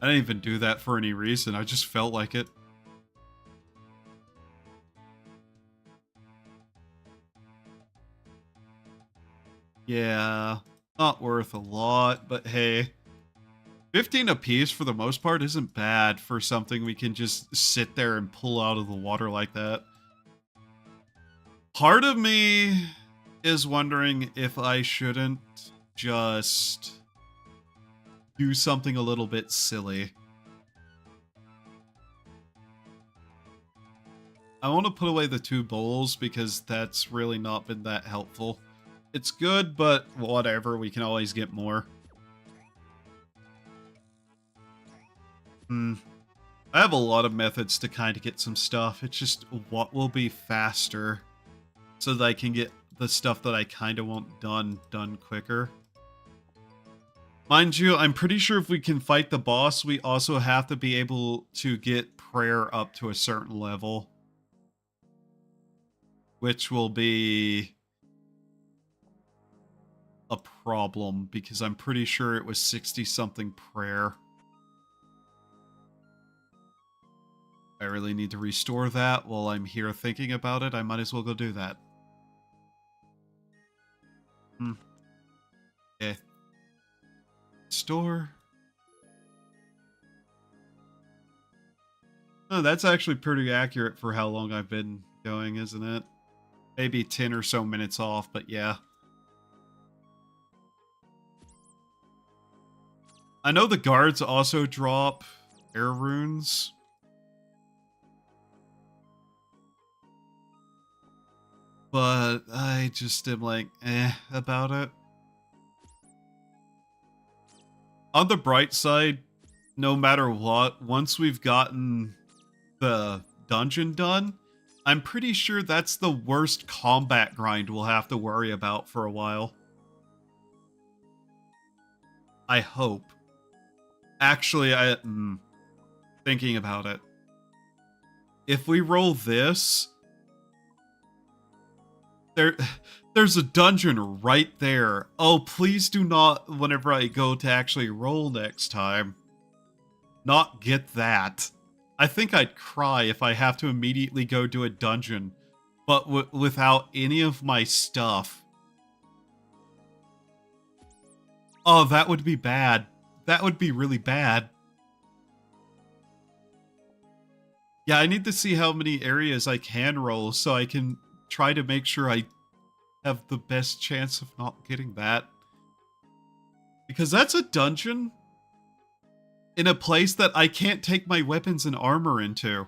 I didn't even do that for any reason. I just felt like it. Yeah. Not worth a lot, but hey. 15 apiece for the most part isn't bad for something we can just sit there and pull out of the water like that. Part of me is wondering if I shouldn't just do something a little bit silly. I want to put away the 2 bowls because that's really not been that helpful. It's good, but whatever, we can always get more. I have a lot of methods to kind of get some stuff. It's just what will be faster so that I can get the stuff that I kind of want done quicker. Mind you, I'm pretty sure if we can fight the boss, we also have to be able to get prayer up to a certain level. Which will be a problem because I'm pretty sure it was 60-something prayer. I really need to restore that while I'm here thinking about it. I might as well go do that. Okay. Store. Oh, that's actually pretty accurate for how long I've been going, isn't it? Maybe 10 or so minutes off, but yeah. I know the guards also drop air runes. But I just am like, about it. On the bright side, no matter what, once we've gotten the dungeon done, I'm pretty sure that's the worst combat grind we'll have to worry about for a while. I hope. Actually, thinking about it. If we roll this, there's a dungeon right there. Oh, please do not, whenever I go to actually roll next time, not get that. I think I'd cry if I have to immediately go to a dungeon but without any of my stuff. Oh, that would be bad. That would be really bad. Yeah, I need to see how many areas I can roll so I can try to make sure I have the best chance of not getting that. Because that's a dungeon in a place that I can't take my weapons and armor into.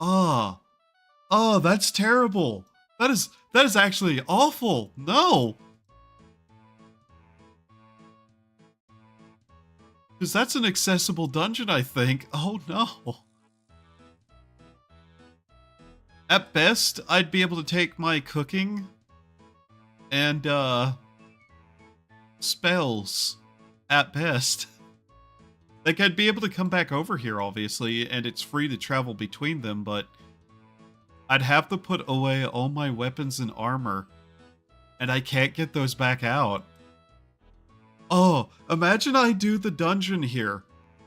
Oh. Oh, that's terrible. That is actually awful. No. Because that's an accessible dungeon, I think. Oh no. At best, I'd be able to take my cooking and spells at best. Like, I'd be able to come back over here, obviously, and it's free to travel between them, but I'd have to put away all my weapons and armor, and I can't get those back out. Oh, imagine I do the dungeon here.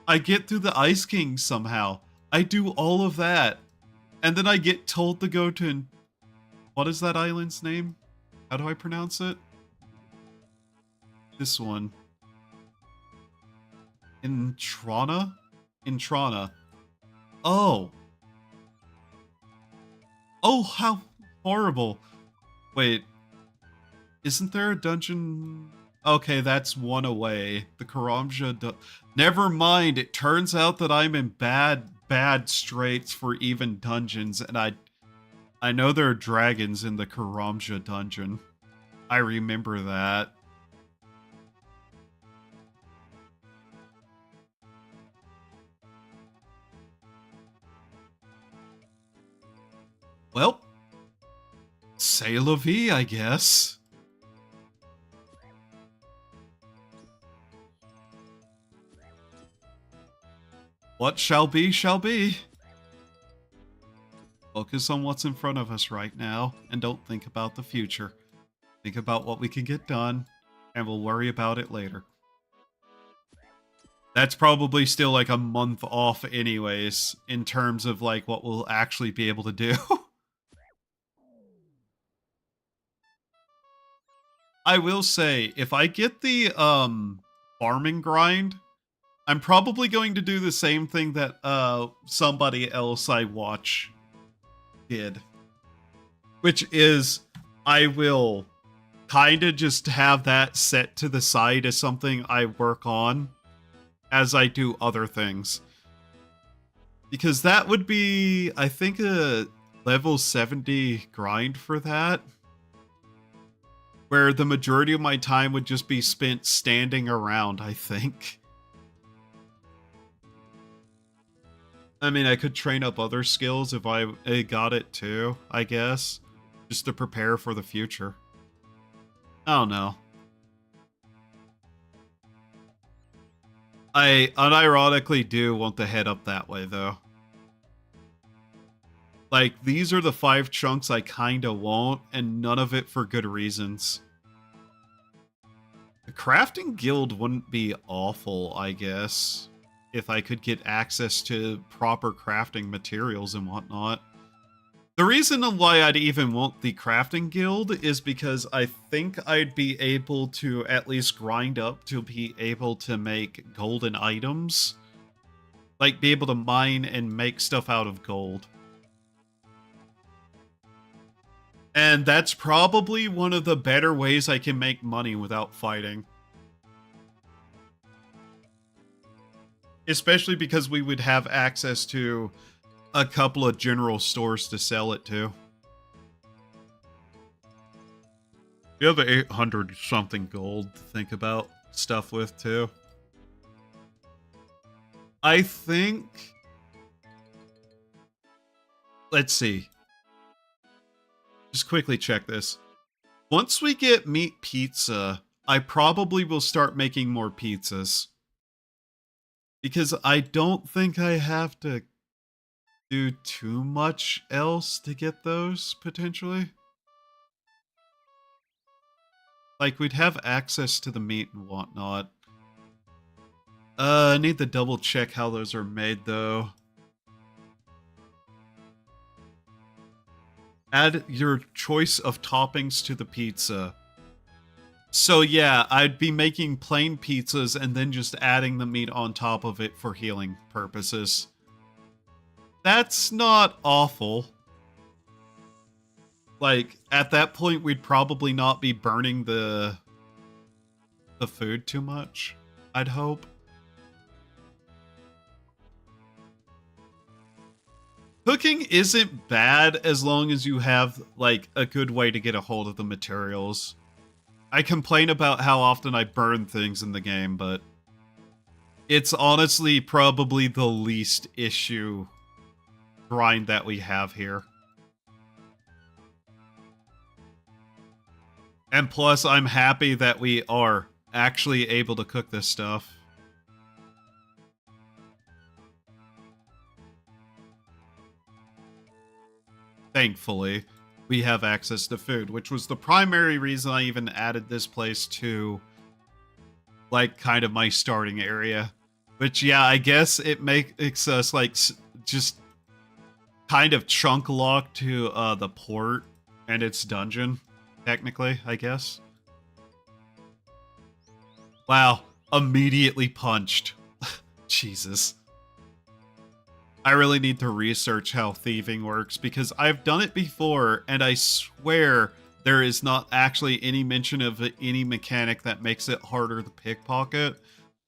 I get through the Ice King somehow. I do all of that, and then I get told to go to... What is that island's name? How do I pronounce it? This one. Intrana? Intrana. Oh. Oh, how horrible. Wait. Isn't there a dungeon? Okay, that's one away. The Karamja Never mind. It turns out that I'm in bad straits for even dungeons, and I know there are dragons in the Karamja dungeon. I remember that. Well, c'est la vie, I guess. What shall be, shall be. Focus on what's in front of us right now, and don't think about the future. Think about what we can get done, and we'll worry about it later. That's probably still like a month off anyways, in terms of like what we'll actually be able to do. I will say, if I get the farming grind, I'm probably going to do the same thing that somebody else I watch did. Which is, I will kind of just have that set to the side as something I work on as I do other things. Because that would be, I think, a level 70 grind for that. Where the majority of my time would just be spent standing around, I think. I mean, I could train up other skills if I got it too, I guess. Just to prepare for the future. I don't know. I unironically do want to head up that way, though. Like, these are the 5 chunks I kinda want, and none of it for good reasons. The crafting guild wouldn't be awful, I guess, if I could get access to proper crafting materials and whatnot. The reason why I'd even want the crafting guild is because I think I'd be able to at least grind up to be able to make golden items. Like, be able to mine and make stuff out of gold. And that's probably one of the better ways I can make money without fighting. Especially because we would have access to a couple of general stores to sell it to. You have 800 something gold to think about stuff with too. I think... Let's see. Just quickly check this. Once we get meat pizza, I probably will start making more pizzas. Because I don't think I have to do too much else to get those, potentially. Like, we'd have access to the meat and whatnot. I need to double check how those are made, though. add your choice of toppings to the pizza. So yeah, I'd be making plain pizzas and then just adding the meat on top of it for healing purposes. That's not awful. Like, at that point, we'd probably not be burning the food too much, I'd hope. Cooking isn't bad as long as you have, like, a good way to get a hold of the materials. I complain about how often I burn things in the game, but it's honestly probably the least issue grind that we have here. And plus, I'm happy that we are actually able to cook this stuff. Thankfully, we have access to food, which was the primary reason I even added this place to, like, kind of my starting area. Which, yeah, I guess it makes us, like, just kind of chunk lock to the port and its dungeon, technically, I guess. Wow, immediately punched. Jesus. I really need to research how thieving works, because I've done it before, and I swear there is not actually any mention of any mechanic that makes it harder to pickpocket.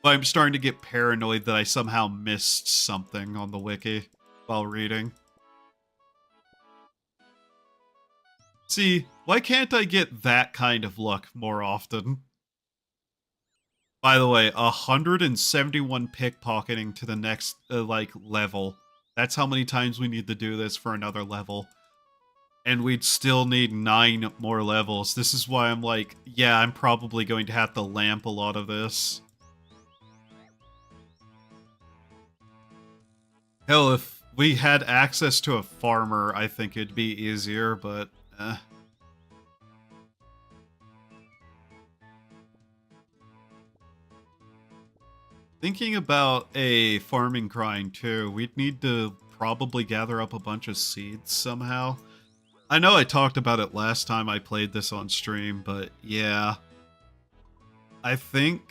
But I'm starting to get paranoid that I somehow missed something on the wiki while reading. See, why can't I get that kind of luck more often? By the way, 171 pickpocketing to the next, like, level. That's how many times we need to do this for another level. And we'd still need 9 more levels. This is why I'm like, yeah, I'm probably going to have to lamp a lot of this. Hell, if we had access to a farmer, I think it'd be easier, but Thinking about a farming grind too, we'd need to probably gather up a bunch of seeds somehow. I know I talked about it last time I played this on stream, but yeah. I think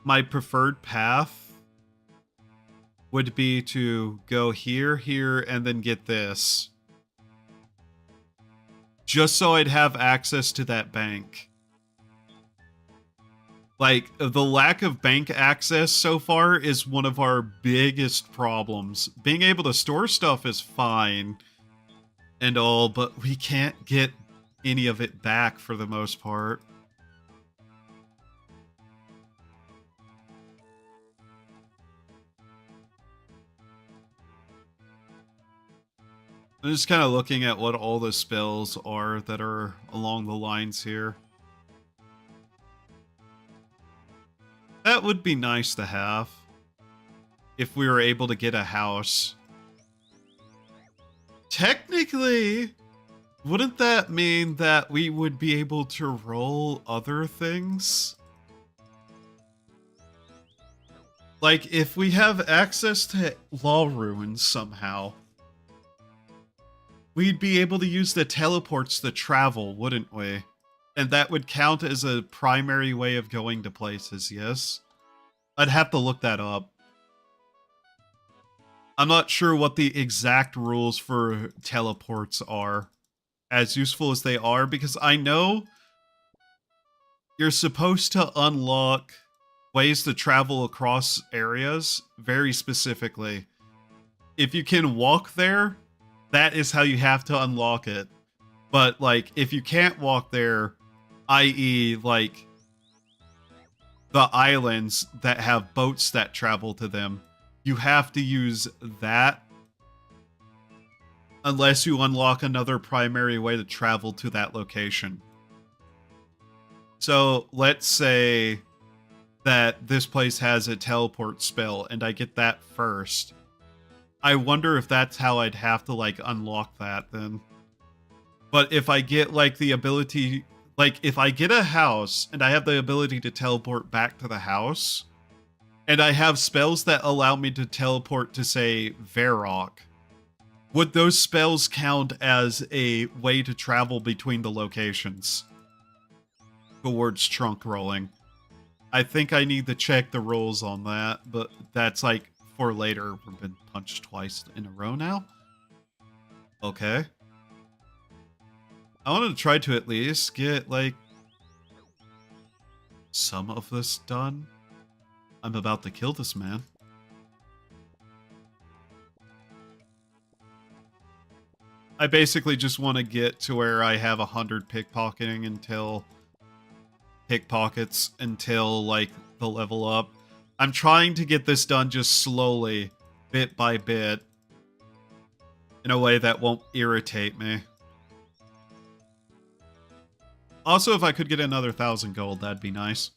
my preferred path would be to go here, here, and then get this. Just so I'd have access to that bank. Like, the lack of bank access so far is one of our biggest problems. Being able to store stuff is fine and all, but we can't get any of it back for the most part. I'm just kind of looking at what all the spells are that are along the lines here. That would be nice to have if we were able to get a house. Technically, wouldn't that mean that we would be able to roll other things? Like, if we have access to law ruins somehow, we'd be able to use the teleports to travel, wouldn't we? And that would count as a primary way of going to places, yes? I'd have to look that up. I'm not sure what the exact rules for teleports are, as useful as they are, because I know you're supposed to unlock ways to travel across areas very specifically. If you can walk there, that is how you have to unlock it. But, like, if you can't walk there, i.e., like, the islands that have boats that travel to them, you have to use that unless you unlock another primary way to travel to that location. So, let's say that this place has a teleport spell, and I get that first. I wonder if that's how I'd have to, like, unlock that then. But if I get, like, the ability... Like, if I get a house, and I have the ability to teleport back to the house, and I have spells that allow me to teleport to, say, Varrock, would those spells count as a way to travel between the locations towards trunk rolling? I think I need to check the rules on that, but that's like for later. We've been punched twice in a row now. Okay. I wanted to try to at least get like some of this done. I'm about to kill this man. I basically just want to get to where I have 100 pickpockets until like the level up. I'm trying to get this done just slowly, bit by bit, in a way that won't irritate me. Also, if I could get another 1,000 gold, that'd be nice.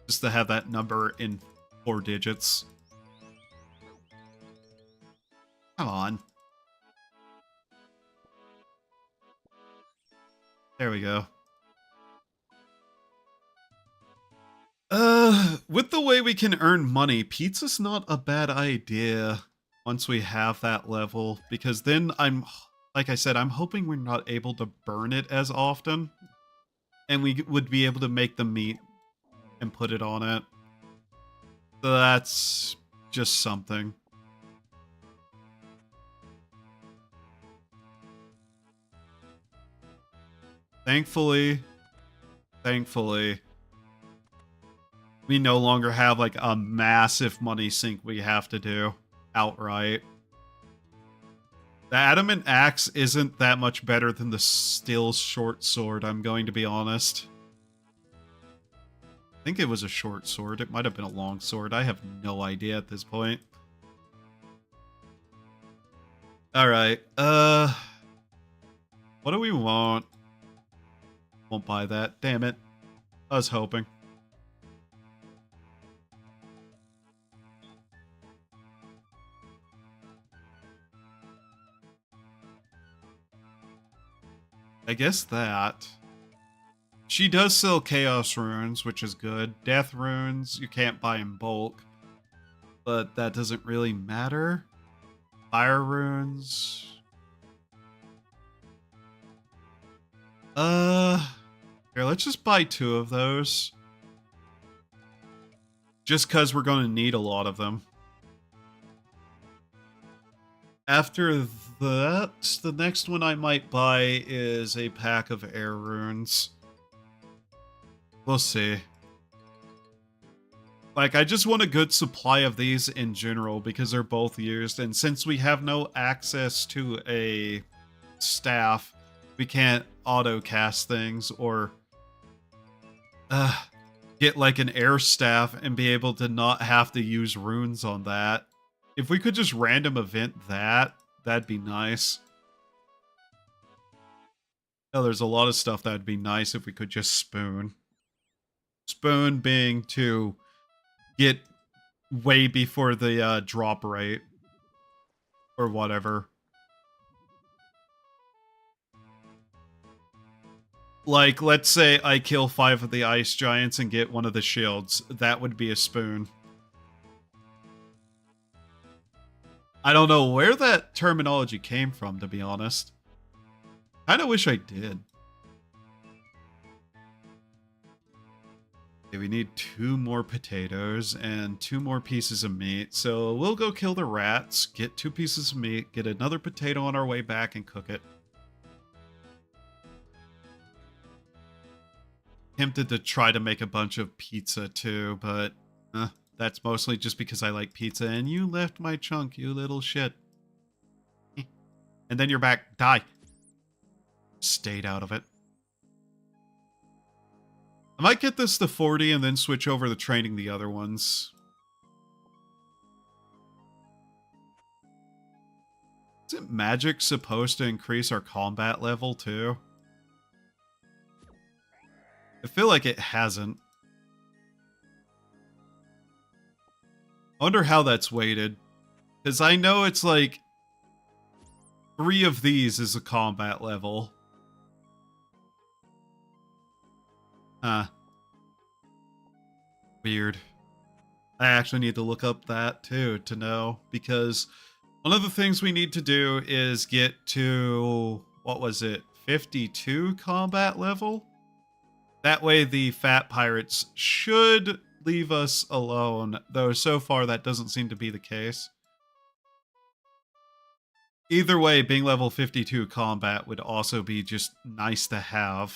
Just to have that number in 4 digits. Come on. There we go. With the way we can earn money, pizza's not a bad idea once we have that level, because then like I said, I'm hoping we're not able to burn it as often, and we would be able to make the meat and put it on it. So that's just something. Thankfully, we no longer have like a massive money sink we have to do outright. The adamant axe isn't that much better than the steel short sword, I'm going to be honest. I think it was a short sword. It might have been a long sword. I have no idea at this point. Alright, what do we want? Won't buy that. Damn it. I was hoping. I guess that. She does sell Chaos Runes, which is good. Death Runes, you can't buy in bulk. But that doesn't really matter. Fire Runes. Here, let's just buy 2 of those. Just because we're going to need a lot of them. After that, the next one I might buy is a pack of air runes. We'll see. Like, I just want a good supply of these in general because they're both used, and since we have no access to a staff, we can't auto-cast things or get like an air staff and be able to not have to use runes on that. If we could just random event that, that'd be nice. Oh, there's a lot of stuff that'd be nice if we could just spoon. Spoon being to get way before the drop rate. Or whatever. Like, let's say I kill 5 of the ice giants and get one of the shields. That would be a spoon. I don't know where that terminology came from, to be honest. Kinda wish I did. Okay, we need 2 more potatoes and 2 more pieces of meat. So we'll go kill the rats, get 2 pieces of meat, get another potato on our way back and cook it. Tempted to try to make a bunch of pizza too, but that's mostly just because I like pizza and you left my chunk, you little shit. And then you're back. Die. Stayed out of it. I might get this to 40 and then switch over to training the other ones. Isn't magic supposed to increase our combat level too? I feel like it hasn't. I wonder how that's weighted. Because I know it's like 3 of these is a combat level. Weird. I actually need to look up that too to know. Because One of the things we need to do is get to, what was it, 52 combat level? That way the fat pirates should leave us alone, though so far that doesn't seem to be the case. Either way, being level 52 combat would also be just nice to have,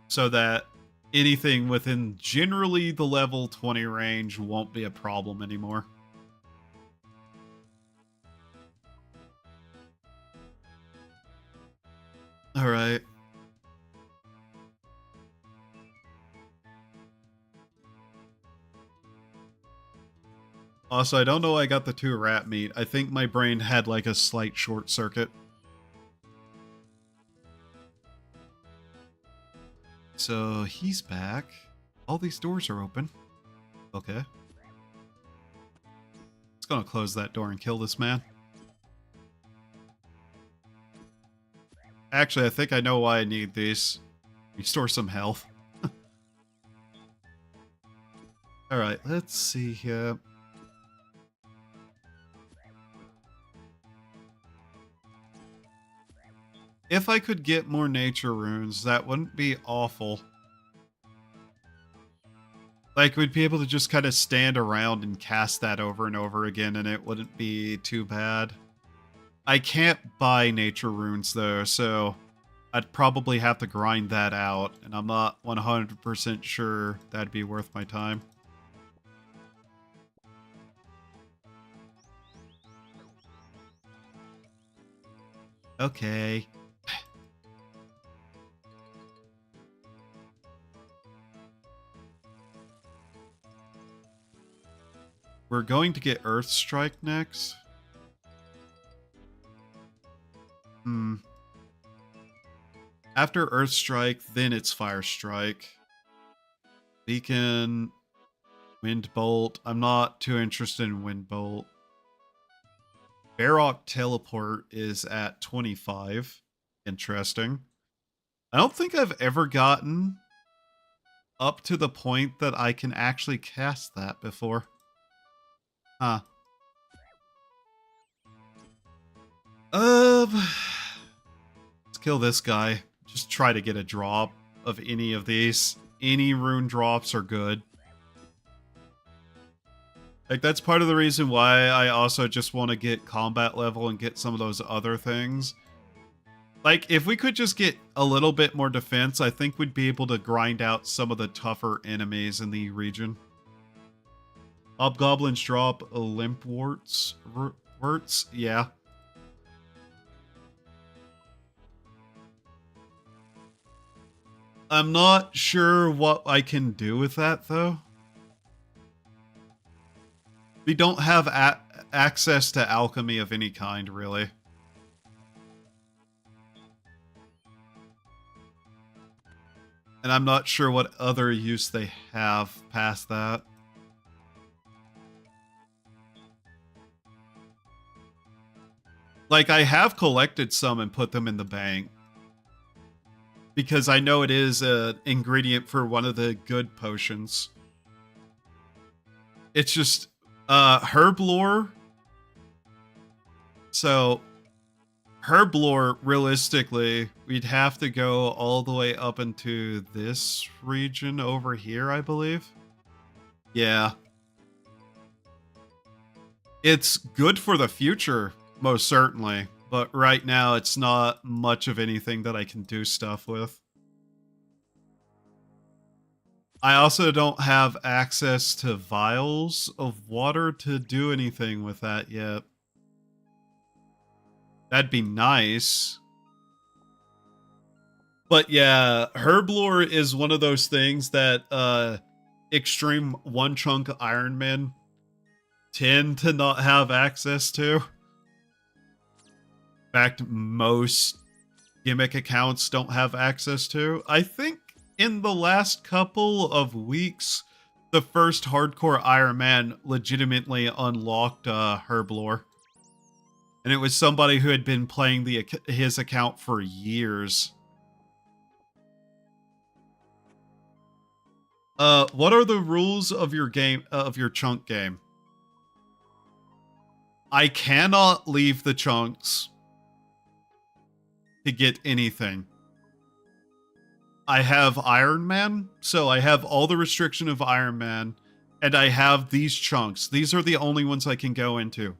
so that anything within generally the level 20 range won't be a problem anymore. All right. Also, I don't know why I got the 2 rat meat. I think my brain had like a slight short circuit. So he's back. All these doors are open. Okay. It's gonna close that door and kill this man. Actually, I think I know why I need these. Restore some health. Alright, let's see here. If I could get more nature runes, that wouldn't be awful. Like, we'd be able to just kind of stand around and cast that over and over again, and it wouldn't be too bad. I can't buy nature runes, though, so I'd probably have to grind that out, and I'm not 100% sure that'd be worth my time. Okay. We're going to get Earth Strike next. After Earth Strike, then it's Fire Strike. Beacon, Wind Bolt. I'm not too interested in Wind Bolt. Barrock Teleport is at 25. Interesting. I don't think I've ever gotten up to the point that I can actually cast that before. Huh. Let's kill this guy. Just try to get a drop of any of these. Any rune drops are good. Like, that's part of the reason why I also just want to get combat level and get some of those other things. Like, if we could just get a little bit more defense, I think we'd be able to grind out some of the tougher enemies in the region. Hobgoblins drop limpworts. Yeah. I'm not sure what I can do with that, though. We don't have access to alchemy of any kind, really. And I'm not sure what other use they have past that. Like, I have collected some and put them in the bank, because I know it is an ingredient for one of the good potions. It's just herb lore. So herb lore, realistically, we'd have to go all the way up into this region over here, I believe. Yeah. It's good for the future, most certainly. But right now, it's not much of anything that I can do stuff with. I also don't have access to vials of water to do anything with that yet. That'd be nice. But yeah, herb lore is one of those things that extreme one chunk Iron Men tend to not have access to. In fact, most gimmick accounts don't have access to. I think in the last couple of weeks, the first hardcore Iron Man legitimately unlocked herb lore. And it was somebody who had been playing his account for years. What are the rules of your game, of your chunk game? I cannot leave the chunks to get anything. I have Iron Man, so I have all the restriction of Iron Man, and I have these chunks. These are the only ones I can go into.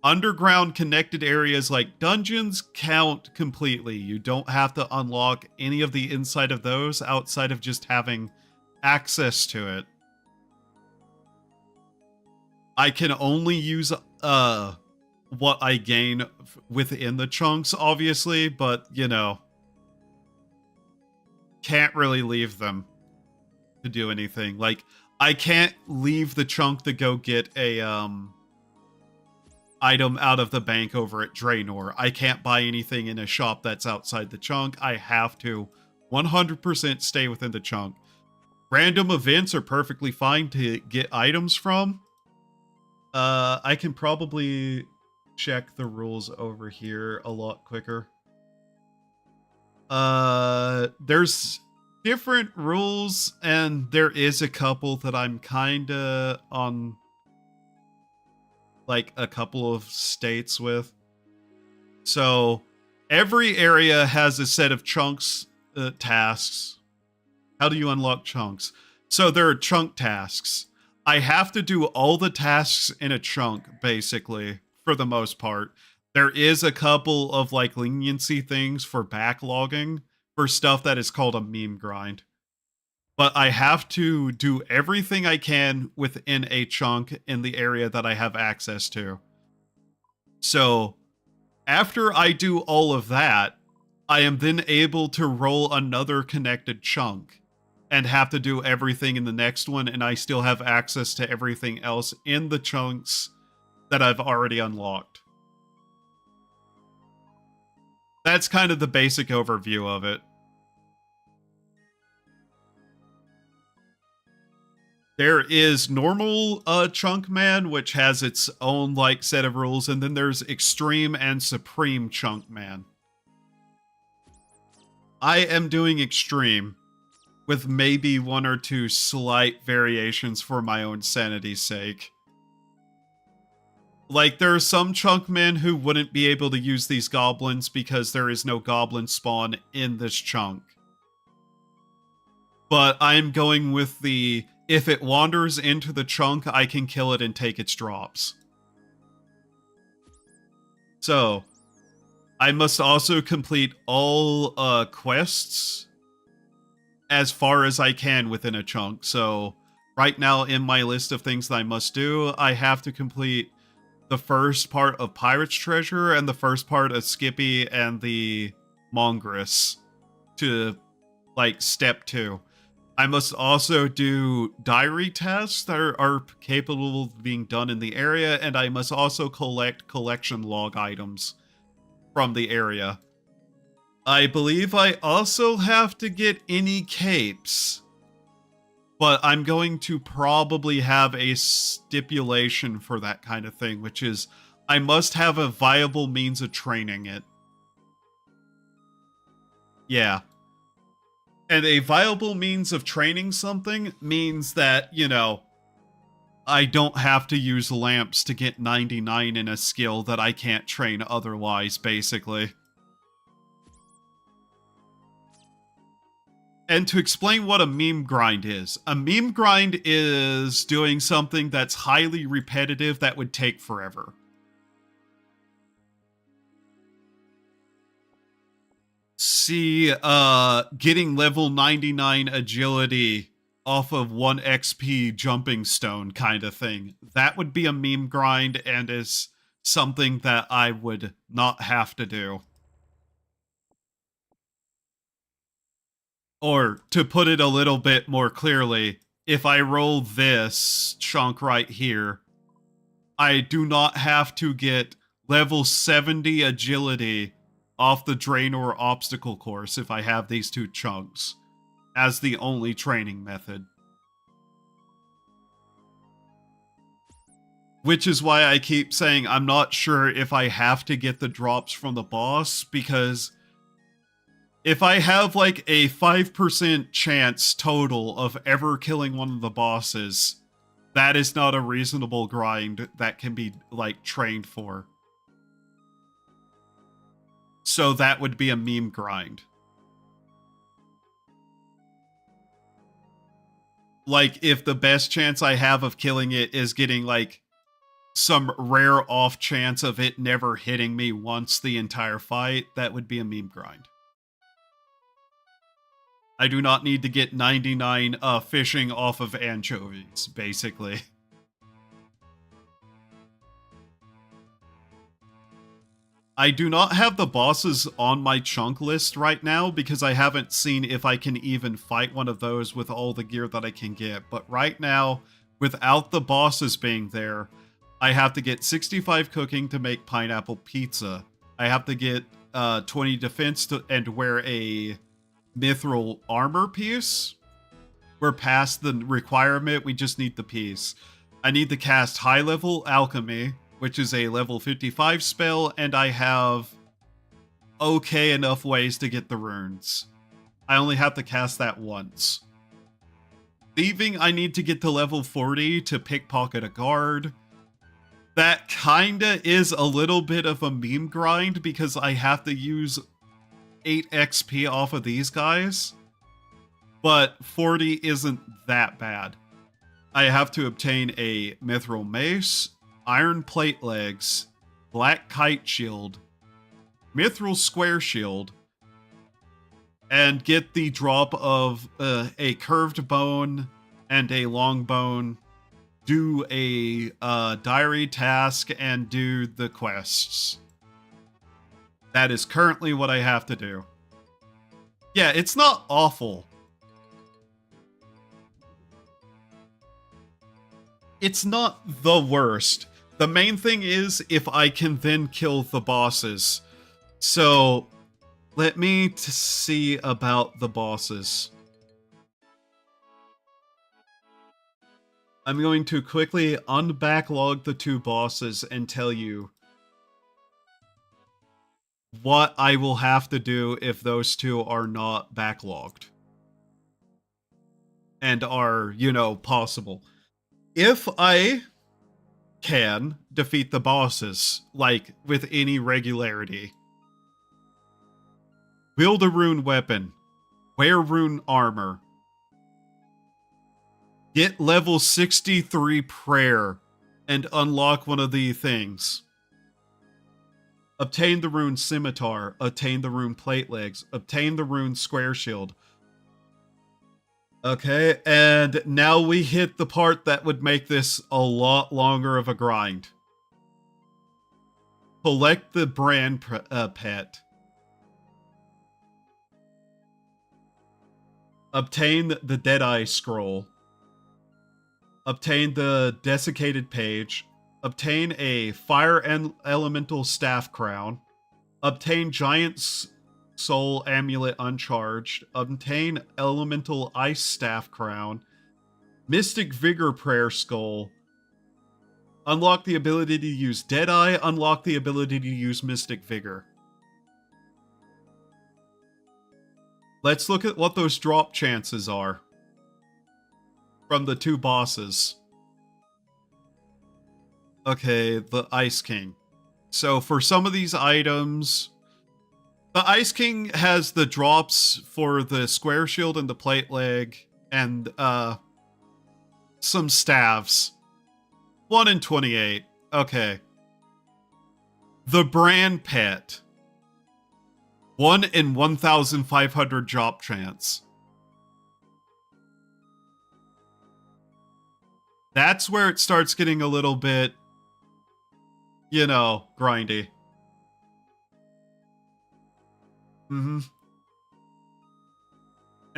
Underground connected areas like dungeons count completely. You don't have to unlock any of the inside of those outside of just having access to it. I can only use what I gain within the chunks, obviously, but you know, can't really leave them to do anything. Like, I can't leave the chunk to go get a item out of the bank over at Draenor. I can't buy anything in a shop that's outside the chunk. I have to 100% stay within the chunk. Random events are perfectly fine to get items from. I can probably check the rules over here a lot quicker. There's different rules, and there is a couple that I'm kinda on, like, a couple of states with. So every area has a set of chunks, tasks. How do you unlock chunks? So there are chunk tasks. I have to do all the tasks in a chunk, basically, for the most part. There is a couple of, like, leniency things for backlogging for stuff that is called a meme grind. But I have to do everything I can within a chunk in the area that I have access to. So after I do all of that, I am then able to roll another connected chunk and have to do everything in the next one, and I still have access to everything else in the chunks that I've already unlocked. That's kind of the basic overview of it. There is normal Chunk Man, which has its own, like, set of rules, and then there's Extreme and Supreme Chunk Man. I am doing Extreme, with maybe one or two slight variations for my own sanity's sake. Like, there are some chunk men who wouldn't be able to use these goblins because there is no goblin spawn in this chunk. But I'm going with the, if it wanders into the chunk, I can kill it and take its drops. So, I must also complete all quests as far as I can within a chunk. So, right now in my list of things that I must do, I have to complete the first part of Pirate's Treasure and the first part of Skippy and the Mongress to, like, step 2. I must also do diary tasks that are capable of being done in the area, and I must also collect collection log items from the area. I believe I also have to get any capes, but I'm going to probably have a stipulation for that kind of thing, which is I must have a viable means of training it. Yeah. And a viable means of training something means that, you know, I don't have to use lamps to get 99 in a skill that I can't train otherwise, basically. And to explain what a meme grind is, a meme grind is doing something that's highly repetitive that would take forever. See, getting level 99 agility off of 1 XP jumping stone kind of thing. That would be a meme grind and is something that I would not have to do. Or, to put it a little bit more clearly, if I roll this chunk right here, I do not have to get level 70 agility off the Draenor obstacle course if I have these two chunks as the only training method. Which is why I keep saying I'm not sure if I have to get the drops from the boss, because if I have like a 5% chance total of ever killing one of the bosses, That is not a reasonable grind that can be, like, trained for. So that would be a meme grind. Like, if the best chance I have of killing it is getting, like, some rare off chance of it never hitting me once the entire fight, that would be a meme grind. I do not need to get 99 fishing off of anchovies, basically. I do not have the bosses on my chunk list right now because I haven't seen if I can even fight one of those with all the gear that I can get. But right now, without the bosses being there, I have to get 65 cooking to make pineapple pizza. I have to get 20 defense and wear a mithril armor piece. We're past the requirement, we just need the piece. I need to cast high level alchemy, which is a level 55 spell, and I have okay enough ways to get the runes. I only have to cast that once. Thieving, I need to get to level 40 to pickpocket a guard. That kinda is a little bit of a meme grind because I have to use 8 XP off of these guys, but 40 isn't that bad. I have to obtain a mithril mace, iron plate legs, black kite shield, mithril square shield, and get the drop of a curved bone and a long bone, do a diary task, and do the quests. That is currently what I have to do. Yeah, it's not awful. It's not the worst. The main thing is if I can then kill the bosses. So, let me see about the bosses. I'm going to quickly unbacklog the 2 bosses and tell you what I will have to do if those 2 are not backlogged. And are, you know, possible. If I can defeat the bosses, like, with any regularity, wield a rune weapon, wear rune armor, get level 63 prayer, and unlock one of the things. Obtain the rune scimitar, obtain the rune plate legs, obtain the rune square shield. Okay, and now we hit the part that would make this a lot longer of a grind. Collect the brand pet. Obtain the Deadeye scroll. Obtain the desiccated page. Obtain a fire and elemental staff crown. Obtain giant soul amulet uncharged. Obtain elemental ice staff crown. Mystic vigor prayer skull. Unlock the ability to use Deadeye. Unlock the ability to use mystic vigor. Let's look at what those drop chances are from the 2 bosses. Okay, the Ice King. So for some of these items, the Ice King has the drops for the square shield and the plate leg, and some staves. 1 in 28. Okay. The brand pet. 1 in 1,500 drop chance. That's where it starts getting a little bit, you know, grindy. And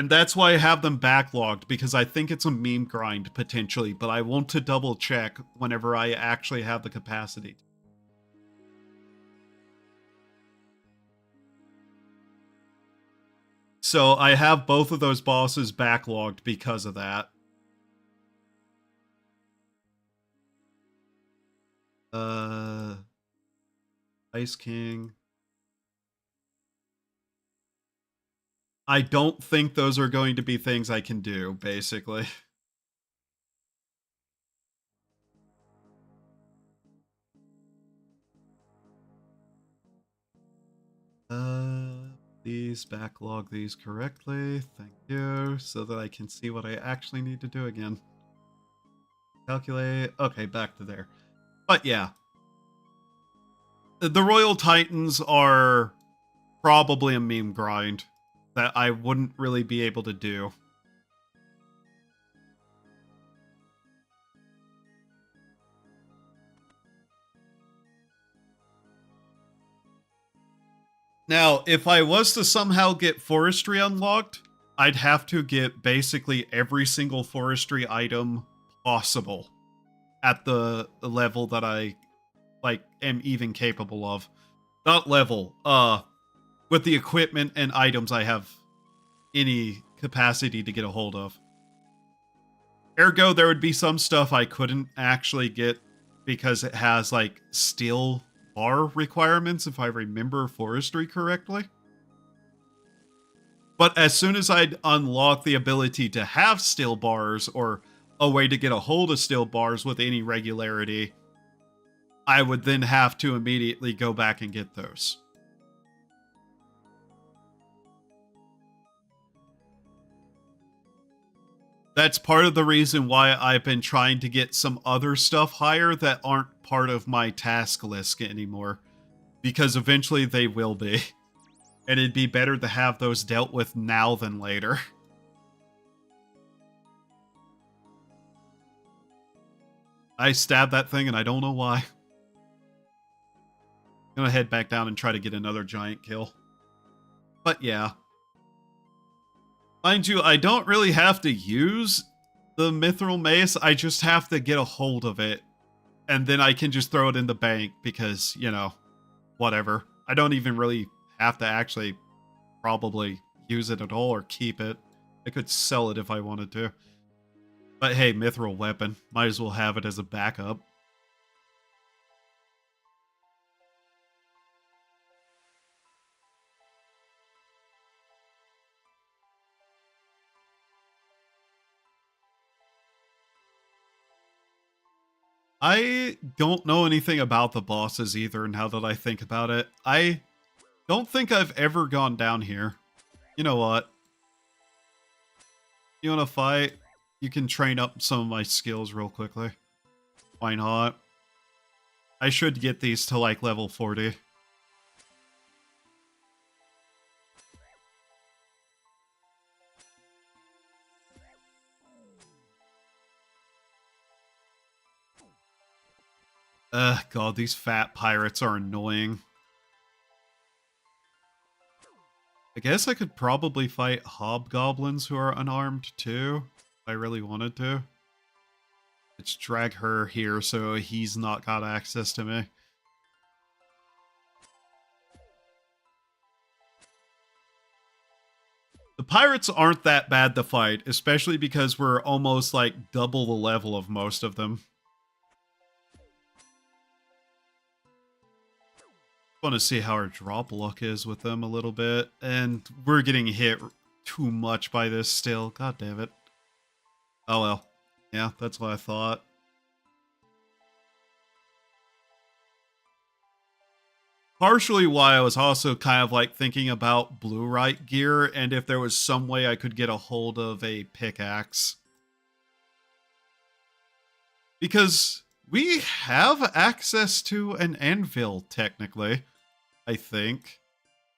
that's why I have them backlogged, because I think it's a meme grind, potentially, but I want to double check whenever I actually have the capacity. So I have both of those bosses backlogged because of that. Ice King. I don't think those are going to be things I can do, basically. please backlog these correctly. Thank you. So that I can see what I actually need to do again. Calculate. Okay, back to there. But yeah. The Royal Titans are probably a meme grind that I wouldn't really be able to do. Now, if I was to somehow get forestry unlocked, I'd have to get basically every single forestry item possible at the level that I am even capable of. Not level, with the equipment and items I have any capacity to get a hold of. Ergo, there would be some stuff I couldn't actually get because it has like steel bar requirements, if I remember forestry correctly. But as soon as I'd unlock the ability to have steel bars or a way to get a hold of steel bars with any regularity, I would then have to immediately go back and get those. That's part of the reason why I've been trying to get some other stuff higher that aren't part of my task list anymore. Because eventually they will be. And it'd be better to have those dealt with now than later. I stabbed that thing and I don't know why. I'm gonna head back down and try to get another giant kill. But yeah. Mind you, I don't really have to use the mithril mace, I just have to get a hold of it. And then I can just throw it in the bank because, you know, whatever. I don't even really have to actually probably use it at all or keep it. I could sell it if I wanted to. But hey, mithril weapon. Might as well have it as a backup. I don't know anything about the bosses either, now that I think about it. I don't think I've ever gone down here. You know what? You wanna fight? You can train up some of my skills real quickly. Why not? I should get these to like level 40. God, these fat pirates are annoying. I guess I could probably fight hobgoblins who are unarmed too, if I really wanted to. Let's drag her here so he's not got access to me. The pirates aren't that bad to fight, especially because we're almost like double the level of most of them. Want to see how our drop luck is with them a little bit, and we're getting hit too much by this still. God damn it. Oh well. Yeah, that's what I thought. Partially why I was also kind of like thinking about blue right gear and if there was some way I could get a hold of a pickaxe. Because we have access to an anvil, technically, I think.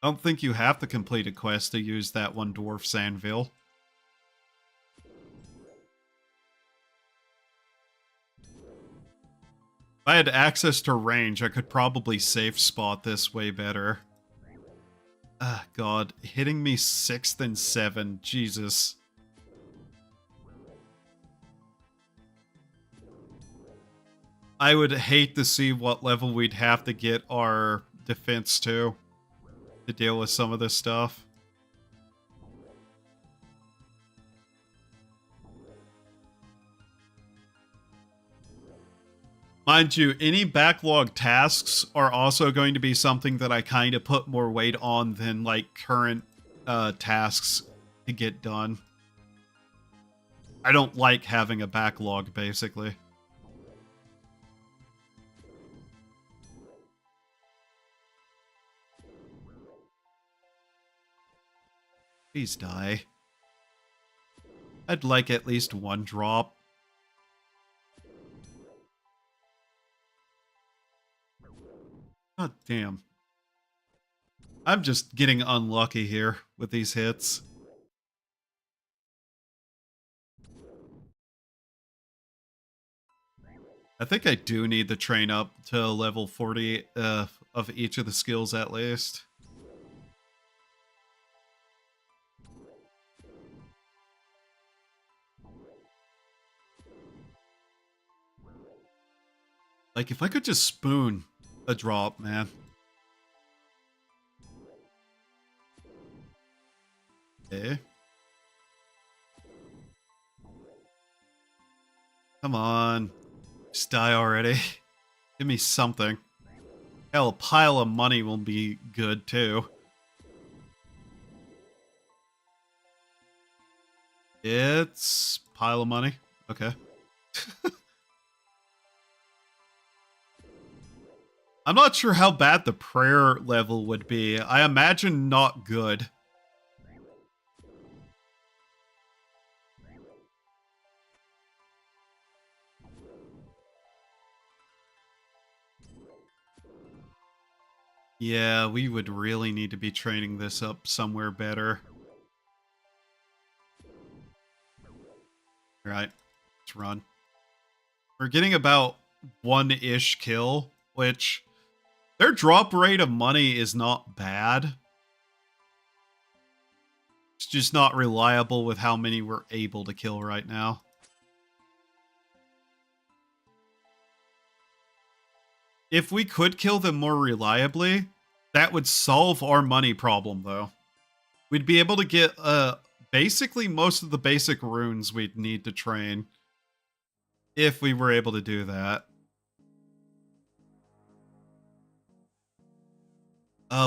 I don't think you have to complete a quest to use that one dwarf's anvil. If I had access to range, I could probably safe spot this way better. Ah, God. Hitting me 6th and 7. Jesus. I would hate to see what level we'd have to get our defense to deal with some of this stuff. Mind you, any backlog tasks are also going to be something that I kind of put more weight on than like current tasks to get done. I don't like having a backlog, basically. Please die. I'd like at least one drop. God damn. I'm just getting unlucky here with these hits. I think I do need to train up to level 40 of each of the skills at least. Like, if I could just spoon a drop, man. Okay. Come on. Just die already. Give me something. Hell, a pile of money will be good, too. It's pile of money. Okay. I'm not sure how bad the prayer level would be. I imagine not good. Yeah, we would really need to be training this up somewhere better. Alright, let's run. We're getting about one-ish kill, which their drop rate of money is not bad. It's just not reliable with how many we're able to kill right now. If we could kill them more reliably, that would solve our money problem, though. We'd be able to get basically most of the basic runes we'd need to train if we were able to do that.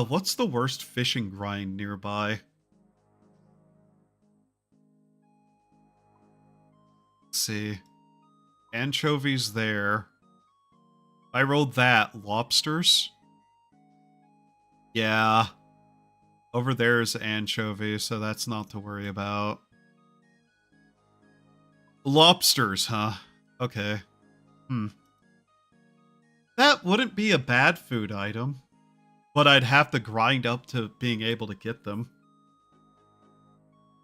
What's the worst fishing grind nearby? Let's see. Anchovies there. I rolled that. Lobsters? Yeah. Over there is anchovies, so that's not to worry about. Lobsters, huh? Okay. That wouldn't be a bad food item, but I'd have to grind up to being able to get them.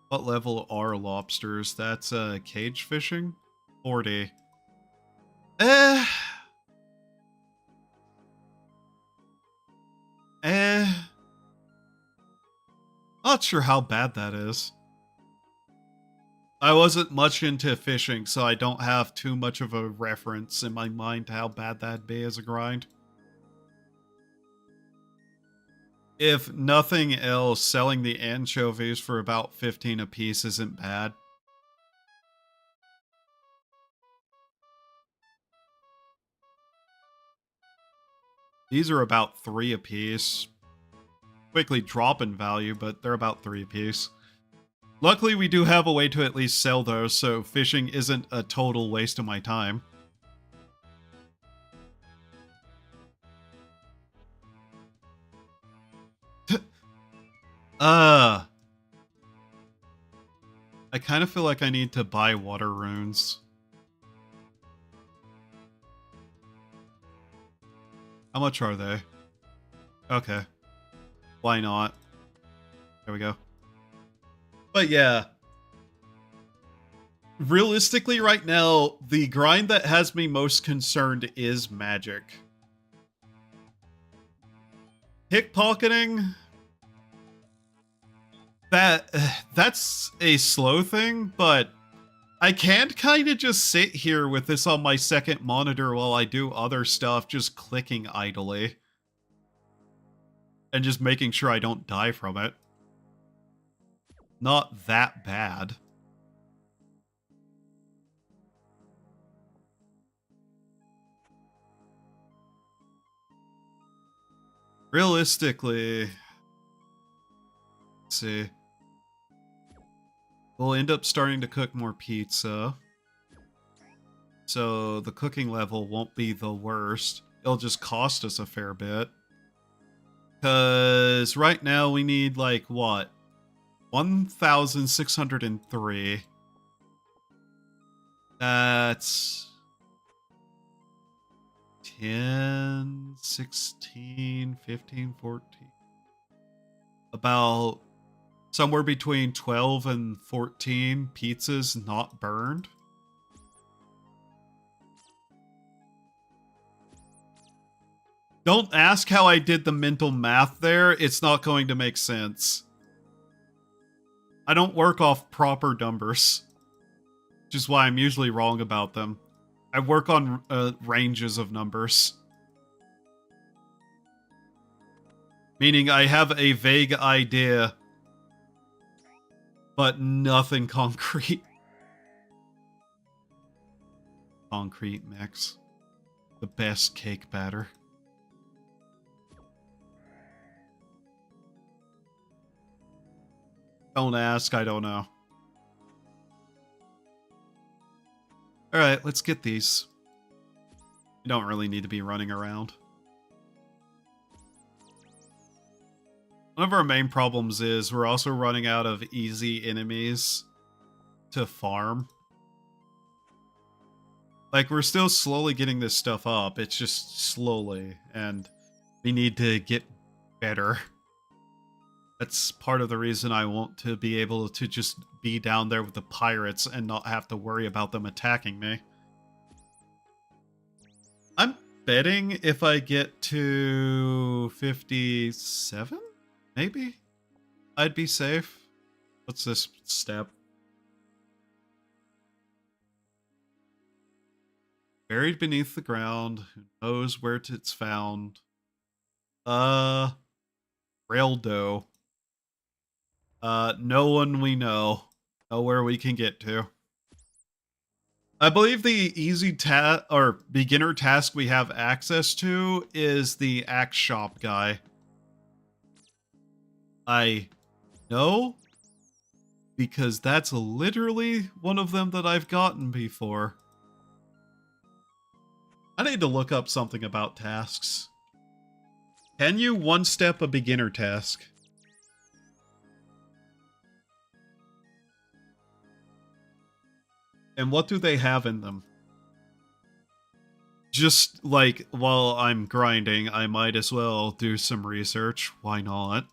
What level are lobsters? That's cage fishing? 40. Not sure how bad that is. I wasn't much into fishing, so I don't have too much of a reference in my mind to how bad that'd be as a grind. If nothing else, selling the anchovies for about 15 apiece isn't bad. These are about 3 apiece. Quickly drop in value, but they're about 3 apiece. Luckily, we do have a way to at least sell those, so fishing isn't a total waste of my time. I kind of feel like I need to buy water runes. How much are they? Okay. Why not? There we go. But yeah. Realistically, right now, the grind that has me most concerned is magic. Pickpocketing... That's a slow thing, but I can't kind of just sit here with this on my second monitor while I do other stuff, just clicking idly. And just making sure I don't die from it. Not that bad. Realistically... Let's see. We'll end up starting to cook more pizza. So the cooking level won't be the worst. It'll just cost us a fair bit. Because right now we need, like, what? 1,603. That's 10, 16, 15, 14. About somewhere between 12 and 14 pizzas not burned. Don't ask how I did the mental math there. It's not going to make sense. I don't work off proper numbers, which is why I'm usually wrong about them. I work on ranges of numbers. Meaning I have a vague idea, but nothing concrete. Concrete mix. The best cake batter. Don't ask, I don't know. Alright, let's get these. You don't really need to be running around. One of our main problems is we're also running out of easy enemies to farm. Like, we're still slowly getting this stuff up, it's just slowly, and we need to get better. That's part of the reason I want to be able to just be down there with the pirates and not have to worry about them attacking me. I'm betting if I get to 57, maybe, I'd be safe. What's this step? Buried beneath the ground. Who knows where it's found? Rail dough. No one we know. Nowhere we can get to. I believe the easy or beginner task we have access to is the axe shop guy. I know because that's literally one of them that I've gotten before. I need to look up something about tasks. Can you one-step a beginner task? And what do they have in them? Just, like, while I'm grinding, I might as well do some research. Why not?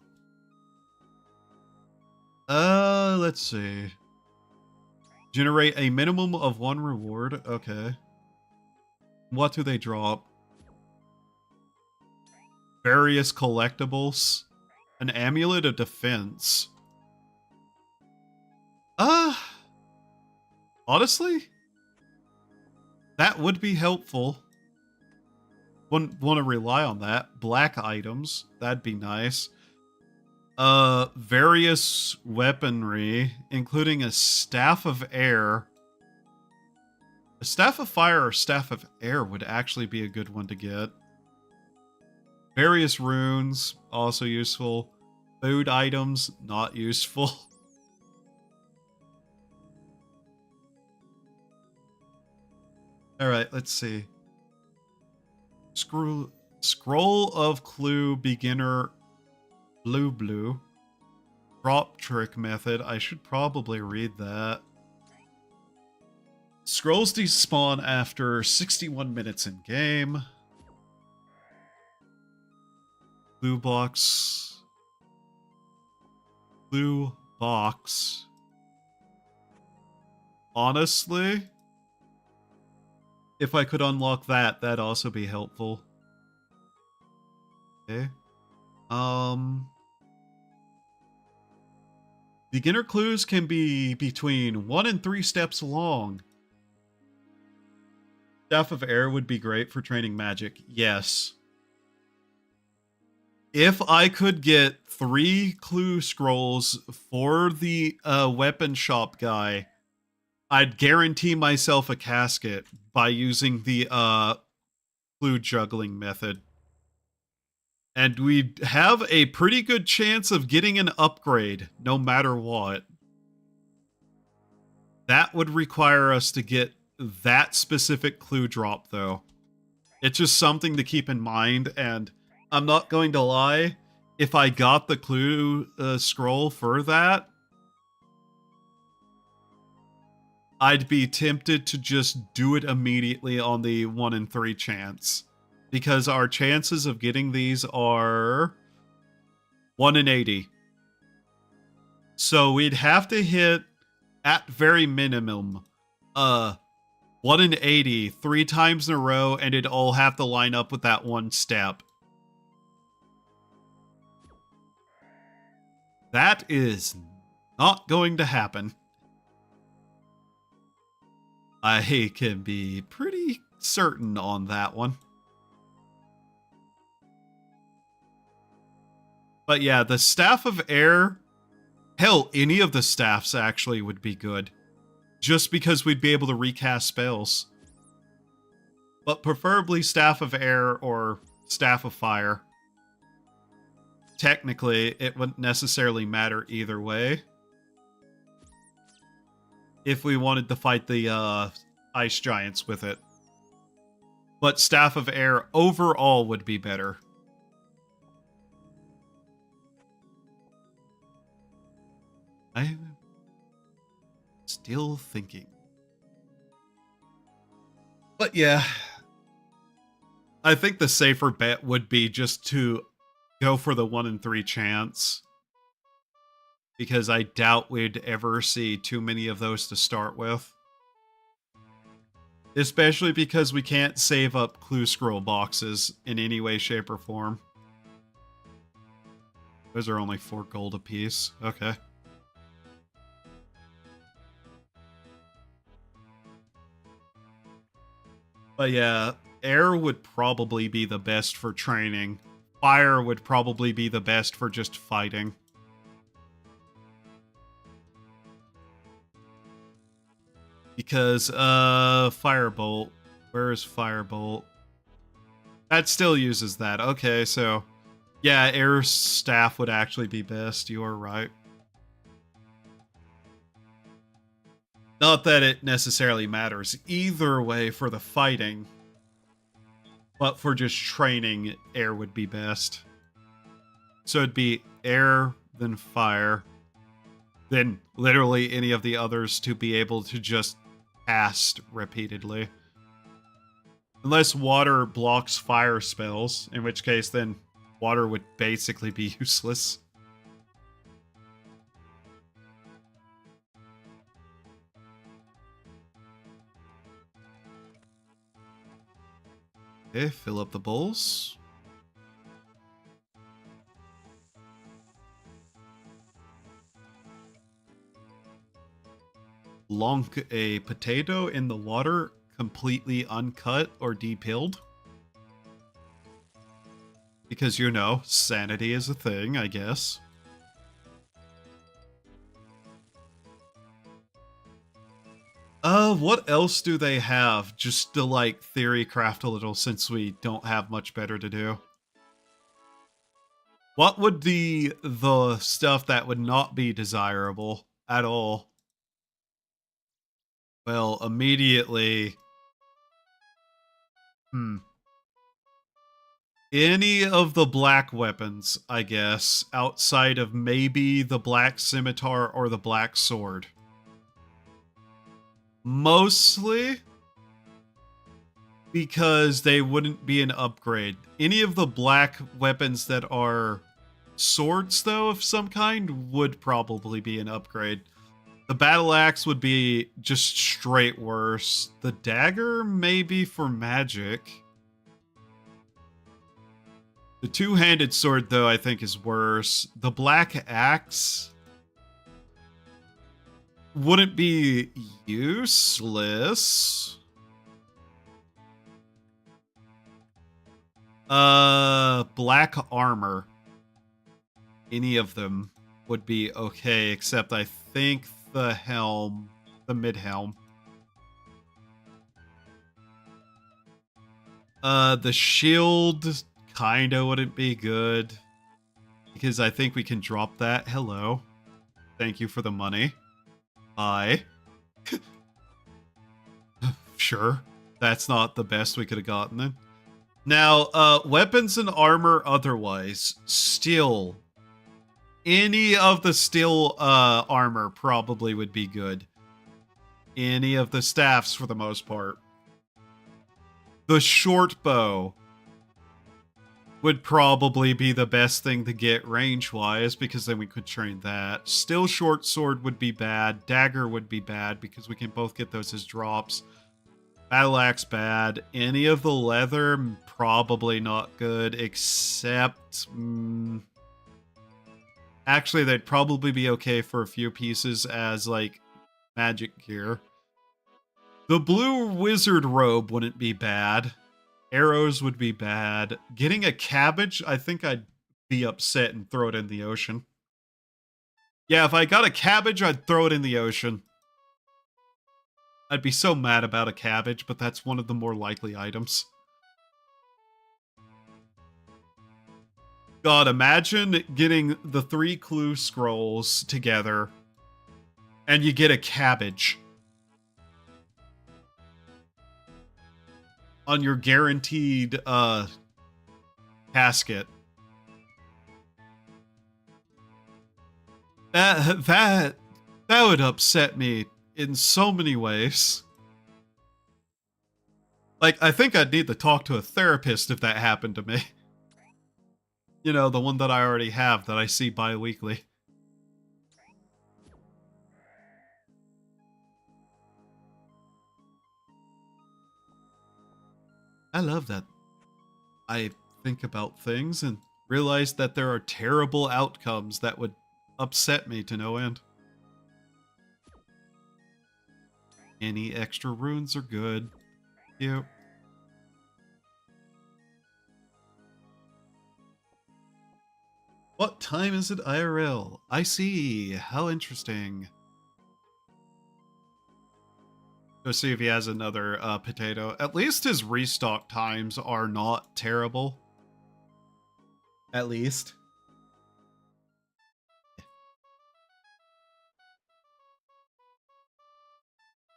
Let's see. Generate a minimum of 1 reward. Okay. What do they drop? Various collectibles. An amulet of defense. Honestly, that would be helpful. Wouldn't want to rely on that. Black items, that'd be nice. Various weaponry, including a staff of air. A staff of fire or staff of air would actually be a good one to get. Various runes, also useful. Food items, not useful. Alright, let's see. Scroll of Clue Beginner Blue. Drop Trick Method. I should probably read that. Scrolls despawn after 61 minutes in game. Blue box. Blue box. Honestly, if I could unlock that, that'd also be helpful. Okay. Beginner clues can be between 1 and 3 steps long. Staff of Air would be great for training magic. Yes. If I could get 3 clue scrolls for the weapon shop guy, I'd guarantee myself a casket by using the clue juggling method. And we'd have a pretty good chance of getting an upgrade, no matter what. That would require us to get that specific clue drop, though. It's just something to keep in mind, and I'm not going to lie, if I got the clue scroll for that, I'd be tempted to just do it immediately on the 1 in 3 chance. Because our chances of getting these are 1 in 80. So we'd have to hit, at very minimum, 1 in 80 3 times in a row, and it'd all have to line up with that one step. That is not going to happen. I can be pretty certain on that one. But yeah, the Staff of Air, hell, any of the staffs actually would be good. Just because we'd be able to recast spells. But preferably Staff of Air or Staff of Fire. Technically, it wouldn't necessarily matter either way. If we wanted to fight the ice giants with it. But Staff of Air overall would be better. I'm still thinking. But yeah, I think the safer bet would be just to go for the 1 in 3 chance. Because I doubt we'd ever see too many of those to start with. Especially because we can't save up clue scroll boxes in any way, shape, or form. Those are only 4 gold apiece. Okay. But yeah, air would probably be the best for training. Fire would probably be the best for just fighting. Because, Firebolt. Where is Firebolt? That still uses that. Okay, so... yeah, air staff would actually be best. You are right. Not that it necessarily matters either way for the fighting. But for just training, air would be best. So it'd be air, then fire. Then literally any of the others to be able to just cast repeatedly. Unless water blocks fire spells, in which case then water would basically be useless. Okay, fill up the bowls. Lunk a potato in the water, completely uncut or depilled. Because, you know, sanity is a thing, I guess. What else do they have? Just to, like, theory craft a little since we don't have much better to do. What would the stuff that would not be desirable at all? Well, immediately... Any of the black weapons, I guess, outside of maybe the black scimitar or the black sword. Mostly because they wouldn't be an upgrade. Any of the black weapons that are swords, though, of some kind, would probably be an upgrade. The battle axe would be just straight worse. The dagger, maybe for magic. The two-handed sword, though, I think is worse. The black axe wouldn't be useless. Black armor. Any of them would be okay, except I think the helm, the mid-helm. The shield kinda wouldn't be good, because I think we can drop that. Hello. Thank you for the money. Hi. Sure. That's not the best we could have gotten then. Now, weapons and armor otherwise. Steel. Any of the steel armor probably would be good. any of the staffs for the most part. The short bow would probably be the best thing to get range-wise, because then we could train that. Still short sword would be bad. Dagger would be bad, because we can both get those as drops. Battle axe bad. Any of the leather, probably not good, except... actually, they'd probably be okay for a few pieces as, like, magic gear. The blue wizard robe wouldn't be bad. Arrows would be bad. Getting a cabbage, I think I'd be upset and throw it in the ocean. Yeah, if I got a cabbage, I'd throw it in the ocean. I'd be so mad about a cabbage, but that's one of the more likely items. God, imagine getting the 3 clue scrolls together and you get a cabbage on your guaranteed casket. That would upset me in so many ways. Like, I think I'd need to talk to a therapist if that happened to me. You know, the one that I already have that I see bi-weekly. I love that. I think about things and realize that there are terrible outcomes that would upset me to no end. Any extra runes are good. Yep. What time is it IRL? I see. How interesting. Go see if he has another potato. At least his restock times are not terrible. At least.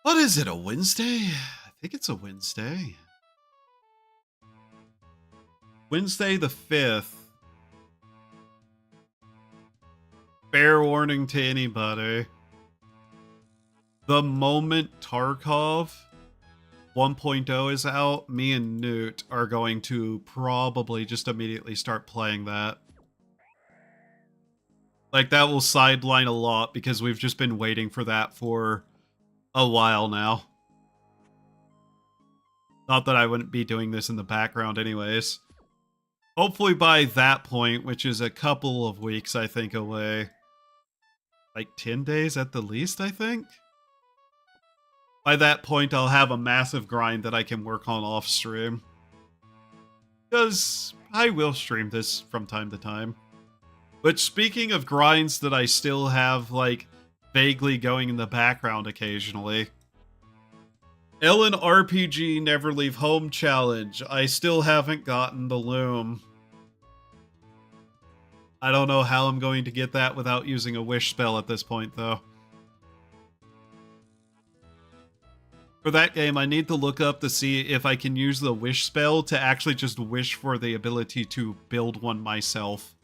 What is it, a Wednesday? I think it's a Wednesday. Wednesday the 5th. Fair warning to anybody. The moment Tarkov 1.0 is out, me and Newt are going to probably just immediately start playing that. Like, that will sideline a lot because we've just been waiting for that for a while now. Not that I wouldn't be doing this in the background anyways. Hopefully by that point, which is a couple of weeks, I think, away. Like 10 days at the least, I think? By that point, I'll have a massive grind that I can work on off stream. Because I will stream this from time to time. But speaking of grinds that I still have, like, vaguely going in the background occasionally. Ellen RPG Never Leave Home Challenge. I still haven't gotten the loom. I don't know how I'm going to get that without using a wish spell at this point, though. For that game, I need to look up to see if I can use the wish spell to actually just wish for the ability to build one myself.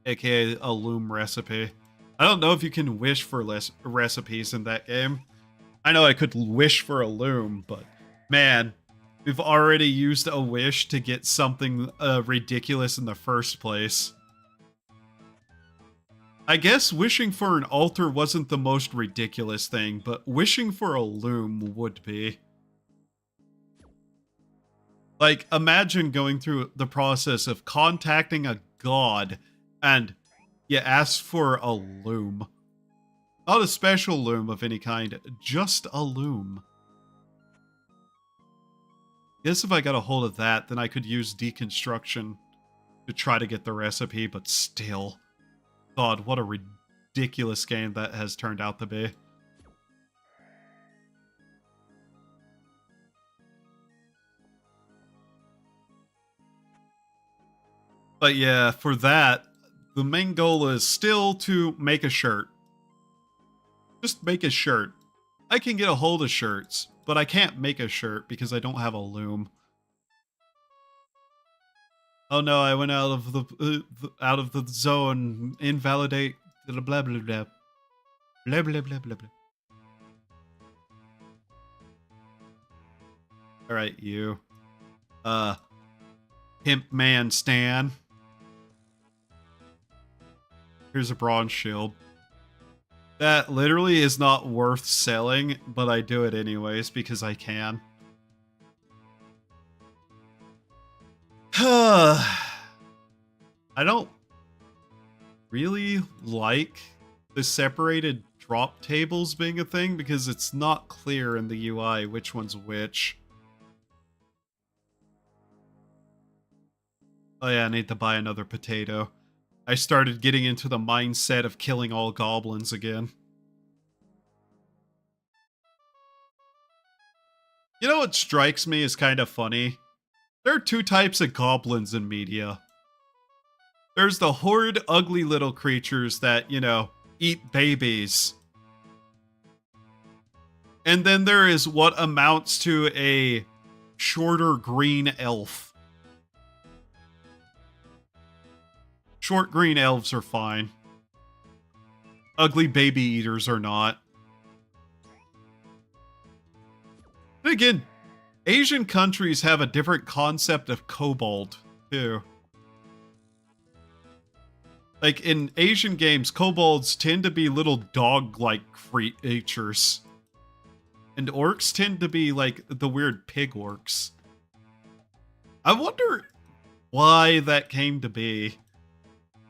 AKA a loom recipe. I don't know if you can wish for less recipes in that game. I know I could wish for a loom, but man, we've already used a wish to get something ridiculous in the first place. I guess wishing for an altar wasn't the most ridiculous thing, but wishing for a loom would be. Like, imagine going through the process of contacting a god and you ask for a loom. Not a special loom of any kind, just a loom. Guess if I got a hold of that, then I could use deconstruction to try to get the recipe, but still. God, what a ridiculous game that has turned out to be. But yeah, for that, the main goal is still to make a shirt. Just make a shirt. I can get a hold of shirts, but I can't make a shirt because I don't have a loom. Oh no, I went out of the zone. Invalidate. Blah blah blah blah. Blah blah blah blah blah. Alright, you. Pimp Man Stan. Here's a bronze shield. That literally is not worth selling, but I do it anyways because I can. I don't really like the separated drop tables being a thing because it's not clear in the UI which one's which. Oh yeah, I need to buy another potato. I started getting into the mindset of killing all goblins again. You know what strikes me as kind of funny? There are two types of goblins in media. There's the horrid, ugly little creatures that, you know, eat babies. And then there is what amounts to a shorter green elf. Short green elves are fine. Ugly baby eaters are not. And again, Asian countries have a different concept of kobold, too. Like, in Asian games, kobolds tend to be little dog-like creatures. And orcs tend to be, like, the weird pig orcs. I wonder why that came to be.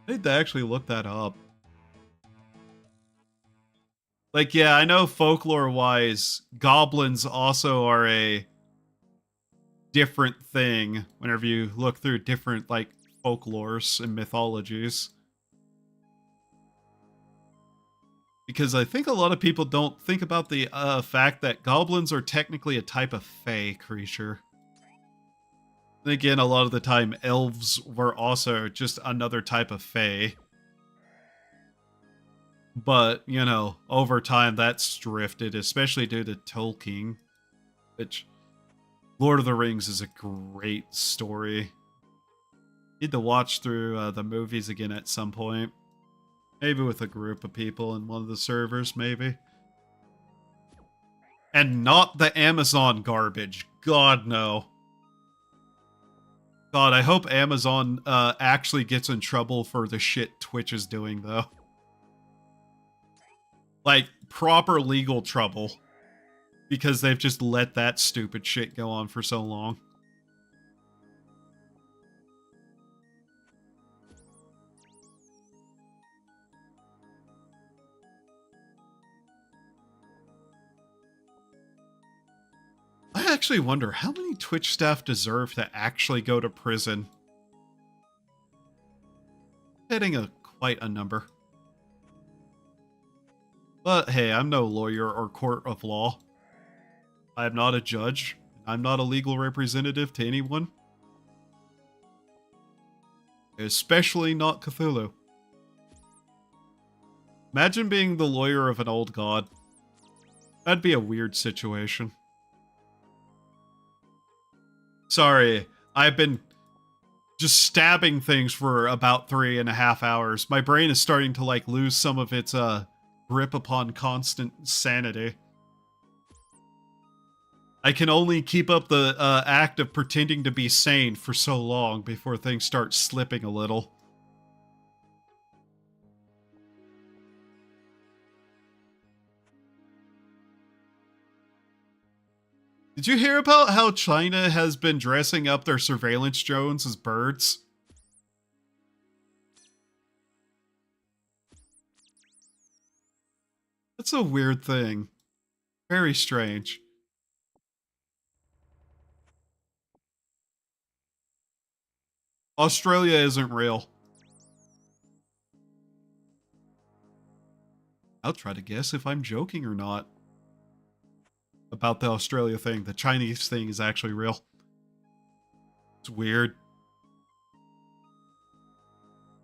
I need to actually look that up. Like, yeah, I know folklore-wise, goblins also are a different thing whenever you look through different, like, folklores and mythologies. Because I think a lot of people don't think about the fact that goblins are technically a type of fae creature. And again, a lot of the time, elves were also just another type of fae. But, you know, over time that's drifted, especially due to Tolkien. Which, Lord of the Rings is a great story. Need to watch through the movies again at some point. Maybe with a group of people in one of the servers, maybe. And not the Amazon garbage. God, no. God, I hope Amazon actually gets in trouble for the shit Twitch is doing, though. Like, proper legal trouble. Because they've just let that stupid shit go on for so long. I actually wonder how many Twitch staff deserve to actually go to prison. Hitting quite a number. But hey, I'm no lawyer or court of law. I am not a judge. I'm not a legal representative to anyone. Especially not Cthulhu. Imagine being the lawyer of an old god. That'd be a weird situation. Sorry, I've been just stabbing things for about 3.5 hours. My brain is starting to, like, lose some of its, grip upon constant sanity. I can only keep up the, act of pretending to be sane for so long before things start slipping a little. Did you hear about how China has been dressing up their surveillance drones as birds? That's a weird thing. Very strange. Australia isn't real. I'll try to guess if I'm joking or not. About the Australia thing. The Chinese thing is actually real. It's weird.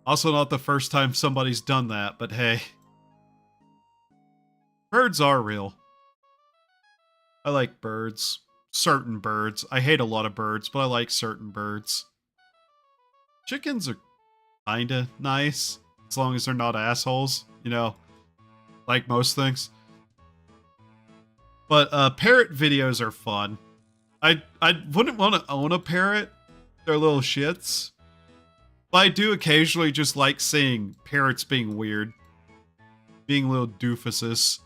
Also not the first time somebody's done that, but hey. Birds are real. I like birds. Certain birds. I hate a lot of birds, but I like certain birds. Chickens are kinda nice, as long as they're not assholes, you know, like most things. But parrot videos are fun. I wouldn't want to own a parrot. They're little shits. But I do occasionally just like seeing parrots being weird. Being little doofuses.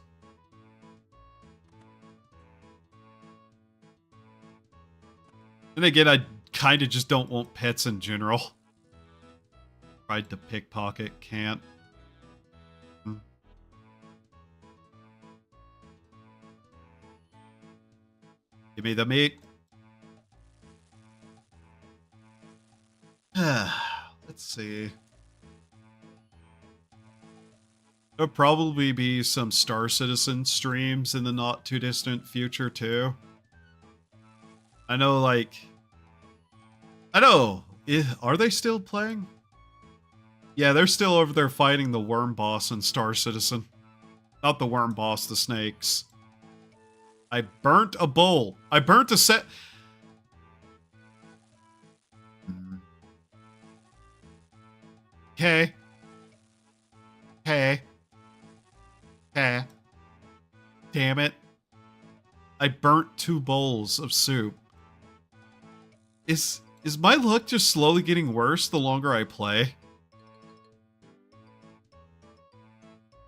And again, I kind of just don't want pets in general. Tried to pickpocket, can't. Give me the meat. Let's see. There'll probably be some Star Citizen streams in the not too distant future too. I know, like... I know! Are they still playing? Yeah, they're still over there fighting the worm boss in Star Citizen. Not the worm boss, the snakes. I burnt a bowl. I burnt a set... Okay. Okay. Okay. Damn it. I burnt 2 bowls of soup. Is my luck just slowly getting worse the longer I play?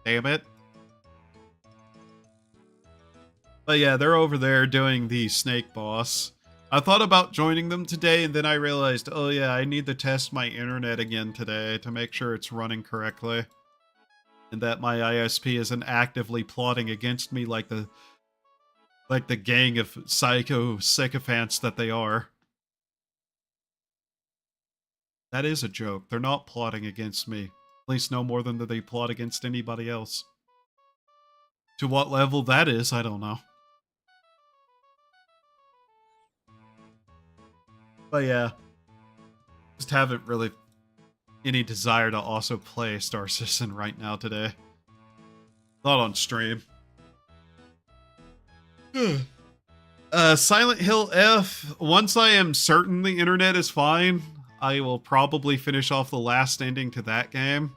Damn it. But yeah, they're over there doing the snake boss. I thought about joining them today, and then I realized, oh yeah, I need to test my internet again today to make sure it's running correctly. And that my ISP isn't actively plotting against me like the gang of psycho sycophants that they are. That is a joke. They're not plotting against me. At least no more than they plot against anybody else. To what level that is, I don't know. But yeah, just haven't really any desire to also play Star Citizen right now today. Not on stream. Silent Hill F. Once I am certain the internet is fine, I will probably finish off the last ending to that game.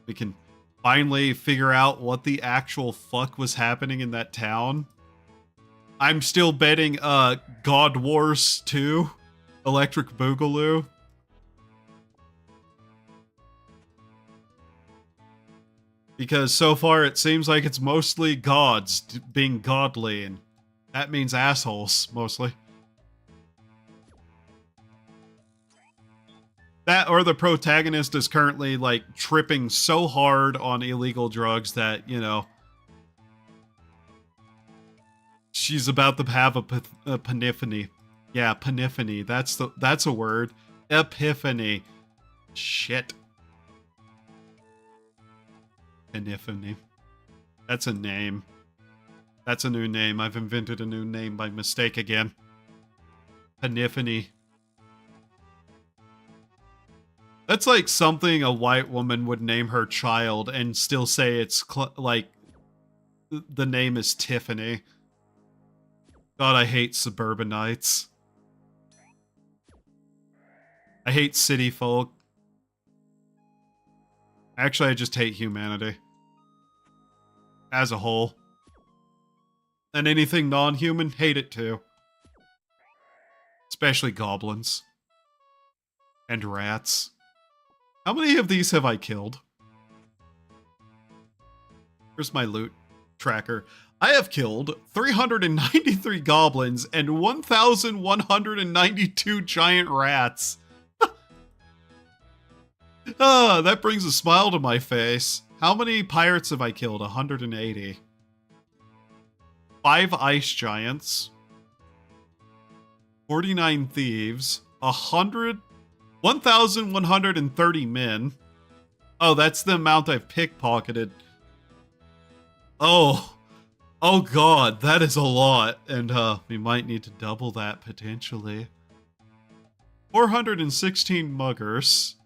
We can finally figure out what the actual fuck was happening in that town. I'm still betting God Wars 2. Electric Boogaloo. Because so far it seems like it's mostly gods being godly, and that means assholes, mostly. That or the protagonist is currently, like, tripping so hard on illegal drugs that, you know, she's about to have a epiphany. Yeah, epiphany. That's a word. Epiphany. Shit. Epiphany. That's a name. That's a new name. I've invented a new name by mistake again. Epiphany. That's like something a white woman would name her child and still say it's like the name is Tiffany. God, I hate suburbanites. I hate city folk. Actually, I just hate humanity. As a whole. And anything non-human, hate it too. Especially goblins. And rats. How many of these have I killed? Where's my loot tracker? I have killed 393 goblins and 1,192 giant rats. Ah, that brings a smile to my face. How many pirates have I killed? 180. 5 ice giants. 49 thieves. 1,130 men. Oh, that's the amount I've pickpocketed. Oh god, that is a lot. And we might need to double that potentially. 416 muggers.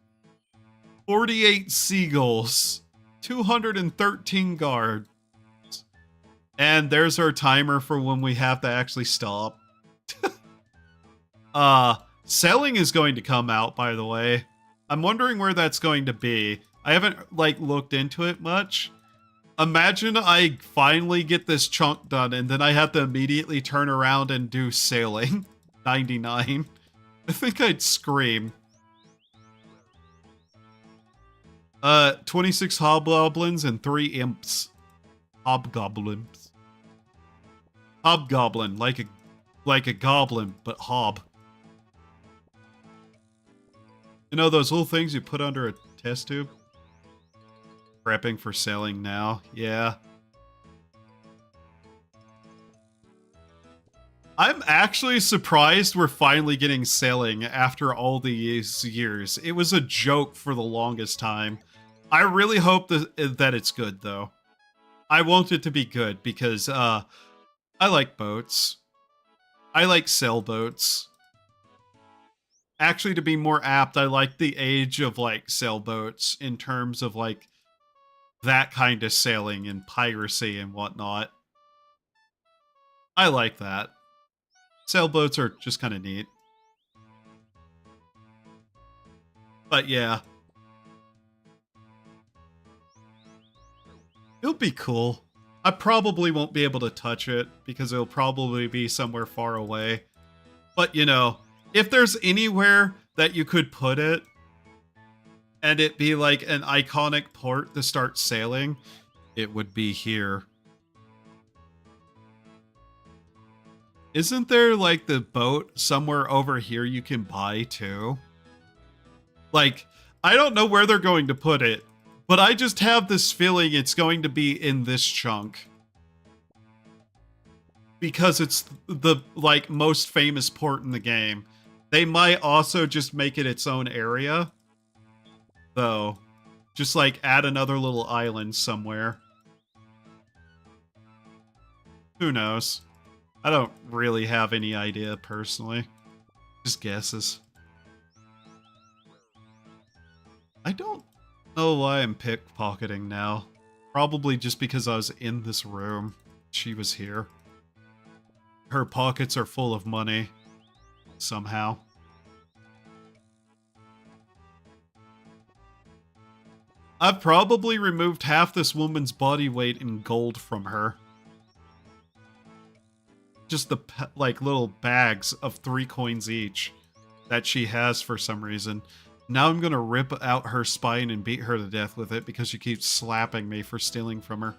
48 seagulls. 213 guards. And there's our timer for when we have to actually stop. Selling is going to come out, by the way. I'm wondering where that's going to be. I haven't, like, looked into it much. Imagine I finally get this chunk done and then I have to immediately turn around and do sailing. 99. I think I'd scream. 26 hobgoblins and 3 imps. Hobgoblins. Hobgoblin, like a goblin, but hob. You know those little things you put under a test tube? Prepping for sailing now, yeah. I'm actually surprised we're finally getting sailing after all these years. It was a joke for the longest time. I really hope that it's good, though. I want it to be good because I like boats. I like sailboats. Actually, to be more apt, I like the age of like sailboats in terms of like that kind of sailing and piracy and whatnot. I like that. Sailboats are just kind of neat. But yeah. It'll be cool. I probably won't be able to touch it because it'll probably be somewhere far away. But you know, if there's anywhere that you could put it and it be like an iconic port to start sailing, it would be here. Isn't there like the boat somewhere over here you can buy too? Like, I don't know where they're going to put it, but I just have this feeling it's going to be in this chunk. Because it's the like most famous port in the game. They might also just make it its own area. Though. Just like add another little island somewhere. Who knows? I don't really have any idea personally. Just guesses. I don't know why I'm pickpocketing now. Probably just because I was in this room. She was here. Her pockets are full of money. Somehow. I've probably removed half this woman's body weight in gold from her. Just the like little bags of 3 coins each that she has for some reason. Now I'm gonna rip out her spine and beat her to death with it because she keeps slapping me for stealing from her.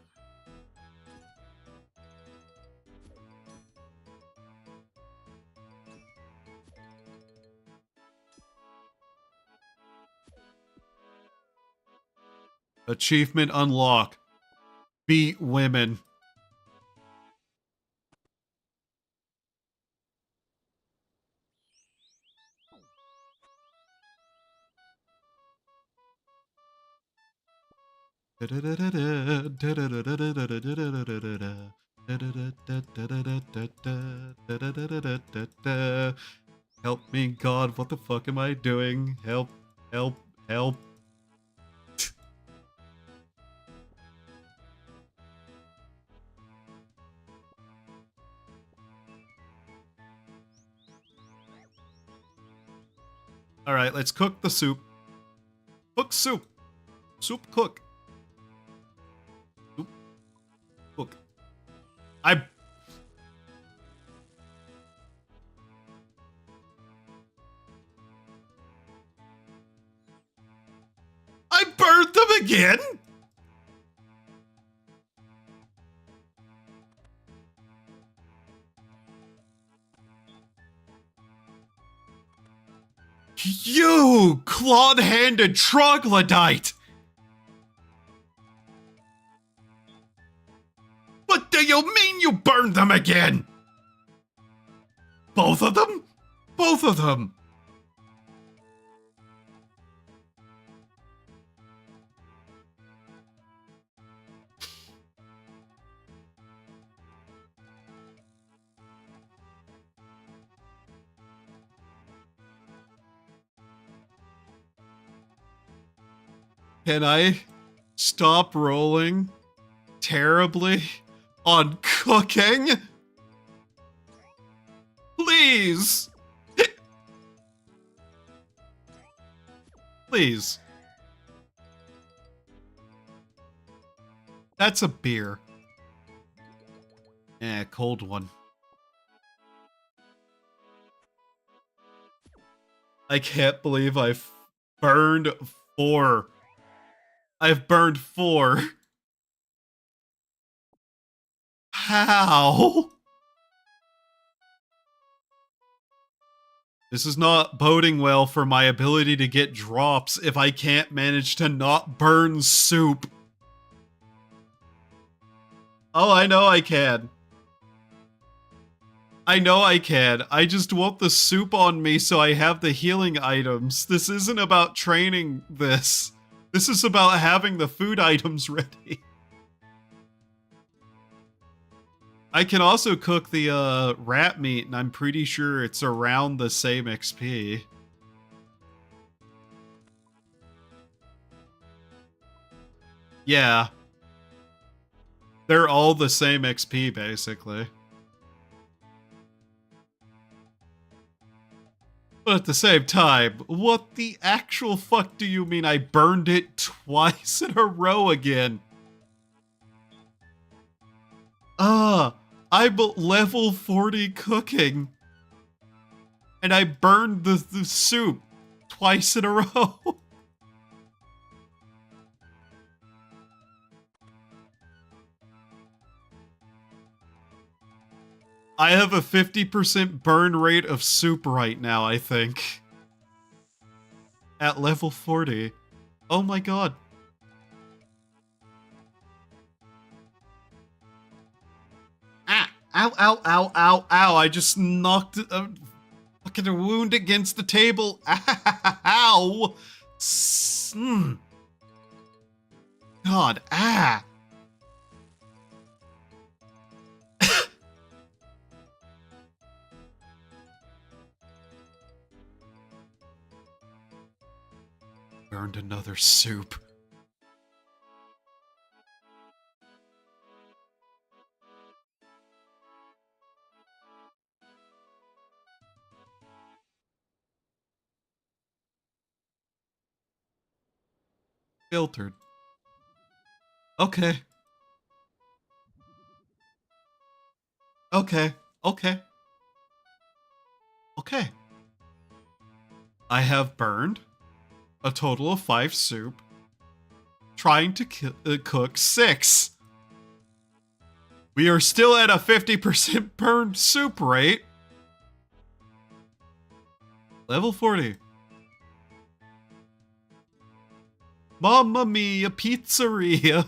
Achievement unlock. Beat women. Help me, God, what the fuck am I doing? Help, help, help. Alright, let's cook the soup. Cook soup. Soup cook. Soup cook. I burned them again? You clawed-handed troglodyte! What do you mean you burned them again? Both of them? Both of them! Can I stop rolling terribly on cooking? Please! Please. That's a beer. Yeah, cold one. I can't believe I've burned 4. I've burned 4. How? This is not boding well for my ability to get drops if I can't manage to not burn soup. Oh, I know I can. I know I can. I just want the soup on me so I have the healing items. This isn't about training this. This is about having the food items ready. I can also cook the rat meat, and I'm pretty sure it's around the same XP. Yeah. They're all the same XP, basically. But at the same time, what the actual fuck do you mean I burned it twice in a row again? I'm level 40 cooking. And I burned the soup twice in a row. I have a 50% burn rate of soup right now, I think. At level 40. Oh my god. Ah! Ow, ow, ow, ow, ow. I just knocked a fucking wound against the table. Ow! God, ah! Burned another soup. Filtered. Okay. Okay. Okay. Okay. I have burned a total of 5 soup, trying to cook 6. We are still at a 50% burned soup rate. Level 40. Mamma mia, pizzeria.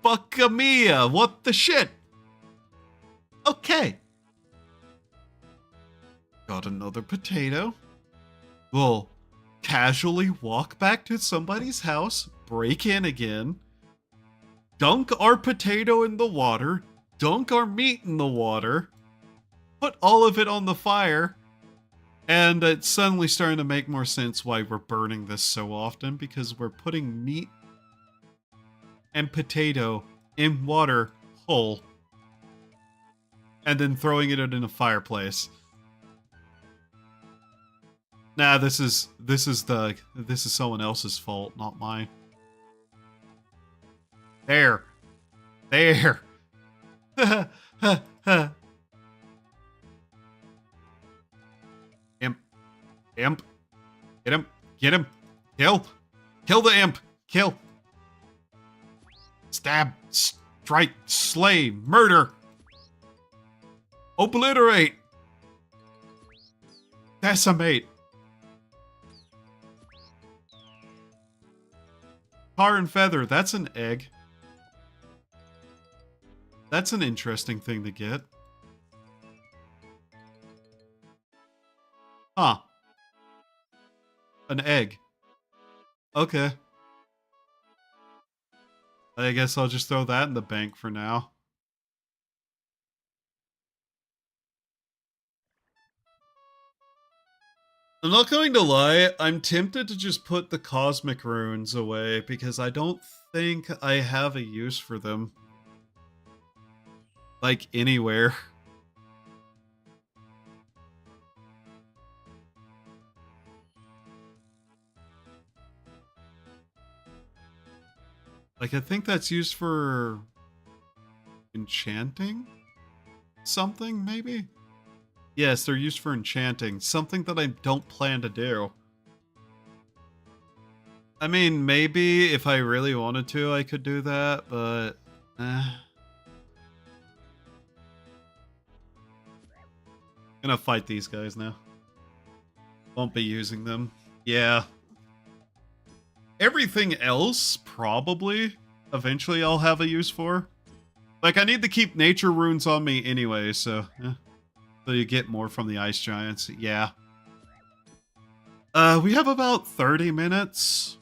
Fucka mia, what the shit? Okay. Got another potato. We'll casually walk back to somebody's house, break in again, dunk our potato in the water, dunk our meat in the water, put all of it on the fire, and it's suddenly starting to make more sense why we're burning this so often, because we're putting meat and potato in water whole, and then throwing it in a fireplace. Nah, this is someone else's fault, not mine. There. There. Imp. Imp. Get him. Get him. Kill. Kill the imp. Kill. Stab. Strike. Slay. Murder. Obliterate. Decimate. Tar and feather. That's an egg. That's an interesting thing to get. Huh. An egg. Okay. I guess I'll just throw that in the bank for now. I'm not going to lie, I'm tempted to just put the cosmic runes away because I don't think I have a use for them. Like, anywhere. Like, I think that's used for enchanting something, maybe? Yes, they're used for enchanting. Something that I don't plan to do. I mean, maybe if I really wanted to, I could do that, but... Gonna fight these guys now. Won't be using them. Yeah. Everything else, probably, eventually I'll have a use for. Like, I need to keep nature runes on me anyway, so... So you get more from the ice giants. Yeah. We have about 30 minutes.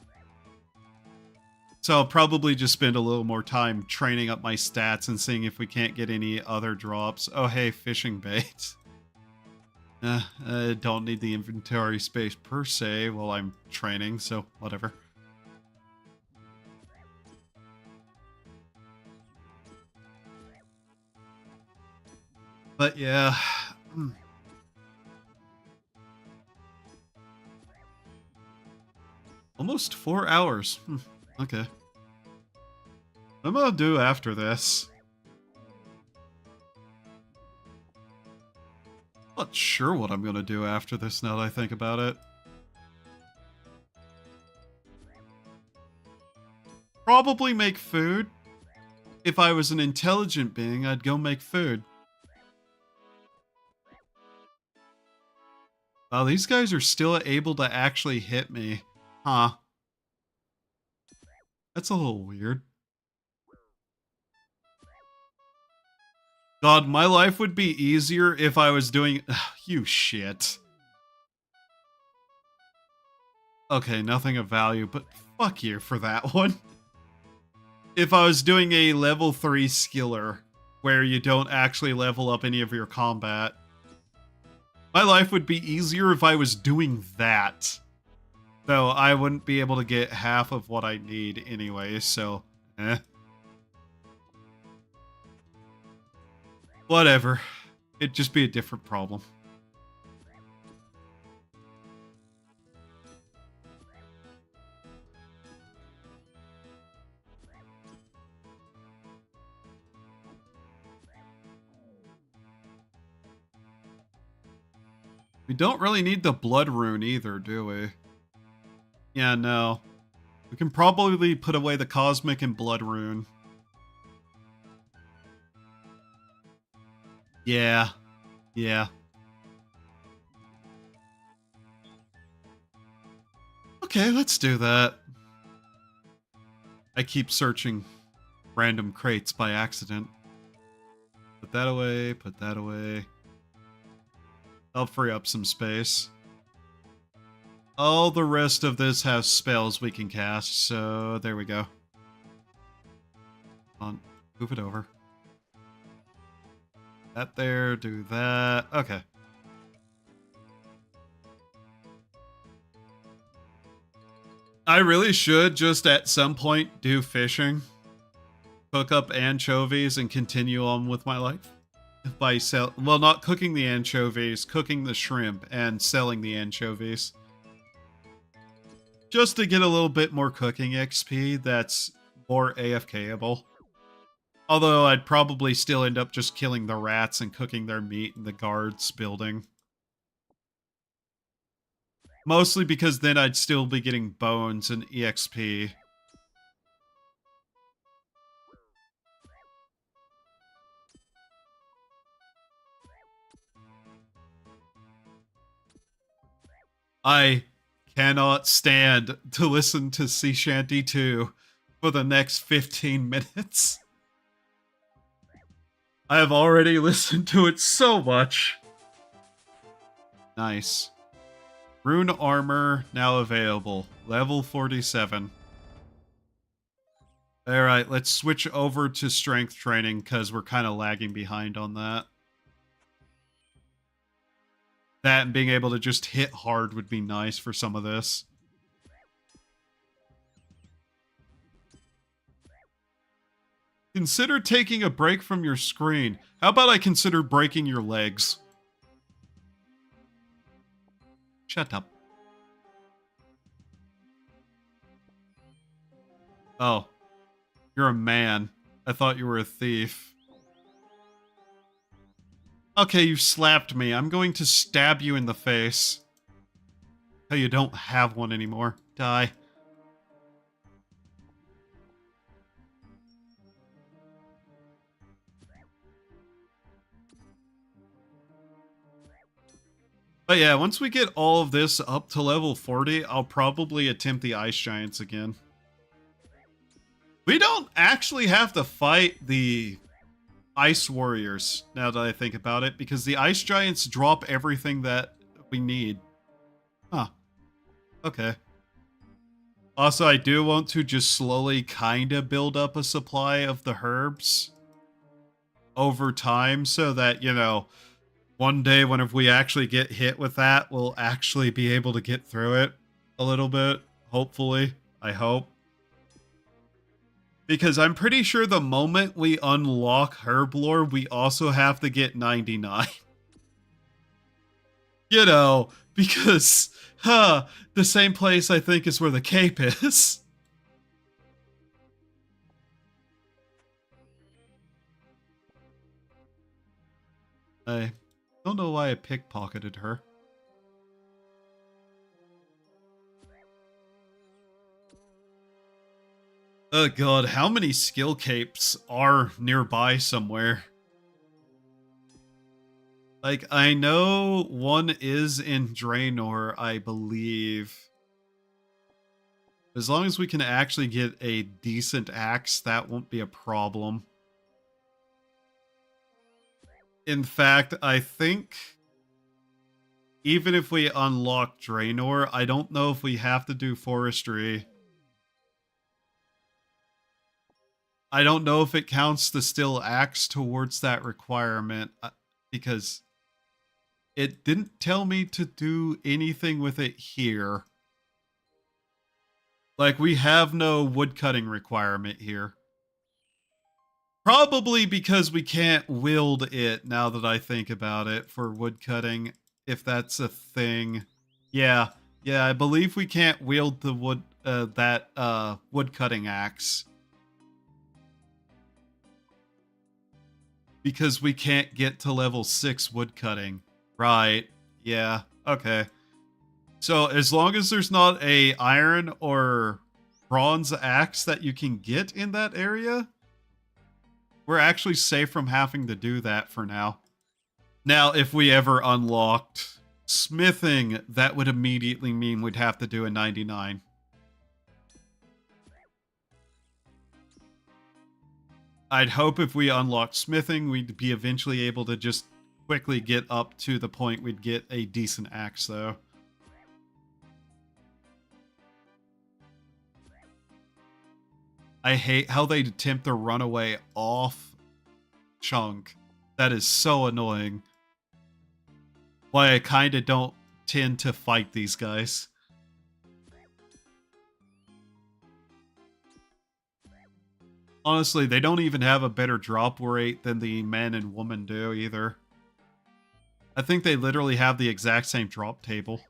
So I'll probably just spend a little more time training up my stats and seeing if we can't get any other drops. Oh, hey, fishing bait. I don't need the inventory space per se while I'm training, so whatever. But yeah. Almost 4 hours. Okay. What am I gonna do after this? Not sure what I'm gonna do after this now that I think about it. Probably make food. If I was an intelligent being, I'd go make food. Oh, these guys are still able to actually hit me. Huh. That's a little weird. God, my life would be easier if I was doing... you shit. Okay, nothing of value, but fuck you for that one. If I was doing a level 3 skiller, where you don't actually level up any of your combat, my life would be easier if I was doing that. Though I wouldn't be able to get half of what I need anyway, so... Whatever. It'd just be a different problem. We don't really need the blood rune either, do we? Yeah, no. We can probably put away the cosmic and blood rune. Yeah. Yeah. Okay, let's do that. I keep searching random crates by accident. Put that away, put that away. I'll free up some space. All the rest of this has spells we can cast, so there we go. On, move it over. That there, do that. Okay. I really should just at some point do fishing. Cook up anchovies and continue on with my life. By well, not cooking the anchovies, cooking the shrimp and selling the anchovies. Just to get a little bit more cooking XP that's more AFKable. Although I'd probably still end up just killing the rats and cooking their meat in the guards building. Mostly because then I'd still be getting bones and EXP. I cannot stand to listen to Shanty 2 for the next 15 minutes. I have already listened to it so much. Nice. Rune armor now available. Level 47. Alright, let's switch over to strength training because we're kind of lagging behind on that. That and being able to just hit hard would be nice for some of this. Consider taking a break from your screen. How about I consider breaking your legs? Shut up. Oh. You're a man. I thought you were a thief. Okay, you slapped me. I'm going to stab you in the face. Oh, you don't have one anymore. Die. But yeah, once we get all of this up to level 40, I'll probably attempt the Ice Giants again. We don't actually have to fight the Ice Warriors, now that I think about it, because the Ice Giants drop everything that we need. Huh. Okay. Also, I do want to just slowly kind of build up a supply of the herbs over time so that, you know, one day whenever we actually get hit with that, we'll actually be able to get through it a little bit. Hopefully. I hope. Because I'm pretty sure the moment we unlock herb lore, we also have to get 99. You know, because, the same place I think is where the cape is. I don't know why I pickpocketed her. Oh god, how many skill capes are nearby somewhere? Like, I know one is in Draenor, I believe. As long as we can actually get a decent axe, that won't be a problem. In fact, I think even if we unlock Draenor, I don't know if we have to do forestry. I don't know if it counts the still axe towards that requirement, because it didn't tell me to do anything with it here. Like, we have no woodcutting requirement here. Probably because we can't wield it, now that I think about it, for woodcutting, if that's a thing. Yeah, I believe we can't wield the woodcutting axe. Because we can't get to level 6 woodcutting. Right. Yeah. Okay. So as long as there's not a iron or bronze axe that you can get in that area, we're actually safe from having to do that for now. Now, if we ever unlocked smithing, that would immediately mean we'd have to do a 99. I'd hope if we unlocked smithing, we'd be eventually able to just quickly get up to the point we'd get a decent axe, though. I hate how they attempt to run away off Chunk. That is so annoying. Why I kinda don't tend to fight these guys. Honestly, they don't even have a better drop rate than the man and woman do, either. I think they literally have the exact same drop table.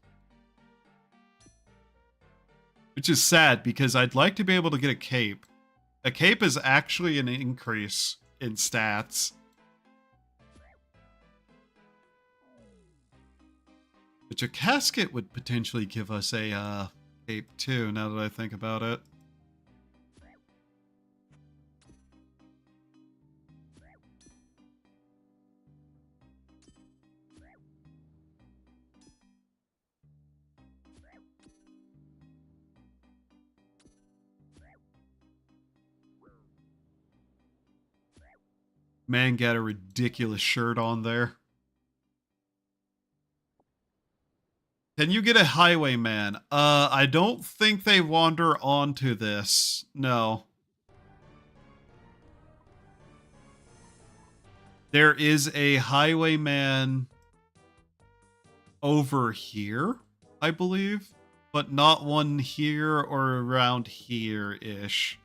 Which is sad, because I'd like to be able to get a cape. A cape is actually an increase in stats. Which a casket would potentially give us a cape too, now that I think about it. Man got a ridiculous shirt on there. Can you get a highwayman? I don't think they wander onto this. No. There is a highwayman over here, I believe, but not one here or around here-ish.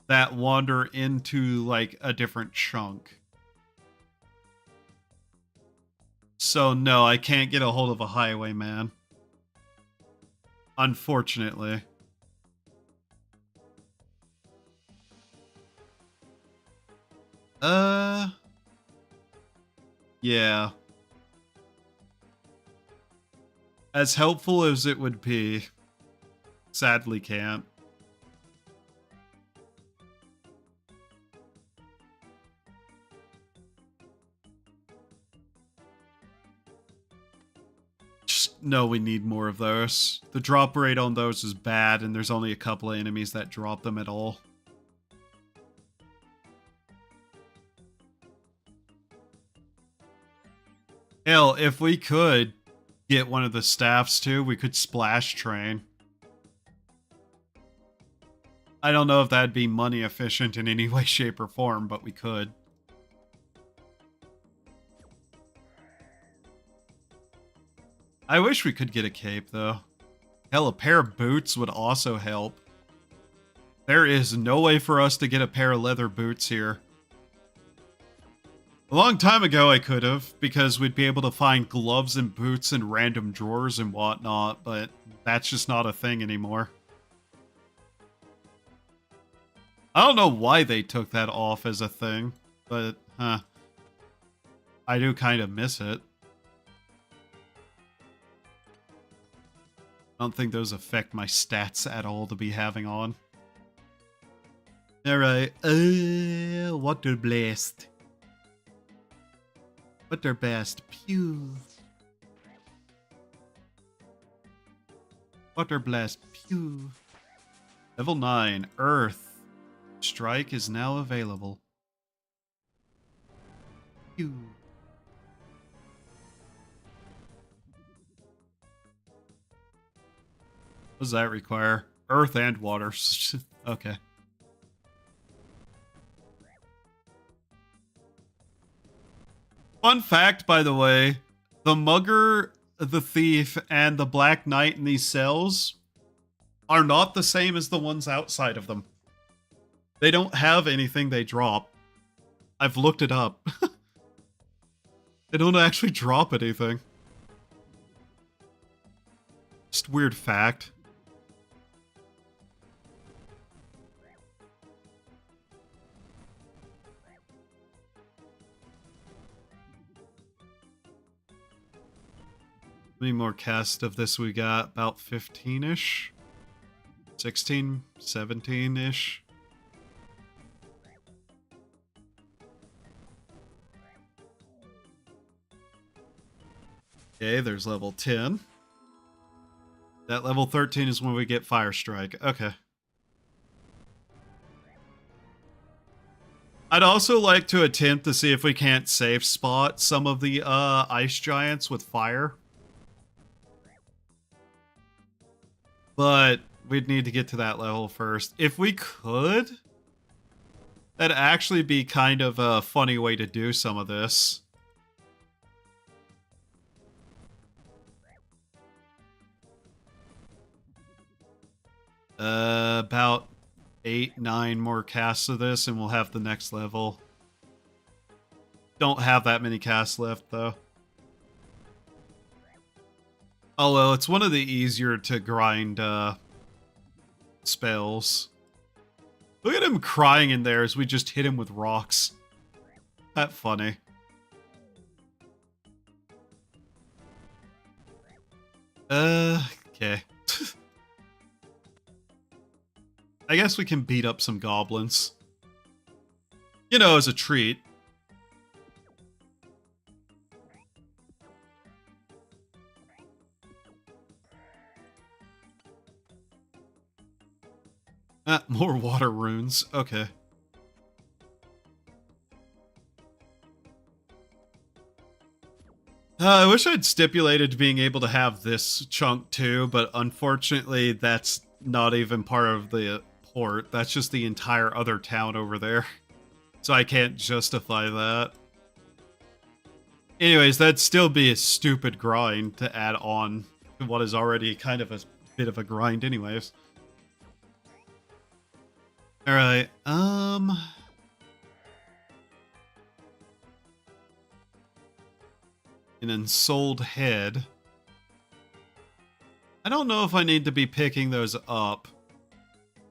That wander into, like, a different chunk. So, no, I can't get a hold of a highwayman. Unfortunately. Yeah. As helpful as it would be, sadly can't. Just know we need more of those. The drop rate on those is bad, and there's only a couple of enemies that drop them at all. Hell, if we could get one of the staffs too, we could splash train. I don't know if that'd be money efficient in any way, shape, or form, but we could. I wish we could get a cape, though. Hell, a pair of boots would also help. There is no way for us to get a pair of leather boots here. A long time ago I could have, because we'd be able to find gloves and boots in random drawers and whatnot, but that's just not a thing anymore. I don't know why they took that off as a thing, but, I do kind of miss it. I don't think those affect my stats at all to be having on. Alright, water blast. Water blast, pew. Water blast, pew. Level 9, Earth. Strike is now available. Pew. What does that require? Earth and water. Okay. Fun fact, by the way, the mugger, the thief, and the black knight in these cells are not the same as the ones outside of them. They don't have anything they drop. I've looked it up. They don't actually drop anything. Just weird fact. How many more casts of this we got? About 15-ish? 16? 17-ish? Okay, there's level 10. That level 13 is when we get Fire Strike. Okay. I'd also like to attempt to see if we can't safe spot some of the ice giants with fire. But we'd need to get to that level first. If we could, that'd actually be kind of a funny way to do some of this. About 8, 9 more casts of this and we'll have the next level. Don't have that many casts left though. Although it's one of the easier to grind spells. Look at him crying in there as we just hit him with rocks. That funny. Okay. I guess we can beat up some goblins. You know, as a treat. More water runes. Okay. I wish I'd stipulated being able to have this chunk too, but unfortunately that's not even part of the port. That's just the entire other town over there. So I can't justify that. Anyways, that'd still be a stupid grind to add on to what is already kind of a bit of a grind anyways. Alright, an ensouled head. I don't know if I need to be picking those up.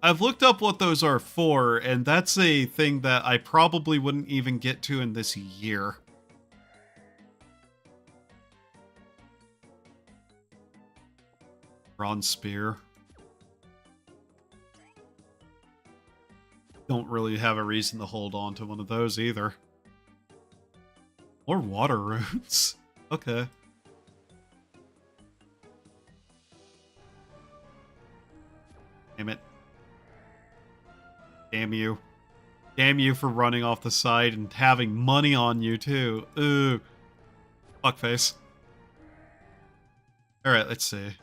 I've looked up what those are for, and that's a thing that I probably wouldn't even get to in this year. Bronze spear. Don't really have a reason to hold on to one of those either. Or water runes. Okay. Damn it. Damn you. Damn you for running off the side and having money on you too. Ooh. Fuckface. Alright, let's see.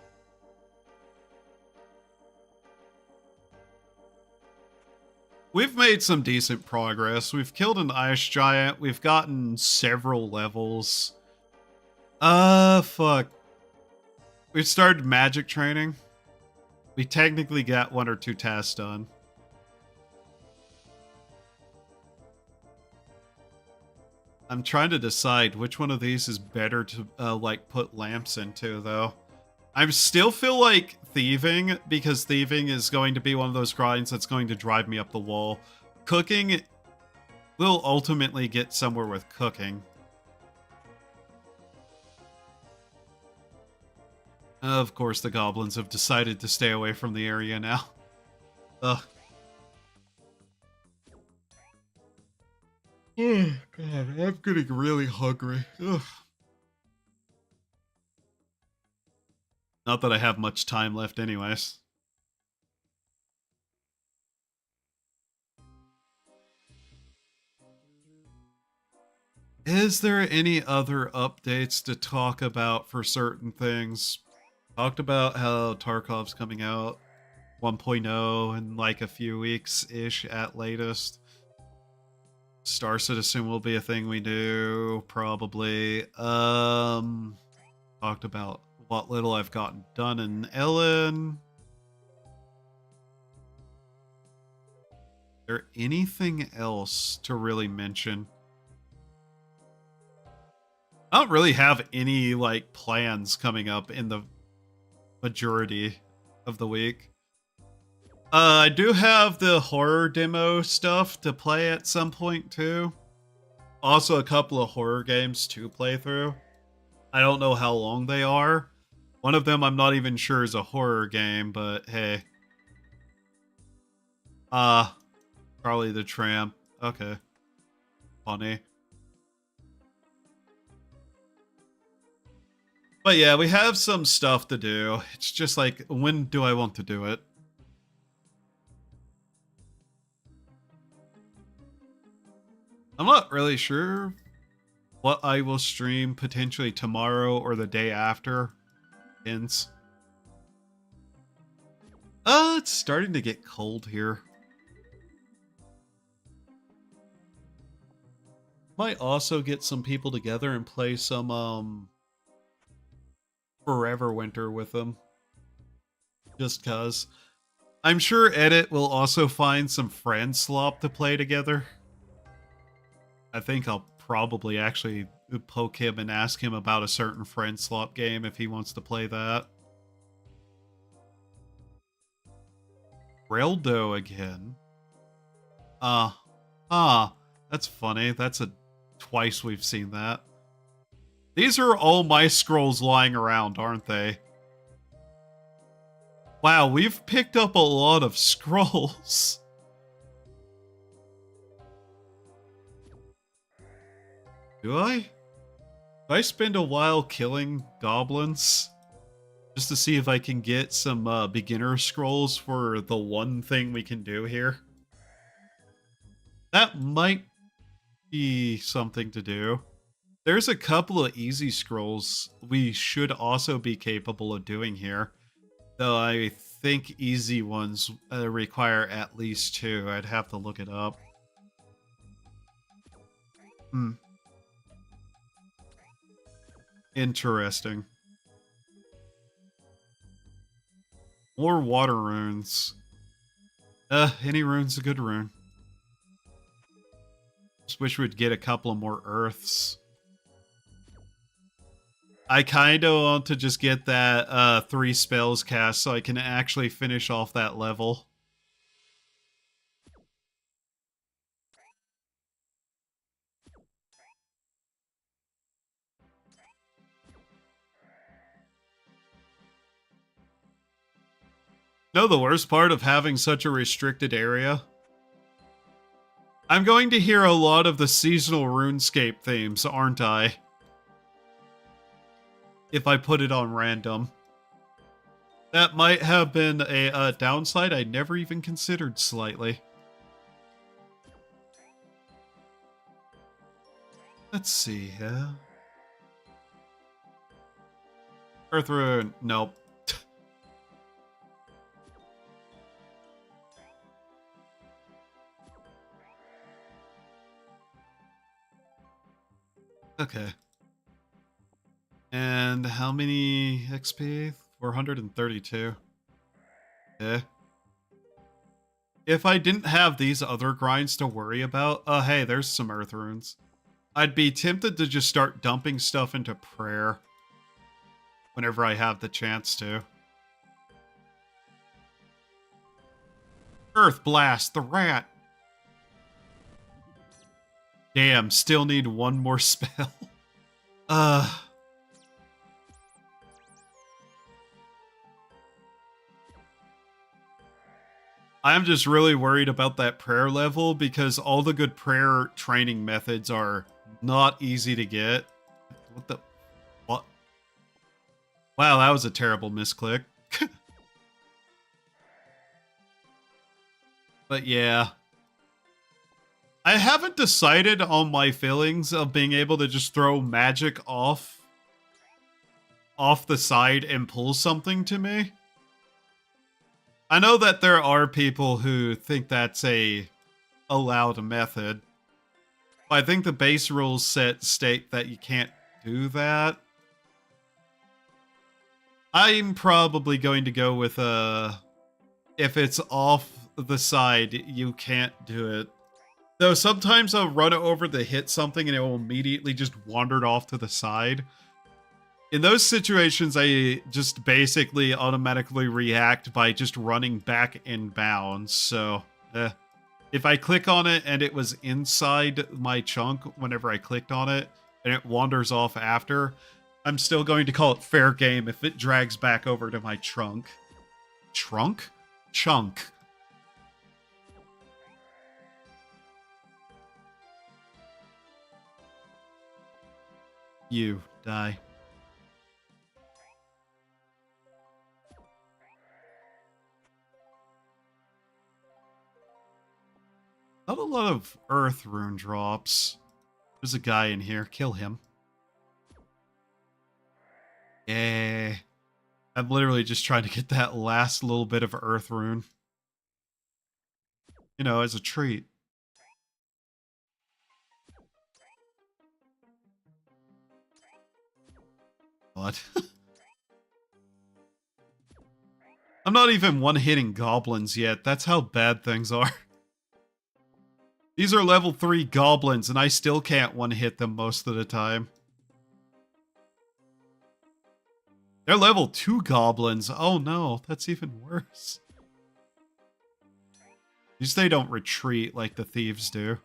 We've made some decent progress. We've killed an ice giant. We've gotten several levels. Fuck. We've started magic training. We technically got 1 or 2 tasks done. I'm trying to decide which one of these is better to, like, put lamps into, though. I still feel like thieving, because thieving is going to be one of those grinds that's going to drive me up the wall. Cooking will ultimately get somewhere with cooking. Of course, the goblins have decided to stay away from the area now. Ugh. Oh, God, I'm getting really hungry. Ugh. Not that I have much time left anyways. Is there any other updates to talk about for certain things? Talked about how Tarkov's coming out 1.0 in like a few weeks-ish at latest. Star Citizen will be a thing we do, probably. Talked about what little I've gotten done in Ellen. Is there anything else to really mention? I don't really have any, like, plans coming up in the majority of the week. I do have the horror demo stuff to play at some point, too. Also, a couple of horror games to play through. I don't know how long they are. One of them I'm not even sure is a horror game, but hey. Charlie the Tramp. Okay. Funny. But yeah, we have some stuff to do. It's just like, when do I want to do it? I'm not really sure what I will stream potentially tomorrow or the day after. Ends. It's starting to get cold here. Might also get some people together and play some, Forever Winter with them. Just cause. I'm sure Edit will also find some friend slop to play together. I think I'll probably actually poke him and ask him about a certain friend slop game if he wants to play that. Raildo again. That's funny. That's twice we've seen that. These are all my scrolls lying around, aren't they? Wow, we've picked up a lot of scrolls. Do I? Do I spend a while killing goblins? Just to see if I can get some beginner scrolls for the one thing we can do here? That might be something to do. There's a couple of easy scrolls we should also be capable of doing here. Though I think easy ones require at least 2. I'd have to look it up. Interesting. More water runes. Any rune's a good rune. Just wish we'd get a couple of more earths. I kind of want to just get that 3 spells cast so I can actually finish off that level. No, the worst part of having such a restricted area? I'm going to hear a lot of the seasonal RuneScape themes, aren't I? If I put it on random. That might have been a downside I never even considered slightly. Let's see, yeah. Earth Rune, nope. Okay. And how many XP? 432. Yeah. If I didn't have these other grinds to worry about, hey, there's some Earth Runes. I'd be tempted to just start dumping stuff into prayer whenever I have the chance to. Earth Blast, the rat. Damn, still need one more spell. I'm just really worried about that prayer level because all the good prayer training methods are not easy to get. What the... What? Wow, that was a terrible misclick. But yeah. I haven't decided on my feelings of being able to just throw magic off the side and pull something to me. I know that there are people who think that's a allowed method. But I think the base rules state that you can't do that. I'm probably going to go with if it's off the side, you can't do it. Though sometimes I'll run it over to hit something and it will immediately just wander off to the side. In those situations, I just basically automatically react by just running back in bounds. So, if I click on it and it was inside my chunk whenever I clicked on it and it wanders off after, I'm still going to call it fair game if it drags back over to my trunk. Trunk? Chunk. You die. Not a lot of Earth Rune drops. There's a guy in here. Kill him. Yeah. I'm literally just trying to get that last little bit of Earth Rune. You know, as a treat. What? I'm not even one-hitting goblins yet. That's how bad things are. These are level 3 goblins, and I still can't one-hit them most of the time. They're level 2 goblins. Oh no, that's even worse. At least they don't retreat like the thieves do.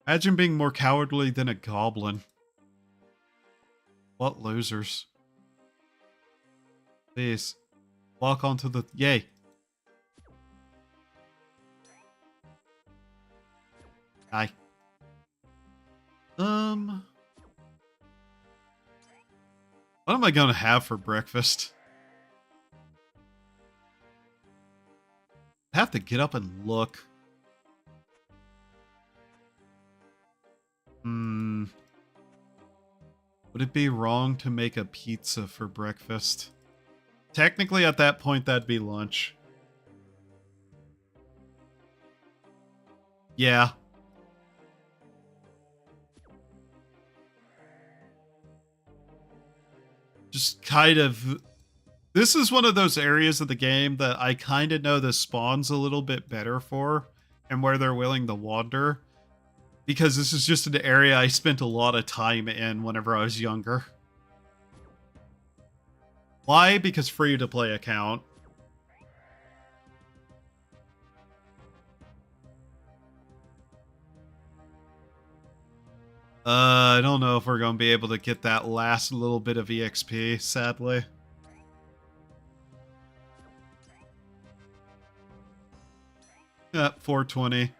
Imagine being more cowardly than a goblin. What losers. Please. Walk onto the... Yay. Hi. What am I gonna have for breakfast? I have to get up and look. Would it be wrong to make a pizza for breakfast? Technically, at that point, that'd be lunch. Yeah. Just kind of... This is one of those areas of the game that I kind of know the spawns a little bit better for, and where they're willing to wander. Because this is just an area I spent a lot of time in whenever I was younger. Why? Because free-to-play account. I don't know if we're going to be able to get that last little bit of EXP, sadly. Yeah, 420.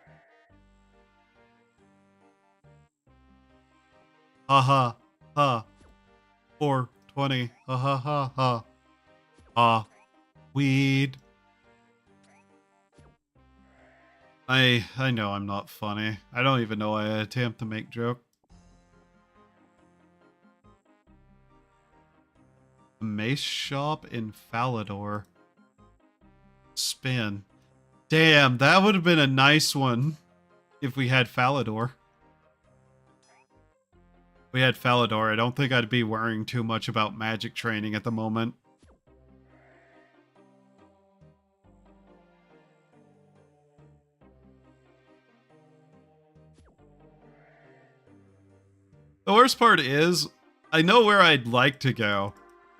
Ha ha ha. 420. Ha ha ha ha. Ha. Weed. I know I'm not funny. I don't even know I attempt to make joke. A mace shop in Falador. Spin. Damn, that would have been a nice one if we had Falador. If we had Falador, I don't think I'd be worrying too much about magic training at the moment. The worst part is, I know where I'd like to go,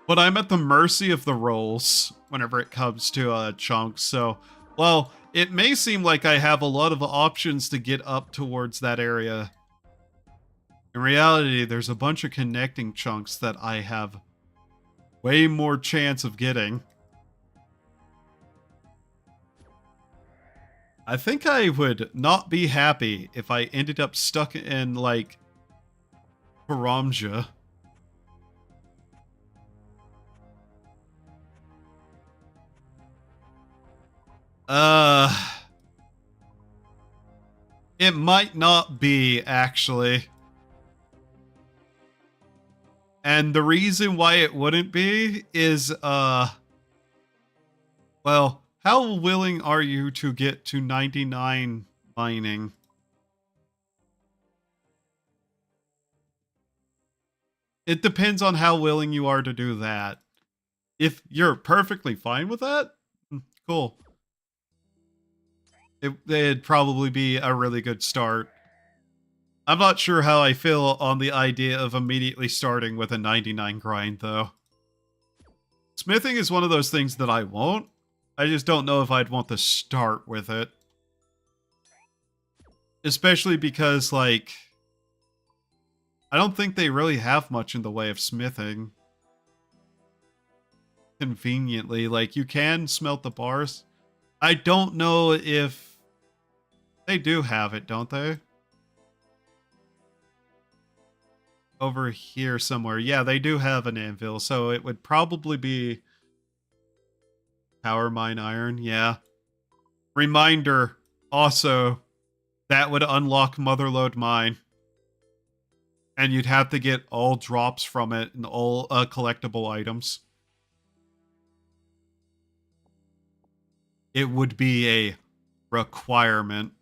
but I'm at the mercy of the rolls whenever it comes to chunks, so, well, it may seem like I have a lot of options to get up towards that area. In reality, there's a bunch of connecting chunks that I have way more chance of getting. I think I would not be happy if I ended up stuck in, like, Paramja. It might not be, actually. And the reason why it wouldn't be is, well, how willing are you to get to 99 mining? It depends on how willing you are to do that. If you're perfectly fine with that, cool. It'd probably be a really good start. I'm not sure how I feel on the idea of immediately starting with a 99 grind, though. Smithing is one of those things that I won't. I just don't know if I'd want to start with it. Especially because, like, I don't think they really have much in the way of smithing. Conveniently, like, you can smelt the bars. I don't know if they do have it, don't they? Over here somewhere. Yeah, they do have an anvil, so it would probably be power mine iron. Yeah. Reminder, also, that would unlock Motherlode Mine. And you'd have to get all drops from it and all collectible items. It would be a requirement.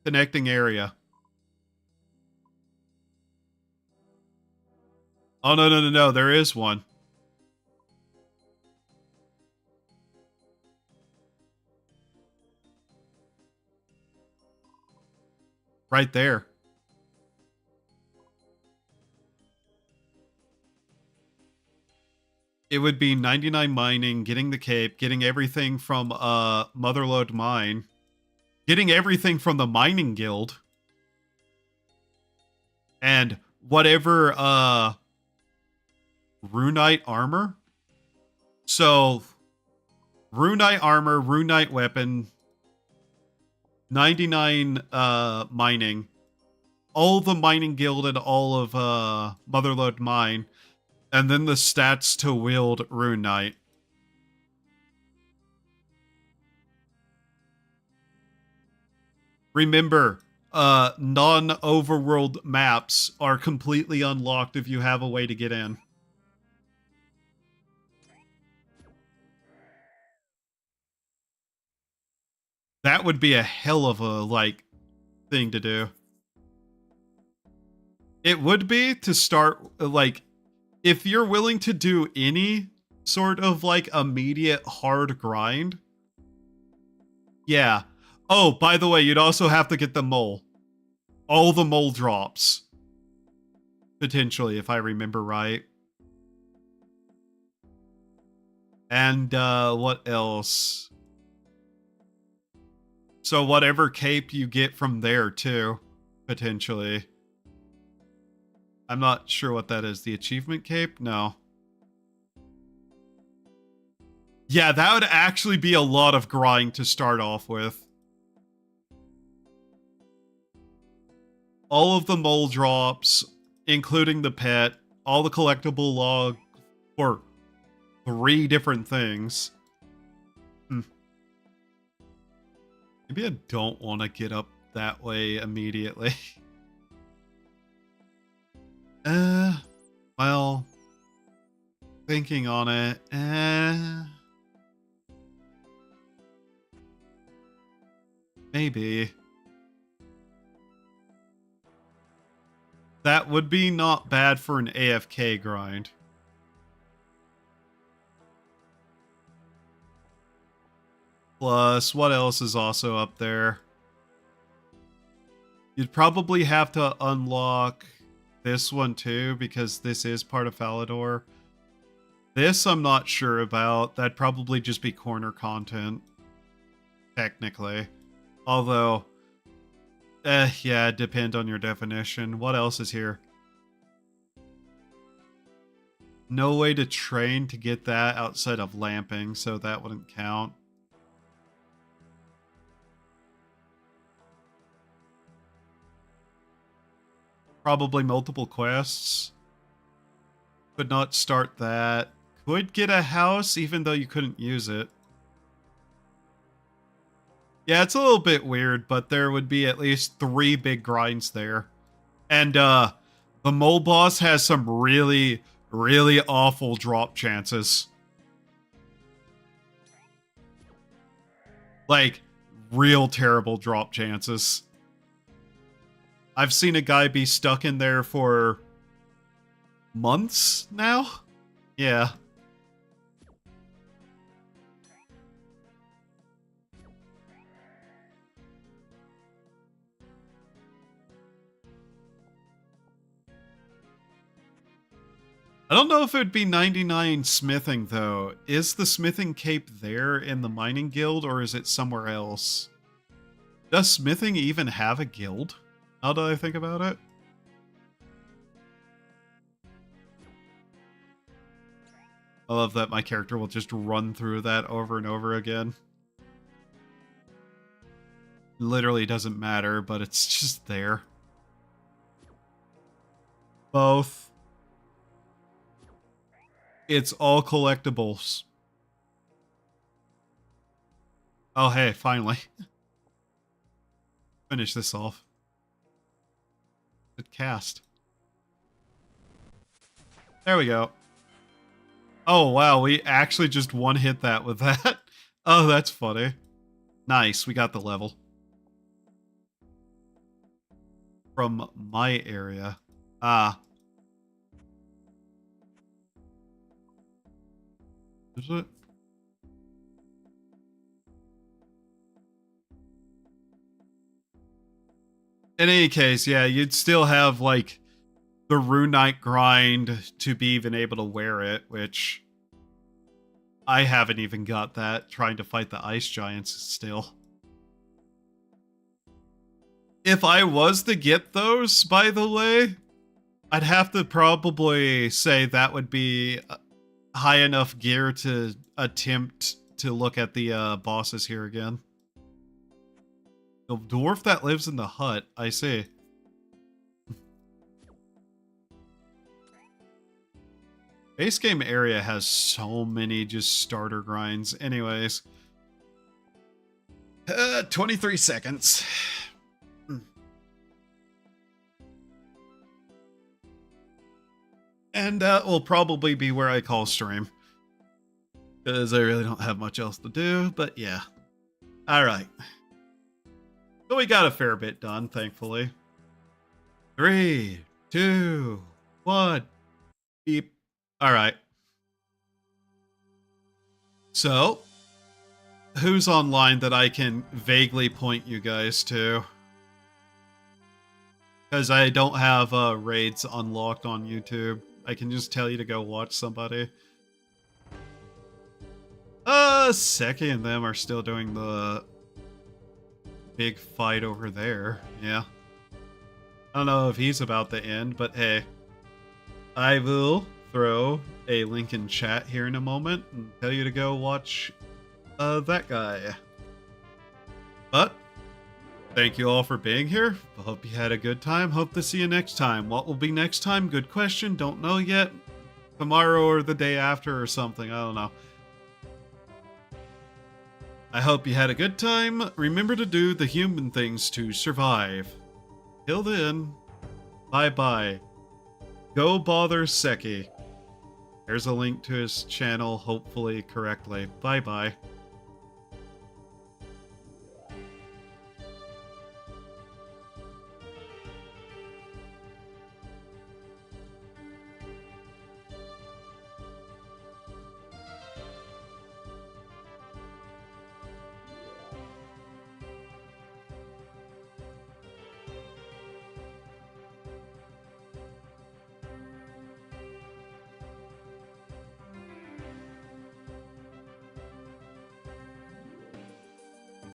Connecting area. Oh, no. There is one. Right there. It would be 99 mining, getting the cape, getting everything from Motherlode Mine, getting everything from the mining guild, and whatever Runite armor. So Runite armor, Runite weapon, 99 mining, all the mining guild and all of Motherlode Mine, and then the stats to wield Runite. Remember, non-overworld maps are completely unlocked if you have a way to get in. That would be a hell of a, like, thing to do. It would be to start, like, if you're willing to do any sort of, like, immediate hard grind. Yeah. Oh, by the way, you'd also have to get the mole. All the mole drops. Potentially, if I remember right. And, what else? So whatever cape you get from there too, potentially. I'm not sure what that is. The achievement cape? No. Yeah, that would actually be a lot of grind to start off with. All of the mole drops, including the pet, all the collectible log for 3 different things. Maybe I don't want to get up that way immediately. Well, thinking on it, maybe. That would be not bad for an AFK grind. Plus, what else is also up there? You'd probably have to unlock this one too, because this is part of Falador. This I'm not sure about. That'd probably just be corner content, technically. Although, yeah, depend on your definition. What else is here? No way to train to get that outside of lamping, so that wouldn't count. Probably multiple quests. Could not start that. Could get a house even though you couldn't use it. Yeah, it's a little bit weird, but there would be at least 3 big grinds there. And the mole boss has some really, really awful drop chances. Like, real terrible drop chances. I've seen a guy be stuck in there for months now? Yeah. I don't know if it would be 99 smithing, though. Is the smithing cape there in the mining guild, or is it somewhere else? Does smithing even have a guild? Now that I think about it. I love that my character will just run through that over and over again. Literally doesn't matter, but it's just there. Both. It's all collectibles. Oh, hey, finally. Finish this off. Good cast. There we go. Oh, wow, we actually just one-hit that with that. Oh, that's funny. Nice, we got the level. From my area. Ah. Is it? In any case, yeah, you'd still have, like, the Rune Knight grind to be even able to wear it, which I haven't even got that, trying to fight the ice giants still. If I was to get those, by the way, I'd have to probably say that would be high enough gear to attempt to look at the bosses here again. The dwarf that lives in the hut, I see. Base game area has so many just starter grinds. Anyways. 23 seconds. And that will probably be where I call stream. Because I really don't have much else to do, but yeah. Alright. So we got a fair bit done, thankfully. 3, 2, 1. Beep. Alright. So, who's online that I can vaguely point you guys to? Because I don't have raids unlocked on YouTube. I can just tell you to go watch somebody. Seki and them are still doing the big fight over there. Yeah. I don't know if he's about to end, but hey. I will throw a link in chat here in a moment and tell you to go watch that guy. But thank you all for being here. I hope you had a good time. Hope to see you next time. What will be next time? Good question. Don't know yet. Tomorrow or the day after or something. I don't know. I hope you had a good time. Remember to do the human things to survive. Till then, bye-bye. Go bother Seki. There's a link to his channel, hopefully correctly. Bye-bye.